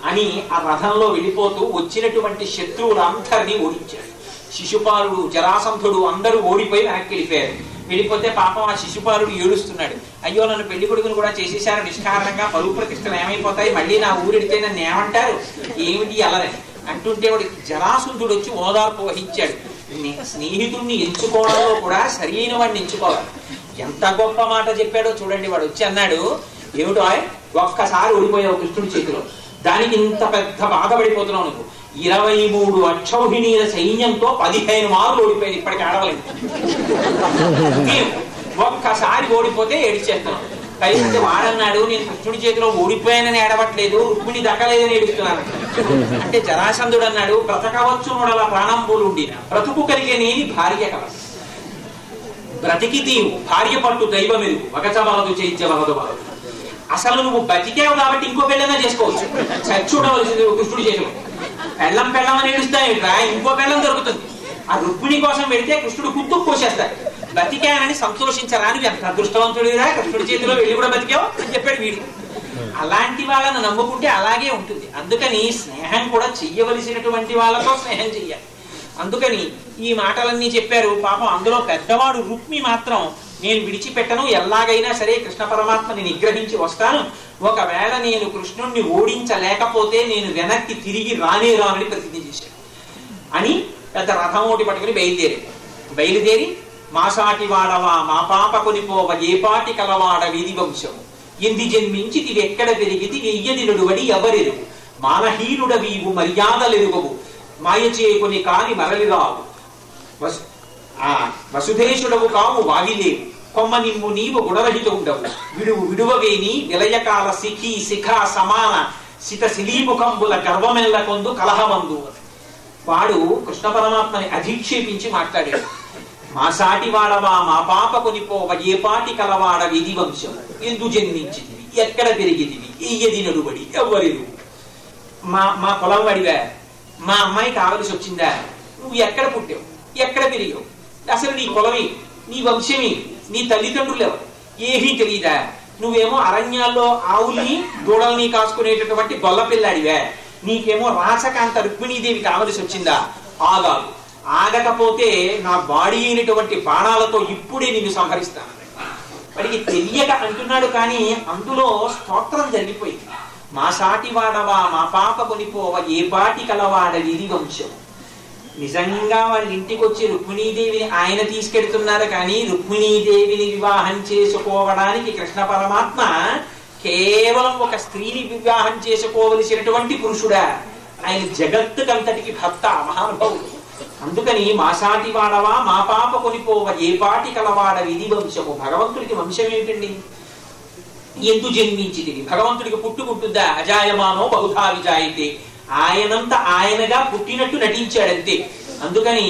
అని ఆ రథంలో వెళ్ళిపోతూ వచ్చినటువంటి శత్రువులందరినీ ఓడించాడు. శిశుపాలుడు, జరాసంధుడు అందరూ ఓడిపోయి వెనక్కి వెళ్ళిపోయారు. వెళ్ళిపోతే పాపం ఆ శిశుపాలుడు ఏడుస్తున్నాడు, అయ్యో నన్ను పెళ్లి కొడుకును కూడా చేసేశారు నిష్కారణంగా, పరువు ప్రతిష్టలు ఏమైపోతాయి, మళ్ళీ నా ఊరెడితే నన్ను ఏమంటారు, ఏమిటి అలరని అంటుంటే వాడికి జరాసంధుడు వచ్చి ఓదార్పు వహించాడు. స్నేహితుడిని ఎంచుకోవడంలో కూడా సరైన వాడిని ఎంచుకోవాలి. ఎంత గొప్ప మాట చెప్పాడో చూడండి. వాడు వచ్చి అన్నాడు, ఏమిటో ఒక్కసారి ఓడిపోయావు కృష్ణుడి చేతిలో, దానికి ఇంత పెద్ద బాధపడిపోతున్నావు నువ్వు. 23 అక్షౌహిణీల సైన్యంతో 15 మార్లు ఓడిపోయింది, ఇప్పటికి ఆడవలేదు. ఒక్కసారి ఓడిపోతే ఏడిచేస్తున్నావు. అయితే వాడన్నాడు, నేను కృష్ణుడి చేతిలో ఓడిపోయానని ఏడవట్లేదు, రుక్మిణి దక్కలేదని ఏడుస్తున్నాను. అంటే జరాసంధుడు అన్నాడు, బ్రతకవచ్చు నోడల ప్రాణంబులు ఉండి బ్రతుకు కలిగే నేని భార్య కల, బ్రతికి తీవు భార్య పట్టు దైవం ఎదుగు మగచబలదు చైత్యవలదు బలదు. అసలు నువ్వు బతికావు కాబట్టి ఇంకో పెళ్ళన్నా చేసుకోవచ్చు, చచ్చుడవలసింది కృష్ణుడి చేతిలో. పెళ్ళం పెళ్ళం అని ఏడుస్తాయిట్రా, ఇంకో పెళ్ళం దొరుకుతుంది. ఆ రుక్మిణి కోసం వెళితే కృష్ణుడు కుత్తుకు కోసేస్తాడు. బతికానని సంతోషించరా, నువ్వు ఎంత అదృష్టవంతుడిరా, కృష్ణుడి చేతిలో వెళ్ళి కూడా బతికావు అని చెప్పాడు వీడు. అలాంటి వాళ్ళని నమ్ముకుంటే అలాగే ఉంటుంది. అందుకని స్నేహం కూడా చెయ్యవలసినటువంటి వాళ్ళతో స్నేహం చెయ్యాలి. అందుకని ఈ మాటలన్నీ చెప్పారు. పాపం అందులో పెద్దవాడు రుక్మి మాత్రం, నేను విడిచిపెట్టను, ఎలాగైనా సరే కృష్ణ పరమాత్మని నిగ్రహించి వస్తాను, ఒకవేళ నేను కృష్ణుణ్ణి ఓడించలేకపోతే నేను వెనక్కి తిరిగి రానే రానని ప్రతిజ్ఞ చేశాను అని పెద్ద రథం ఒకటి పట్టుకుని బయలుదేరి మాసాటి వాడవా మా పాప కొనిపోవ ఏ పాటి కలవాడ వీధి వంశము ఎంది జన్మించి ఎక్కడ పెరిగిది వెయ్యది నడువడి ఎవరెరుగు మానహీనుడ వీవు మర్యాదలెరుగవు మాయ చేకొని కాని మరలిరావు వసుధేశుడవు కావు వావిలేవు కొమ్మ నిమ్ము నీవు గుణరహిత ఉండవు విడువవేని విలయకాల శిఖి శిఖ సమాన సిత శిలీముఖంబుల గర్వమెల్ల కొందు కలహమందు. వాడు కృష్ణ పరమాత్మని అధిక్షేపించి మాట్లాడాడు. మా సాటి వాడవా మా పాప కొనిపోవ ఏ పాటి కలవాడ విధి వంశం ఎందు జన్మించితివి ఎక్కడ పెరిగితివి ఎయ్యది నడుబడి ఎవ్వరు మా పొలం వాడివా, మా అమ్మాయి కావలసి వచ్చిందా, నువ్వు ఎక్కడ పుట్టావు, ఎక్కడ పెరిగావు, అసలు నీ కులమే, నీ వంశమే, నీ తల్లిదండ్రులు ఎవరు, ఏమీ తెలియదా, నువ్వేమో అరణ్యాల్లో ఆవుల్ని దూడల్ని కాసుకునేటటువంటి గొల్ల పిల్లాడివే, నీకేమో రాసకాంత రుక్మిణీదేవి కావలసి వచ్చిందా, ఆగాదు, ఆగకపోతే నా బాడీ అయినటువంటి బాణాలతో ఇప్పుడే నిన్ను సంహరిస్తాను. వాడికి తెలియక అంటున్నాడు, కానీ అందులో స్తోత్రం జరిగిపోయింది. మా సాటి వాడవా మా పాప కొనిపోవ ఏ పాటి కలవాడ విధి వంశం. నిజంగా వాళ్ళ ఇంటికి వచ్చి రుక్మిణీదేవిని ఆయన తీసుకెడుతున్నారు, కానీ రుక్మిణీదేవిని వివాహం చేసుకోవడానికి కృష్ణ పరమాత్మ కేవలం ఒక స్త్రీని వివాహం చేసుకోవలసినటువంటి పురుషుడా, ఆయన జగత్తుకంతటికి భర్త, మహానుభావుడు. అందుకని మా సాటి వాడవా మా పాప కొనిపోవ ఏ పాటి కలవాడ విధి వంశము. భగవంతుడికి వంశం ఏమిటండి? ఎందు జన్మించితివి, భగవంతుడికి పుట్టుకుంటుందా? అజాయమానో బహుధా విజాయితే, ఆయనంత ఆయనగా పుట్టినట్టు నటించాడంతే. అందుకని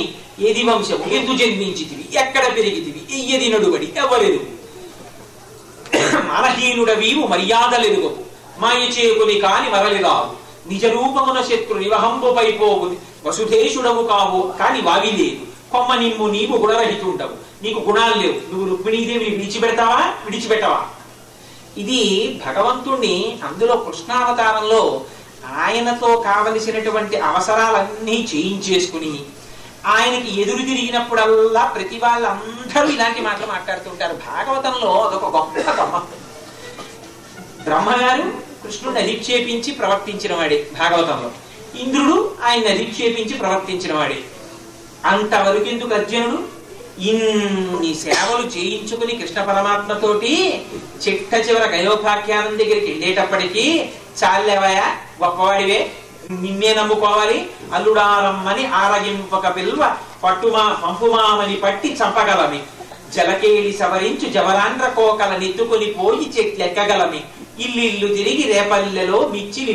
ఏది వంశము, ఎందు జన్మించితివి ఎక్కడ పెరిగితివి ఎయ్యది నడువడి ఎవరెరు మనహీనుడ వీవు మర్యాదలెరుగవు మాయ చేకుని కాని మరలిరావు నిజ రూపమున శత్రు నివహంబుపైపోవు వసుధేశుడవు కావు కాని వావి లేదు కొమ్మ నిమ్ము నీవు గుణరహితుండవు, నీకు గుణాలు లేవు, నువ్వు రుక్మిణీదేవిని విడిచిపెట్టవా. ఇది భగవంతుణ్ణి అందులో కృష్ణావతారంలో ఆయనతో కావలసినటువంటి అవసరాలన్నీ చేయించేసుకుని ఆయనకి ఎదురు తిరిగినప్పుడల్లా ప్రతి వాళ్ళందరూ ఇలాంటి మాటలు మాట్లాడుతుంటారు. భాగవతంలో అదొక గొప్ప గమ్మత్తు. బ్రహ్మగారు కృష్ణుడిని అధిక్షేపించి ప్రవర్తించిన వాడే భాగవతంలో, ఇంద్రుడు ఆయన్ని అధిక్షేపించి ప్రవర్తించిన వాడే. అంతవరకు ఎందుకు అర్జునుడు ఇన్ని సేవలు చేయించుకుని కృష్ణ పరమాత్మతోటి చిట్ట చివర గయోపాఖ్యానం దగ్గరికి వెళ్ళేటప్పటికీ చాలేవయా గొప్పవాడివే, నిన్నే నమ్ముకోవాలి, అల్లుడారమ్మని ఆరగింపక పిల్వ పంపుమామని పట్టి చంపగలమి, జలకేళి సవరించు జవరాండ్ర కోకల నెత్తుకొని పోయి చెట్లెక్కగలమి, ఇల్లు తిరిగి రేపల్లెలో మిచ్చిలి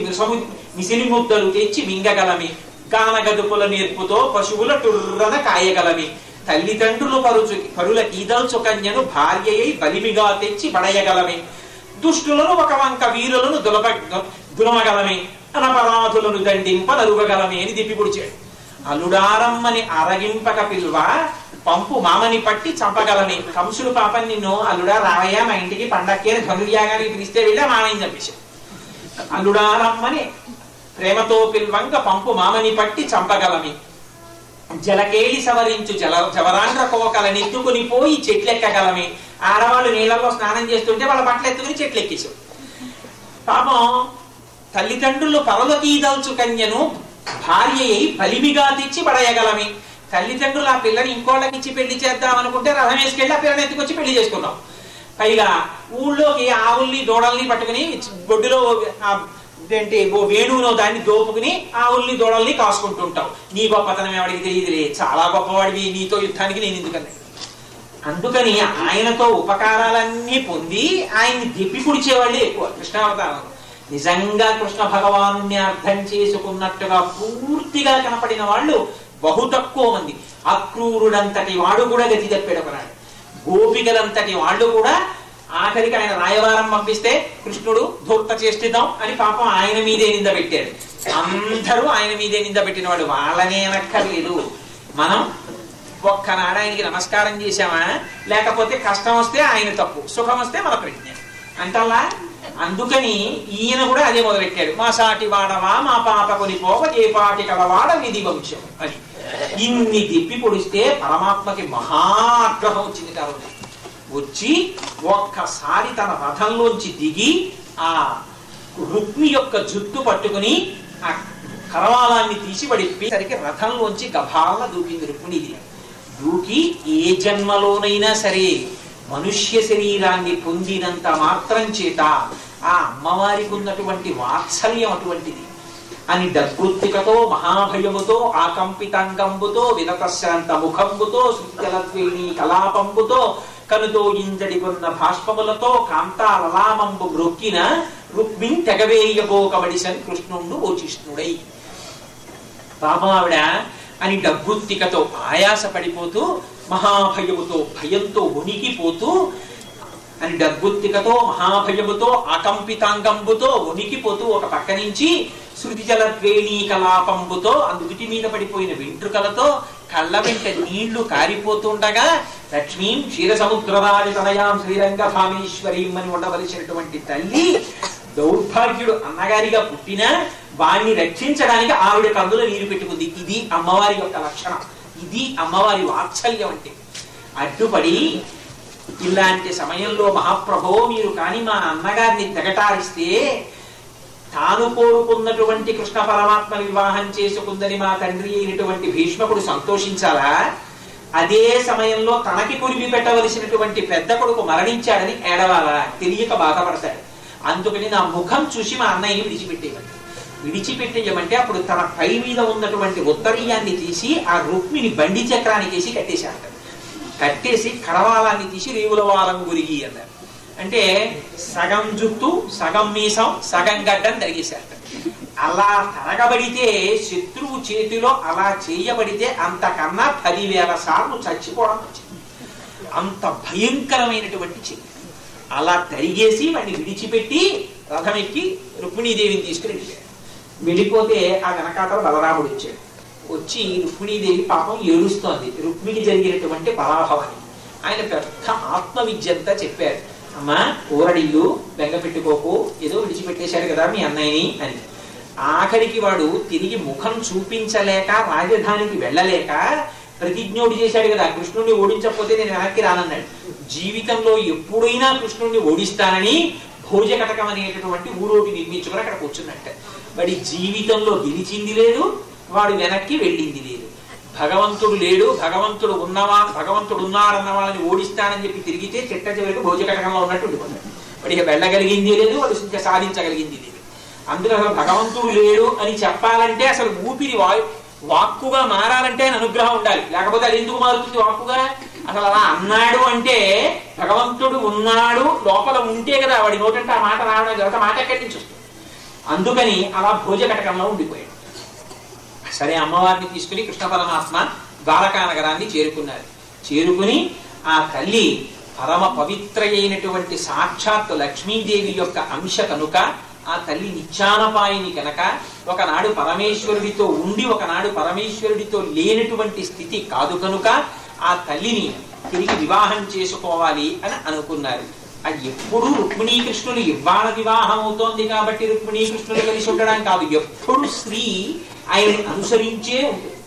మిసిలి ముద్దలు తెచ్చి మింగగలమి, గానగదుపుల నేర్పుతో పశువుల టుర్రన కాయగలమి, తల్లిదండ్రులు పరుల ఈదల్చు కన్యను భార్యయై బలిమిగా తెచ్చి పడయగలమి, దుష్టులను ఒక వంక వీరులను దులమగలమే, అనపరాధులను దండింప నలుగగలమే అని దిప్పిపుడిచాడు. అలుడారమ్మని అరగింపక పిల్వ పంపు మామని పట్టి చంపగలని. కంసుడు పాపం నిన్ను అల్లుడా రావయ్యా మా ఇంటికి పండక్కి అని ధనుర్యాగానికి పిలిస్తే వెళ్ళా మామని చంపేశాడు. అల్లుడారమ్మని ప్రేమతో పిల్వంగ పంపు మామని పట్టి చంపగలమి. జలకేళి సవరించు జవరాండ్ర కోకల నెత్తుకుని పోయి చెట్లెక్కగలమి. ఆడవాళ్ళు నీళ్ళలో స్నానం చేస్తుంటే వాళ్ళ బట్టలు ఎత్తుకుని చెట్లు ఎక్కేశారు. పాపం తల్లిదండ్రులు పరలోకీదల్చు కన్యను భార్య అయి బలిమిగా తెచ్చి పడేయగలమి. తల్లిదండ్రులు ఆ పిల్లని ఇంకోళ్ళకి ఇచ్చి పెళ్లి చేద్దాం అనుకుంటే రథం వేసుకెళ్ళి ఆ పిల్లని ఎత్తుకొచ్చి పెళ్లి చేసుకున్నాం. పైగా ఊళ్ళోకి ఆవుల్ని దూడల్ని పట్టుకుని బొడ్డులో ఏంటి వేణువులో దాన్ని దోపుకుని ఆవుల్ని దూడల్ని కాసుకుంటుంటావు. నీ గొప్పతనం ఎవడికి తెలియదులే, చాలా గొప్పవాడివి, నీతో యుద్ధానికి నేను ఎందుకన్నా. అందుకని ఆయనతో ఉపకారాలన్నీ పొంది ఆయన్ని దిప్పి పుడిచేవాళ్ళే ఎక్కువ కృష్ణావతారం. నిజంగా కృష్ణ భగవాను అర్థం చేసుకున్నట్టుగా పూర్తిగా కనపడిన వాళ్ళు బహు తక్కువ మంది. అక్రూరుడంతటి వాడు కూడా గతి తప్పాడు ఒకనాడు. గోపికలంతటి వాళ్ళు కూడా ఆఖరికి ఆయన రాయవారం పంపిస్తే కృష్ణుడు ధూర్త చేష్టిద్దాం అని పాపం ఆయన మీదే నింద పెట్టాడు. అందరూ ఆయన మీదే నింద పెట్టిన వాడు. వాళ్ళనే అనక్కర్లేదు. మనం ఒక్కనాడు ఆయనకి నమస్కారం చేశామా, లేకపోతే కష్టం వస్తే ఆయన తప్పు, సుఖం వస్తే మన ప్రజ్ఞ అంటల్లా. అందుకని ఈయన కూడా అదే మొదలెట్టాడు. మా సాటి వాడవా మా పాప కొనిపోక ఏ పాటి కలవాడ విధి వంశం అని. ఇన్ని తిప్పి పొడిస్తే పరమాత్మకి మహాగ్రహం వచ్చింది. కాబట్టి వచ్చి ఒక్కసారి తన రథంలోంచి దిగి ఆ రుక్మి యొక్క జుట్టు పట్టుకుని ఆ కరవాలాన్ని తీసి పడిపోయేసరికి రథంలోంచి గభాల దూకింది రుక్మిణిది. దూకి ఏ జన్మలోనైనా సరే మనుష్య శరీరాన్ని పొందినంత మాత్రం చేత ఆ అమ్మవారికి ఉన్నటువంటి వాత్సల్యం అటువంటిది అని డగ్గుత్తికతో మహాభయముతో ఆకంపితాంగంబుతో వినతశ్రాంత ముఖంబుతో శృత్యలత్వేణి కలాపంబుతో కనుతో ఇంజడి కొన్న భాష్పములతో కాంతాలలామంబు గ్రొక్కిన రుక్మిణి తెగవేయబోకబడిసని కృష్ణుండు ఓచిష్ణుడై. బాబావిడ అని డగ్గుత్తికతో ఆయాస పడిపోతూ మహాభయముతో భయంతో వణికిపోతూ అని డగ్గుత్తికతో మహాభయముతో ఆకంపితాంగంబుతో వణికిపోతూ ఒక పక్క నుంచి శృతి జలద్వేణీ కలాపంబుతో అందుటి మీద పడిపోయిన వెంట్రుకలతో కళ్ళ వెంట నీళ్లు కారిపోతుండగా లక్ష్మీం క్షీరసముద్రరాజతనయాం శ్రీరంగభామేశ్వరీం అని ఉండవలసినటువంటి తల్లి దౌర్భాగ్యుడు అన్నగారిగా పుట్టిన వాణ్ణి రక్షించడానికి ఆవిడ కన్నుల నీరు పెట్టుకుంది. ఇది అమ్మవారి యొక్క లక్షణం. ఇది అమ్మవారి వాత్సల్యం అంటే. అడ్డుపడి ఇలాంటి సమయంలో మహాప్రభో మీరు కానీ మా అన్నగారిని తెగటారిస్తే తాను కోరుకున్నటువంటి కృష్ణ పరమాత్మ వివాహం చేసుకుందని మా తండ్రి అయినటువంటి భీష్మకుడు సంతోషించాలా? అదే సమయంలో తనకి కురిపి పెట్టవలసినటువంటి పెద్ద కొడుకు మరణించాడని ఏడవాలా? తెలియక బాధపడతాడు. అందుకని నా ముఖం చూసి మా అన్నయ్యని విడిచిపెట్టేయమంటే అప్పుడు తన పై మీద ఉన్నటువంటి ఉత్తరీయాన్ని తీసి ఆ రుక్మిని బండి చక్రానికి వేసి కట్టేశాడు. కట్టేసి కరవాలాన్ని తీసి రేవుల వారం గురిగి అన్నారు. అంటే సగం జుట్టు సగం మీసం సగం గడ్డం తరిగేశాడు. అలా తరగబడితే శత్రువు చేతిలో అలా చేయబడితే అంతకన్నా 10,000 సార్లు చచ్చిపోవడం వచ్చింది. అంత భయంకరమైనటువంటి చేతి. అలా తరిగేసి వాడిని విడిచిపెట్టి రథం ఎక్కి రుక్మిణీదేవిని తీసుకుని వెళ్ళాడు. వెళ్ళిపోతే ఆ వెనకాతల బలరాముడు వచ్చాడు. వచ్చి రుక్మిణీదేవి పాపం ఏడుస్తోంది రుక్మిణికి జరిగినటువంటి పరాభవాన్ని. ఆయన పెద్ద ఆత్మవిద్యంతా చెప్పారు. అమ్మా ఊరడిల్లు బెంగ పెట్టుకోకు, ఏదో విడిచిపెట్టేశాడు కదా మీ అన్నయ్యని అని. ఆఖరికి వాడు తిరిగి ముఖం చూపించలేక రాజధానికి వెళ్ళలేక ప్రతిజ్ఞోడు చేశాడు కదా, కృష్ణుడిని ఓడించకపోతే నేను వెనక్కి రానన్నాడు. జీవితంలో ఎప్పుడైనా కృష్ణుడిని ఓడిస్తానని భోజకటకం అనేటటువంటి ఊరోటి నిర్మించుకుని అక్కడ కూర్చున్నట్ట. వాడి జీవితంలో గెలిచింది లేదు, వాడు వెనక్కి వెళ్ళింది లేదు. భగవంతుడు లేడు, భగవంతుడు ఉన్నాడన్న వాళ్ళని ఓడిస్తానని చెప్పి తిరిగితే చెట్ట చివరికి భోజకటకంలో ఉన్నట్టు ఉండిపోతాడు. వాడికి వెళ్ళగలిగింది లేదు, వాడు ఇంకా సాధించగలిగింది లేదు. అందులో అసలు భగవంతుడు లేడు అని చెప్పాలంటే అసలు ఊపిరి వాక్కుగా మారాలంటే అనుగ్రహం ఉండాలి, లేకపోతే అది ఎందుకు మారుతుంది వాక్కుగా? అసలు అలా అన్నాడు అంటే భగవంతుడు ఉన్నాడు లోపల ఉంటే కదా వాడి నోటంటే ఆ మాట రావడం తర్వాత మాట ఎక్కడి నుంచి వస్తుంది. అందుకని అలా భోజకటకంలో ఉండిపోయాడు. సరే అమ్మవారిని తీసుకుని కృష్ణ పరమాత్మ ద్వారకా నగరాన్ని చేరుకున్నారు. చేరుకుని ఆ తల్లి పరమ పవిత్ర అయినటువంటి సాక్షాత్ లక్ష్మీదేవి యొక్క అంశ కనుక ఆ తల్లి నిత్యానపాయిని కనుక ఒకనాడు పరమేశ్వరుడితో ఉండి ఒకనాడు పరమేశ్వరుడితో లేనటువంటి స్థితి కాదు కనుక ఆ తల్లిని తిరిగి వివాహం చేసుకోవాలి అని అనుకున్నారు. అది ఎప్పుడు రుక్మిణీకృష్ణులు ఇవాళ వివాహం అవుతోంది కాబట్టి రుక్మిణీకృష్ణులు కలిసి ఉండడం కాదు, ఎప్పుడు స్త్రీ ఆయన్ని అనుసరించే ఉంటుంది.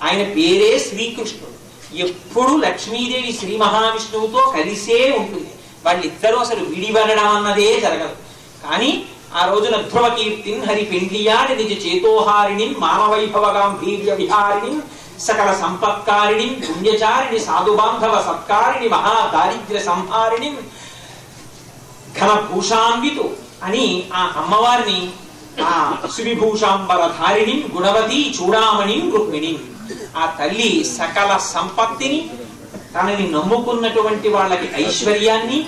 ఆయన పేరే శ్రీకృష్ణుడు. ఎప్పుడు లక్ష్మీదేవి శ్రీ మహావిష్ణువుతో కలిసే ఉంటుంది. వాళ్ళిద్దరూ అసలు విడివడడం అన్నదే జరగదు. కానీ ఆ రోజున ధ్రువ కీర్తిన్ హరి పెండ్లియాడి నిజ చేతోహారిణి మానవైభవ గాంభీర్య విహారిణి సకల సంపత్కారిణి పుణ్యచారిణి సాధుబాంధవ సత్కారిణి మహాదారిద్ర్య సంహారిణి ఘనభూషాన్వితు అని ఆ అమ్మవారిని ఆ సువిభూషాంబరధారిణి గుణవతి చూడామణి రుక్మిణి, ఆ తల్లి సకల సంపత్తిని తనని నమ్ముకున్నటువంటి వాళ్ళకి ఐశ్వర్యాన్ని,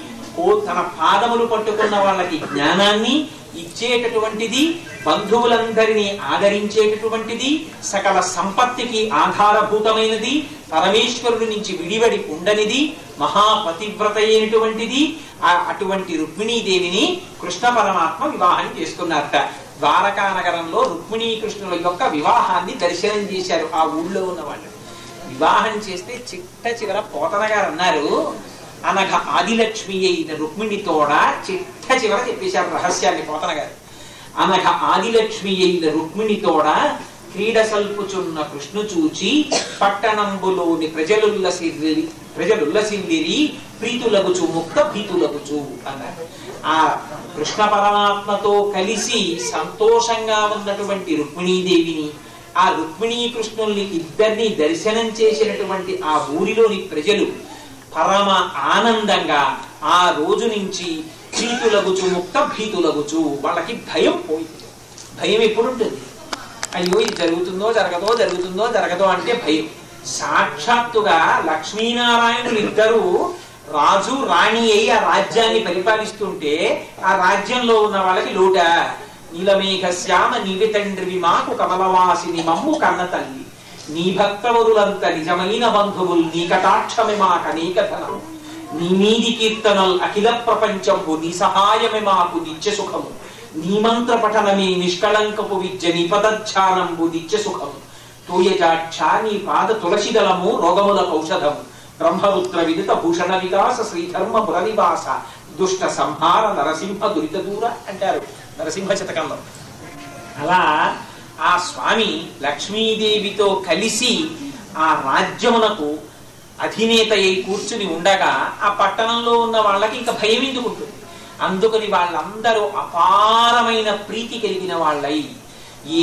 తన పాదములు పట్టుకున్న వాళ్ళకి జ్ఞానాన్ని ఇచ్చేటటువంటిది, బంధువులందరినీ ఆదరించేటటువంటిది, సకల సంపత్తికి ఆధారభూతమైనది, పరమేశ్వరుడి నుంచి విడివడి ఉండనిది, మహాపతివ్రత అయినటువంటిది. అటువంటి రుక్మిణీదేవిని కృష్ణ పరమాత్మ వివాహం చేసుకున్నారట. ద్వారకా నగరంలో రుక్మిణీకృష్ణుల యొక్క వివాహాన్ని దర్శనం చేశారు ఆ ఊళ్ళో ఉన్న వాళ్ళు. వివాహం చేస్తే చిట్ట చివర పోతన గారు అన్నారు, అనఘ ఆదిలక్ష్మి అయిన రుక్మిణితోడ చిట్ట చివర చెప్పేశారు రహస్యాన్ని పోతన గారు. అనఘ ఆదిలక్ష్మి అయిన రుక్మిణితోడ క్రీడ సల్పుచున్న కృష్ణు చూచి పట్టణంబులోని ప్రజలుల్లసిల్లిరి ప్రీతులగుచు ముక్త భీతులగుచు అన్నారు. ఆ కృష్ణ పరమాత్మతో కలిసి సంతోషంగా ఉన్నటువంటి రుక్మిణీదేవిని, ఆ రుక్మిణీకృష్ణుల్ని ఇద్దరిని దర్శనం చేసినటువంటి ఆ ఊరిలోని ప్రజలు పరమ ఆనందంగా ఆ రోజు నుంచి ప్రీతులగుచు ముక్త భీతులగుచు, వాళ్ళకి భయం పోయింది. భయం ఎప్పుడుంటుంది? అయ్యో ఇది జరుగుతుందో జరగదో జరుగుతుందో జరగదో అంటే భయం. సాక్షాత్తుగా లక్ష్మీనారాయణులు ఇద్దరు రాజు రాణి అయి ఆ రాజ్యాన్ని పరిపాలిస్తుంటే ఆ రాజ్యంలో ఉన్న వాళ్ళకి లోట. నీలమేఘ శ్యామ నీవి తండ్రివి మాకు కమలవాసిని మమ్ము కన్న తల్లి, నీ భక్తవరులంత నిజమైన బంధువులు నీ కటాక్షమే మాక నీకథనం, నీ మీది కీర్తనల్ అఖిల ప్రపంచంపు నీ సహాయమే మాకు నిత్య సుఖము, నీ మంత్ర పఠనమే నిష్కళంకపు విద్య నీ పదధ్యానంబు నిత్య సుఖము, తోయజాక్ష నీ పాద తులసిదళము రోగములకు ఔషధము, బ్రహ్మరుద్ర విదిత భూషణ వికాస శ్రీధర్మ పురనివాస దుష్ట సంహార నరసింహ దురిత దూర అంటారు నరసింహ శతకంలో. అలా ఆ స్వామి లక్ష్మీదేవితో కలిసి ఆ రాజ్యమునకు అధినేత అయి కూర్చుని ఉండగా ఆ పట్టణంలో ఉన్న వాళ్ళకి ఇంకా భయం ఎందుకు ఉంటుంది? అందుకని వాళ్ళందరూ అపారమైన ప్రీతి కలిగిన వాళ్ళై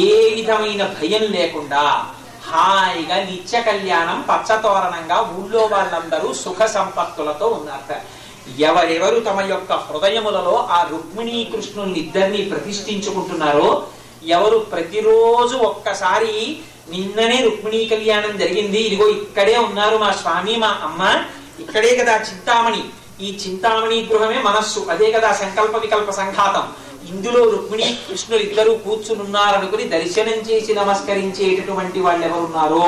ఏ విధమైన భయం లేకుండా హాయిగా నిత్య కళ్యాణం పచ్చతోరణంగా ఊళ్ళో వాళ్ళందరూ సుఖ సంపత్తులతో ఉన్నారట. ఎవరెవరు తమ యొక్క హృదయములలో ఆ రుక్మిణీకృష్ణుల్ని ఇద్దరిని ప్రతిష్ఠించుకుంటున్నారో, ఎవరు ప్రతిరోజు ఒక్కసారి నిన్ననే రుక్మిణీ కళ్యాణం జరిగింది, ఇదిగో ఇక్కడే ఉన్నారు మా స్వామి మా అమ్మ, ఇక్కడే కదా చింతామణి, ఈ చింతామణి గృహమే మనస్సు, అదే కదా సంకల్ప వికల్ప సంఘాతం, ఇందులో రుక్మిణీ కృష్ణులు ఇద్దరు కూర్చునున్నారనుకుని దర్శనం చేసి నమస్కరించేటటువంటి వాళ్ళు ఎవరున్నారో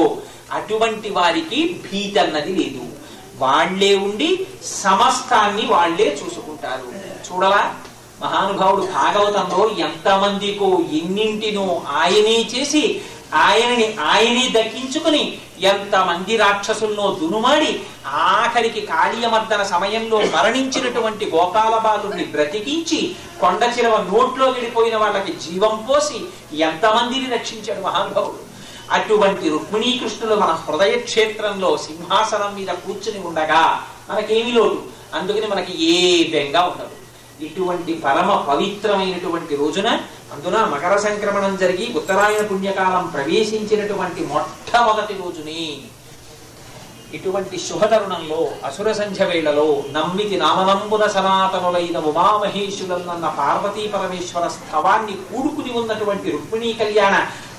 అటువంటి వారికి భీతి అన్నది లేదు. వాళ్లే ఉండి సమస్తాన్ని వాళ్లే చూసుకుంటారు. చూడలా మహానుభావుడు భాగవతంలో ఎంతమందికో ఎన్నింటినో ఆయనే చేసి ఆయనే దక్కించుకుని ఎంతమంది రాక్షసుల్లో దునుమాడి ఆఖరికి కాళీయమర్దన సమయంలో మరణించినటువంటి గోపాల బాలుని బ్రతికించి కొండ చిరవ నోట్లో విడిపోయిన వాళ్ళకి జీవం పోసి ఎంతమందిని రక్షించాడు మహానుభావుడు. అటువంటి రుక్మిణీకృష్ణులు మన హృదయ క్షేత్రంలో సింహాసనం మీద కూర్చుని ఉండగా మనకేమి లోటు, అందుకని మనకి ఏ బెంగా ఉండదు. ఇటువంటి పరమ పవిత్రమైనటువంటి రోజున, అందున మకర సంక్రమణం జరిగి ఉత్తరాయణ పుణ్యకాలం ప్రవేశించినటువంటి మొట్టమొదటి రోజుని, ఇటువంటి శుభతరుణంలో అసుర సంధ్య వేళలో నమ్మితి నామనంబున సనాతనులైన ఉమామహేశులన్న పార్వతీ పరమేశ్వర స్థవాన్ని కూడుకుని ఉన్నటువంటి రుక్మిణీ కళ్యాణ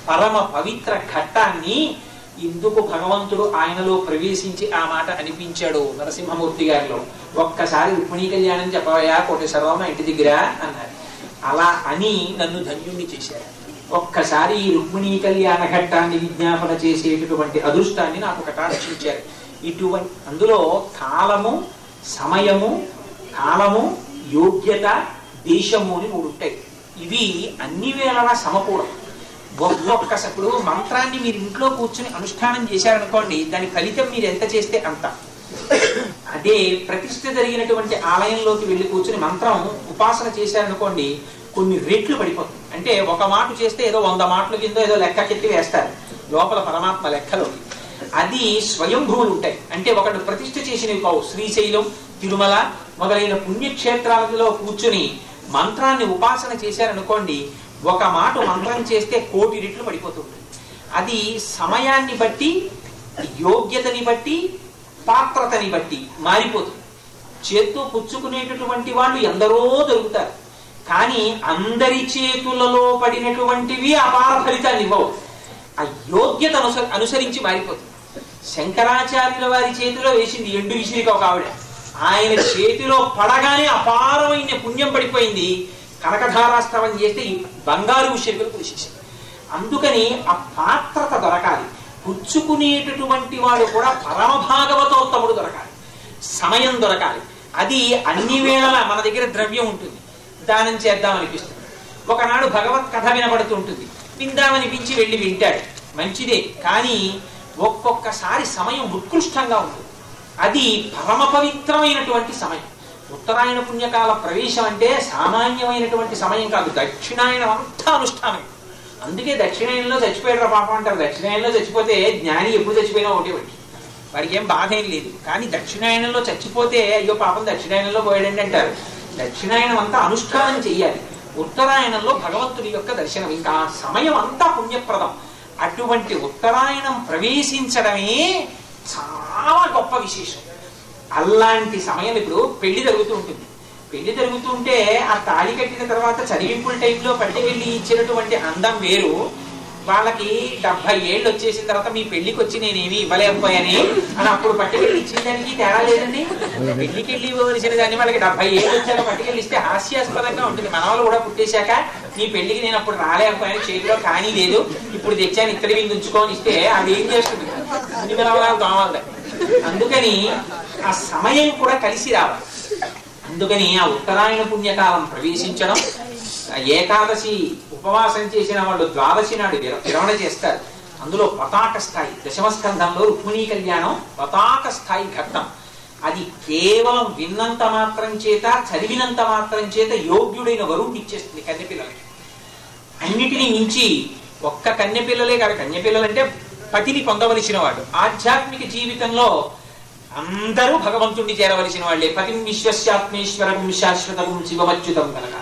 పరమ పవిత్ర ఘట్టాన్ని ఇందుకు భగవంతుడు ఆయనలో ప్రవేశించి ఆ మాట అనిపించాడు నరసింహమూర్తి గారిలో. ఒక్కసారి రుక్మిణీ కళ్యాణం చెప్పవయా కోటేశ్వరరావు మా ఇంటి దగ్గర అన్నారు. అలా అని నన్ను ధన్యుణ్ణి చేశారు. ఒక్కసారి ఈ రుక్మిణీ కళ్యాణ ఘట్టాన్ని విజ్ఞాపన చేసేటటువంటి అదృష్టాన్ని నాకు కటాక్షించారు. ఇటువంటి అందులో కాలము, సమయము, కాలము, యోగ్యత, దేశము అని మూడు ఉంటాయి. ఇవి అన్ని వేళలా సమకూడదు. ఒక్కొక్కసప్పుడు మంత్రాన్ని మీరు ఇంట్లో కూర్చుని అనుష్ఠానం చేశారనుకోండి, దాని ఫలితం మీరు ఎంత చేస్తే అంత. అదే ప్రతిష్ఠ జరిగినటువంటి ఆలయంలోకి వెళ్ళి కూర్చుని మంత్రం ఉపాసన చేశారనుకోండి, కొన్ని రెట్లు పడిపోతుంది. అంటే ఒక మాట చేస్తే ఏదో 100 మాటల కింద ఏదో లెక్కకెత్తి వేస్తారు లోపల పరమాత్మ లెక్కలోకి. అది స్వయంభూవులు ఉంటాయి. అంటే ఒకటి ప్రతిష్ఠ చేసినవి కావు. శ్రీశైలం, తిరుమల మొదలైన పుణ్యక్షేత్రాలలో కూర్చుని మంత్రాన్ని ఉపాసన చేశారనుకోండి, ఒక మాట మంత్రం చేస్తే 1,000,000 రెట్లు పడిపోతుంది. అది సమయాన్ని బట్టి, యోగ్యతని బట్టి, పాత్రతని బట్టి మారిపోతుంది. చేత్తో పుచ్చుకునేటటువంటి వాళ్ళు ఎందరో దొరుకుతారు, కానీ అందరి చేతులలో పడినటువంటివి అపార ఫలితాన్ని ఇవ్వవు. ఆ యోగ్యత అనుసరించి మారిపోతుంది. శంకరాచార్యుల వారి చేతిలో వేసింది ఎండు విసిరిక ఒక ఆవిడ. ఆయన చేతిలో పడగానే అపారమైన పుణ్యం పడిపోయింది. కనకధారాస్తవం చేస్తే బంగారు విషయాలు కురిసేసింది. అందుకని ఆ పాత్రత దొరకాలి. పుచ్చుకునేటటువంటి వాడు కూడా పరమ భాగవతోత్తముడు దొరకాలి. సమయం దొరకాలి. అది అన్ని వేళలా మన దగ్గర ద్రవ్యం ఉంటుంది, దానం చేద్దామనిపిస్తుంది. ఒకనాడు భగవత్ కథ వినబడుతుంటుంది, విందామనిపించి వెళ్ళి వింటాడు, మంచిదే. కానీ ఒక్కొక్కసారి సమయం ఉత్కృష్టంగా ఉంటుంది. అది పరమ పవిత్రమైనటువంటి సమయం. ఉత్తరాయణ పుణ్యకాల ప్రవేశం అంటే సామాన్యమైనటువంటి సమయం కాదు. దక్షిణాయనం అంతా అనుష్ఠానం. అందుకే దక్షిణాయనంలో చచ్చిపోయాడు పాపం అంటారు. దక్షిణాయనంలో చచ్చిపోతే జ్ఞాని ఎప్పుడు చచ్చిపోయినా ఒకటి వాడికి ఏం బాధ ఏం లేదు. కానీ దక్షిణాయనంలో చచ్చిపోతే అయ్యో పాపం దక్షిణాయనంలో పోయాడండి అంటారు. దక్షిణాయనం అంతా అనుష్ఠానం చెయ్యాలి. ఉత్తరాయణంలో భగవంతుడి యొక్క దర్శనం. ఇంకా సమయం అంతా పుణ్యప్రదం. అటువంటి ఉత్తరాయణం ప్రవేశించడమే చాలా గొప్ప విశేషం. అలాంటి సమయం ఇప్పుడు పెళ్లి జరుగుతూ ఉంటుంది. పెళ్లి జరుగుతుంటే ఆ తాళి కట్టిన తర్వాత చదివింపుల టైంలో పట్టుకెళ్ళి ఇచ్చినటువంటి అందం వేరు. వాళ్ళకి 70 ఏళ్ళు వచ్చేసిన తర్వాత మీ పెళ్లికి వచ్చి నేనేమి ఇవ్వలేకపోయాని అని అప్పుడు పట్టుకెళ్ళి ఇచ్చిన దానికి తేడా లేదండి. పెళ్లికి వెళ్ళి ఇవ్వవలసిన దాన్ని వాళ్ళకి 70 ఏళ్ళు వచ్చాక పట్టుకెళ్ళి ఇస్తే హాస్యాస్పదంగా ఉంటుంది. మన వాళ్ళు కూడా పుట్టేశాక నీ పెళ్లికి నేను అప్పుడు రాలేకపోయాను, చేతిలో కానీ లేదు, ఇప్పుడు తెచ్చాను ఇత్తడి మీద ఉంచుకొని ఇస్తే అది ఏం చేస్తుంది? అన్ని పిలవలాలు కావాలి. అందుకని ఆ సమయం కూడా కలిసి రావాలి. అందుకని ఆ ఉత్తరాయణ పుణ్యకాలం ప్రవేశించడం, ఏకాదశి ఉపవాసం చేసిన వాళ్ళు ద్వాదశి నాడు విరమణ చేస్తారు. అందులో పతాక స్థాయి దశమస్కంధంలో రుక్మిణీ కళ్యాణం పతాక స్థాయి ఘట్టం. అది కేవలం విన్నంత మాత్రం చేత, చదివినంత మాత్రం చేత యోగ్యుడైన వరుణ్ణి ఇచ్చేస్తుంది కన్యపిల్లలకి. అన్నిటినీ మించి ఒక్క కన్యపిల్లలే కాదు, కన్యపిల్లలంటే పతిని పొందవలసిన వాడు. ఆధ్యాత్మిక జీవితంలో అందరూ భగవంతుణ్ణి చేరవలసిన వాళ్ళే. పతిం విశ్వస్యాత్మేశ్వరం శాశ్వతం శివమచ్యుతం కనుక.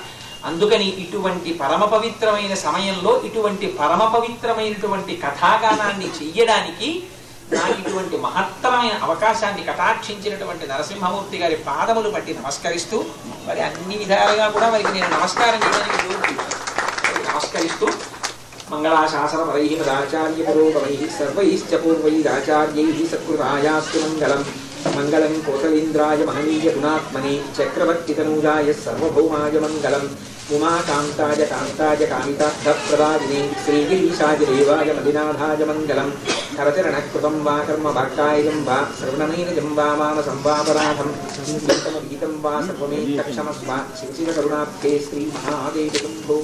అందుకని ఇటువంటి పరమ పవిత్రమైన సమయంలో ఇటువంటి పరమ పవిత్రమైనటువంటి కథాగానాన్ని చెయ్యడానికి నాకు ఇటువంటి మహత్తరమైన అవకాశాన్ని కటాక్షించినటువంటి నరసింహమూర్తి గారి పాదములు పట్టి నమస్కరిస్తూ, మరి అన్ని విధాలుగా కూడా వారికి నేను నమస్కారం చేయడానికి నమస్కరిస్తూ, మంగళాశాసన పరై పదాచార్య పురోగమై సర్వైశ్చ పూర్వైరాచార్యై సత్కృతాయాస్తు మంగళం. మంగళం కోసలేంద్రాయ మహనీయ గుణాత్మనే చక్రవర్తితనూజాయ సర్వభౌమాయ మంగళం. ఉమాకాంతాయ కాంతాయ కామితార్థప్రదాయినే శ్రీగిరీశాయ దేవాయ మదినాథాయ మంగళం. కరచరణకృతం వా కర్మ వాక్కాయజం వా శ్రవణనైనజం వా మానసం వాపరాధం గీతం వా సర్వమేత్తక్షమస్వ శివ కరుణాబ్ధే శ్రీ మహాదేవ శంభో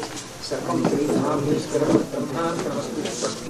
సర్వం శ్రీ మహాభీష్కరం బ్రహ్మార్పణమస్తు.